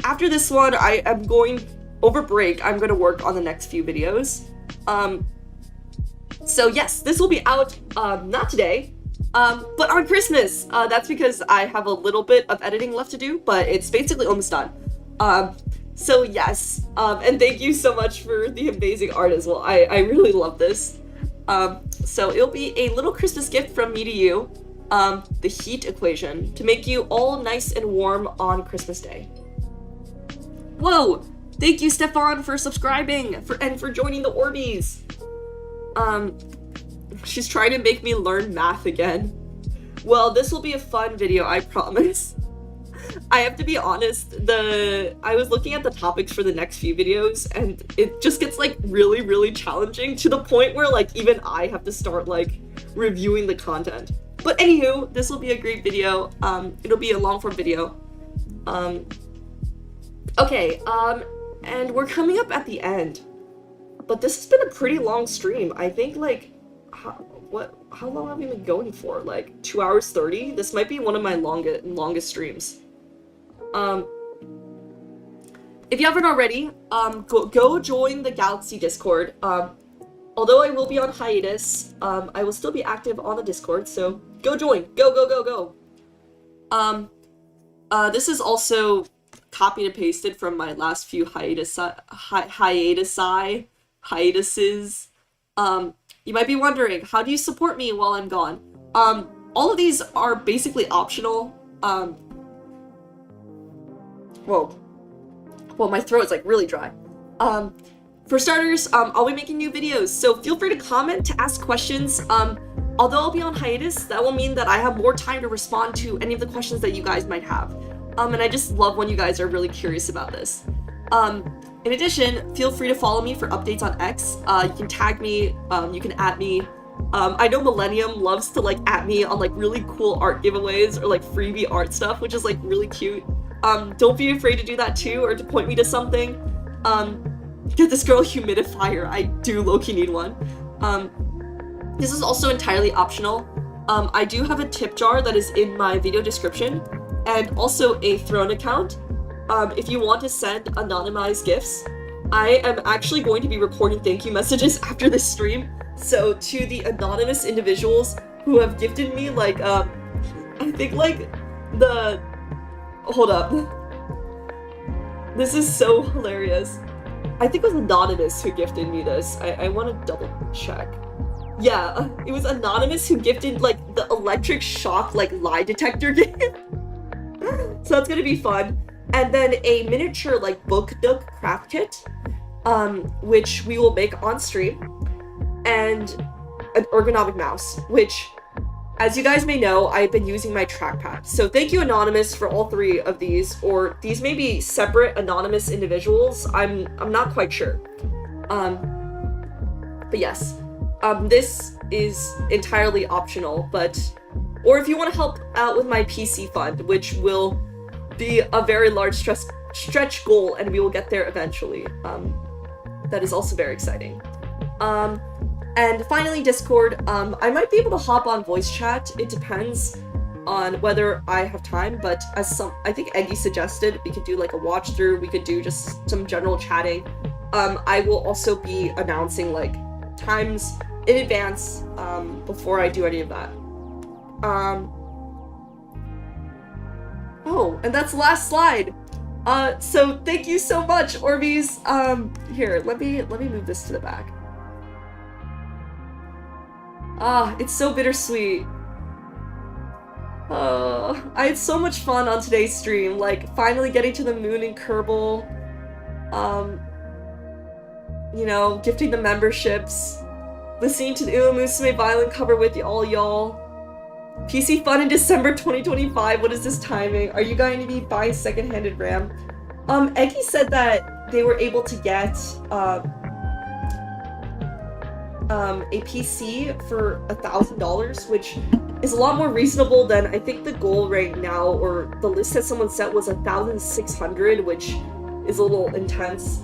after this one, I am going, over break, I'm gonna work on the next few videos. So yes, this will be out, not today, but on Christmas. That's because I have a little bit of editing left to do, but it's basically almost done. So yes, and thank you so much for the amazing art as well. I really love this. So it'll be a little Christmas gift from me to you, the heat equation, to make you all nice and warm on Christmas Day. Whoa! Thank you, Stefan, for subscribing and for joining the ORBEEZ. She's trying to make me learn math again. Well, this will be a fun video, I promise. I have to be honest, I was looking at the topics for the next few videos, and it just gets like really, really challenging to the point where like even I have to start like reviewing the content. But anywho, this will be a great video. It'll be a long form video. Okay, and we're coming up at the end. But this has been a pretty long stream. I think like, how long have we been going for? Like 2 hours 30? This might be one of my longest streams. If you haven't already, go join the Galaxy Discord. Although I will be on hiatus, I will still be active on the Discord, so go join. Go. This is also copied and pasted from my last few hiatuses. You might be wondering, how do you support me while I'm gone? All of these are basically optional. Whoa, my throat is like really dry. For starters, I'll be making new videos, so feel free to comment, to ask questions. Although I'll be on hiatus, that will mean that I have more time to respond to any of the questions that you guys might have. And I just love when you guys are really curious about this. In addition, feel free to follow me for updates on X. You can tag me, you can @me. I know Millennium loves to like @me on like really cool art giveaways or like freebie art stuff, which is like really cute. Don't be afraid to do that too, or to point me to something. Get this girl a humidifier. I do low-key need one. This is also entirely optional. I do have a tip jar that is in my video description, and also a Throne account. If you want to send anonymized gifts, I am actually going to be recording thank you messages after this stream. So to the anonymous individuals who have gifted me, like, I think like hold up. This is so hilarious. I think it was Anonymous who gifted me this. I want to double check. Yeah, it was Anonymous who gifted like the electric shock like lie detector game. So that's gonna be fun. And then a miniature like book nook craft kit, which we will make on stream, and an ergonomic mouse, which, as you guys may know, I've been using my trackpad. So thank you, Anonymous, for all three of these, or these may be separate anonymous individuals. I'm not quite sure. But yes, this is entirely optional, or if you want to help out with my PC fund, which will be a very large stretch goal, and we will get there eventually. That is also very exciting. And finally, Discord. I might be able to hop on voice chat. It depends on whether I have time, but I think Eggy suggested, we could do like a watch through, we could do just some general chatting. I will also be announcing like times in advance before I do any of that. Oh, and that's the last slide. So thank you so much, ORBEEZ. Here, let me move this to the back. It's so bittersweet. I had so much fun on today's stream, like finally getting to the moon in Kerbal. You know, gifting the memberships, listening to the UMAMUSUME violin cover with all y'all. PC fun in December 2025. What is this timing? Are you going to be buying second-handed RAM? Eggy said that they were able to get a PC for $1,000, which is a lot more reasonable than I think the goal right now, or the list that someone set was 1,600, which is a little intense.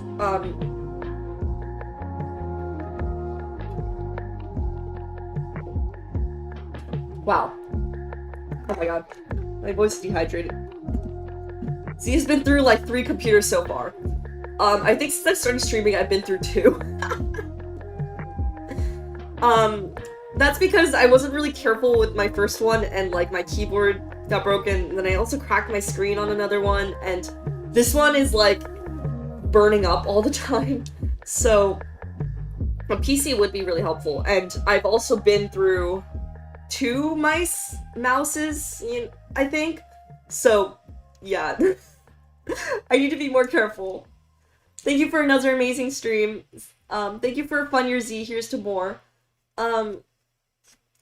Wow. Oh my god. My voice is dehydrated. Z has been through like 3 computers so far. I think since I started streaming, I've been through 2. That's because I wasn't really careful with my first one, and like my keyboard got broken, and then I also cracked my screen on another one, and this one is like burning up all the time. So a PC would be really helpful, and I've also been through 2 mouses, I think. So yeah, I need to be more careful. Thank you for another amazing stream. Thank you for a fun year, Z. Here's to more.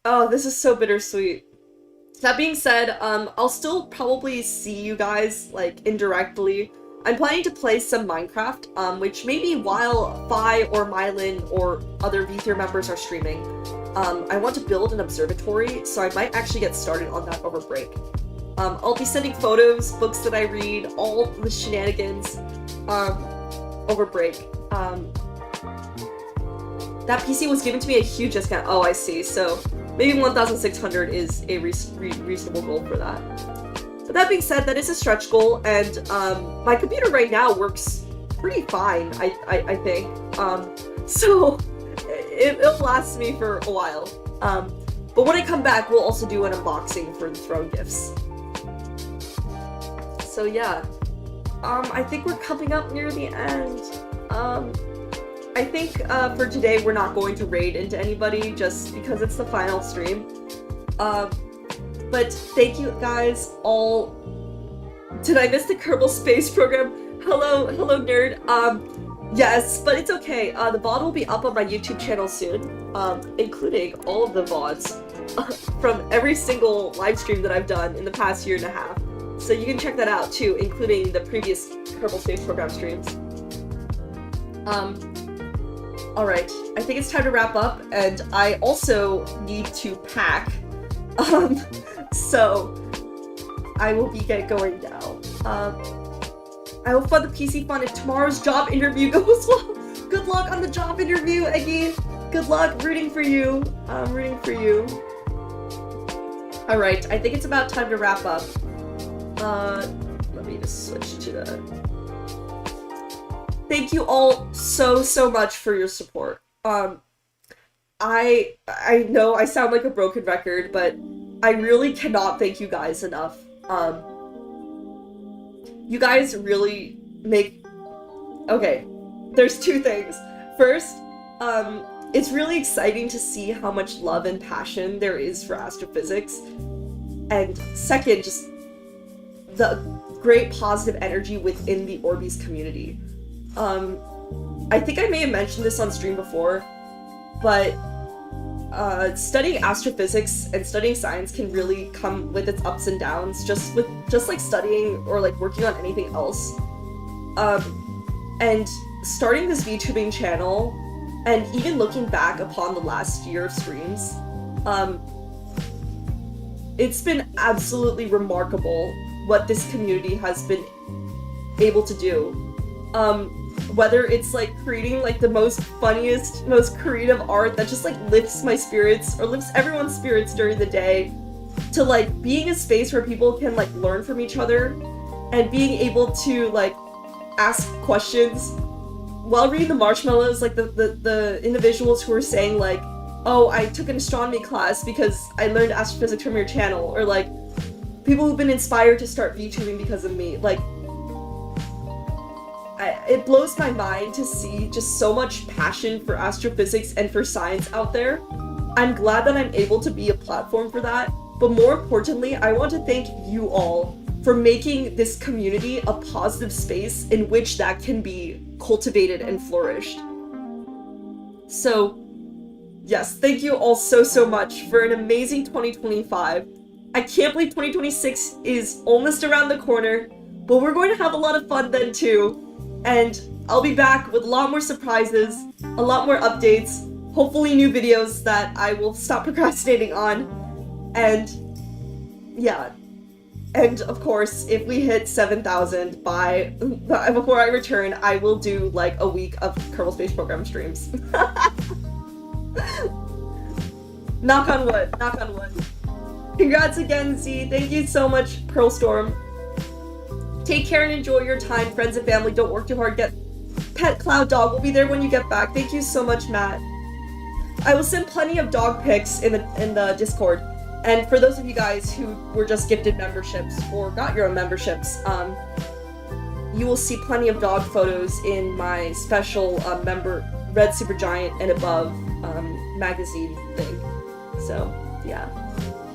Oh, this is so bittersweet. That being said, I'll still probably see you guys, like, indirectly. I'm planning to play some Minecraft, which maybe while Phi or Mylin or other VTuber members are streaming. I want to build an observatory, so I might actually get started on that over break. I'll be sending photos, books that I read, all the shenanigans, over break. That PC was given to me a huge discount. Oh, I see. So maybe 1,600 is a reasonable goal for that. But that being said, that is a stretch goal, and my computer right now works pretty fine, I think. So it'll last me for a while. But when I come back, we'll also do an unboxing for the throne gifts. So yeah, I think we're coming up near the end. I think for today we're not going to raid into anybody just because it's the final stream. But thank you guys all. Did I miss the Kerbal Space program? Hello nerd. Yes, but it's okay. The VOD will be up on my YouTube channel soon, including all of the VODs from every single live stream that I've done in the past year and a half. So you can check that out too, including the previous Kerbal Space program streams. Alright, I think it's time to wrap up, and I also need to pack. So I will be going now. I will fund the PC fund if tomorrow's job interview goes well. Good luck on the job interview, Eggy. Good luck, rooting for you. I'm rooting for you. Alright, I think it's about time to wrap up. Let me just switch to the... Thank you all so much for your support. I know I sound like a broken record, but I really cannot thank you guys enough. You guys really make... Okay, there's 2 things. First, it's really exciting to see how much love and passion there is for astrophysics. And second, just the great positive energy within the ORBEEZ community. I think I may have mentioned this on stream before, but studying astrophysics and studying science can really come with its ups and downs, just like studying or like working on anything else. And starting this VTubing channel, and even looking back upon the last year of streams, it's been absolutely remarkable what this community has been able to do. Whether it's like creating like the most funniest, most creative art that just like lifts my spirits or lifts everyone's spirits during the day, to like being a space where people can like learn from each other and being able to like ask questions while reading the marshmallows, like the individuals who were saying like, oh, I took an astronomy class because I learned astrophysics from your channel, or like people who've been inspired to start VTubing because of me. Like, it blows my mind to see just so much passion for astrophysics and for science out there. I'm glad that I'm able to be a platform for that, but more importantly, I want to thank you all for making this community a positive space in which that can be cultivated and flourished. So, yes, thank you all so much for an amazing 2025. I can't believe 2026 is almost around the corner, but we're going to have a lot of fun then too. And I'll be back with a lot more surprises, a lot more updates, hopefully new videos that I will stop procrastinating on. And yeah. And of course, if we hit 7,000 before I return, I will do like a week of Kerbal Space Program streams. Knock on wood, knock on wood. Congrats again, Z. Thank you so much, Pearlstorm. Take care and enjoy your time, friends and family. Don't work too hard. Get Pet Cloud Dog. We'll be there when you get back. Thank you so much, Matt. I will send plenty of dog pics in the Discord. And for those of you guys who were just gifted memberships or got your own memberships, you will see plenty of dog photos in my special member Red Supergiant and Above magazine thing. So, yeah.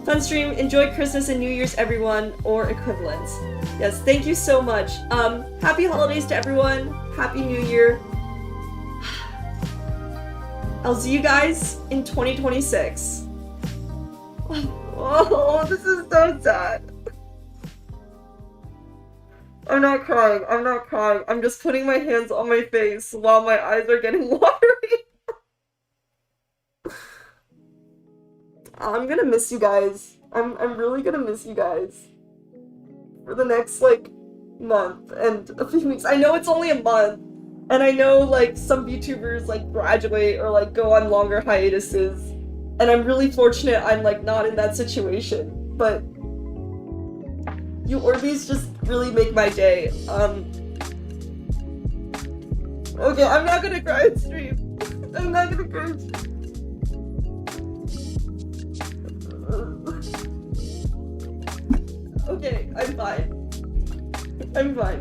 Fun stream. Enjoy Christmas and New Year's, everyone, or equivalents. Yes, thank you so much. Happy holidays to everyone. Happy New Year. I'll see you guys in 2026. Oh, this is so sad. I'm not crying. I'm not crying. I'm just putting my hands on my face while my eyes are getting watery. I'm gonna miss you guys. I'm really gonna miss you guys. For the next, like, month and a few weeks. I know it's only a month. And I know, like, some VTubers, like, graduate or, like, go on longer hiatuses. And I'm really fortunate I'm, like, not in that situation. But you ORBEEZ just really make my day. Okay, I'm not gonna cry on stream. I'm not gonna cry on stream. Okay, I'm fine. I'm fine.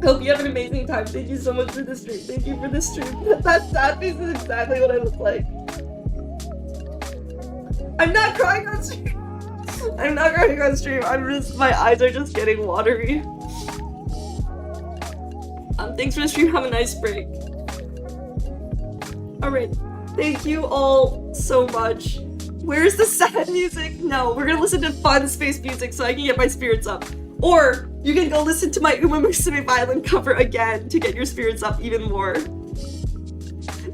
Hope you have an amazing time. Thank you so much for the stream. Thank you for the stream. That sad face is exactly what I look like. I'm not crying on stream. I'm not crying on stream. My eyes are just getting watery. Thanks for the stream. Have a nice break. Alright. Thank you all so much. Where's the sad music? No, we're gonna listen to fun space music so I can get my spirits up. Or you can go listen to my UMAMUSUME violin cover again to get your spirits up even more.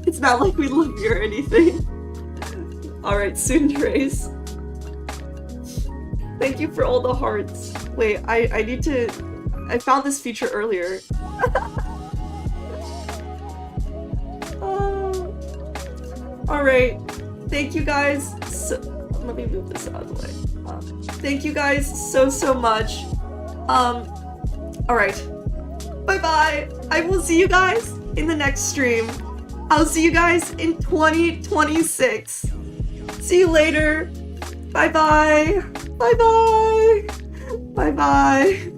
It's not like we love you or anything. Alright, Sundrace. Thank you for all the hearts. Wait, I need to... I found this feature earlier. Alright, thank you guys let me move this out of the way. Thank you guys so much. Alright. Bye-bye! I will see you guys in the next stream. I'll see you guys in 2026. See you later. Bye-bye. Bye-bye. Bye-bye.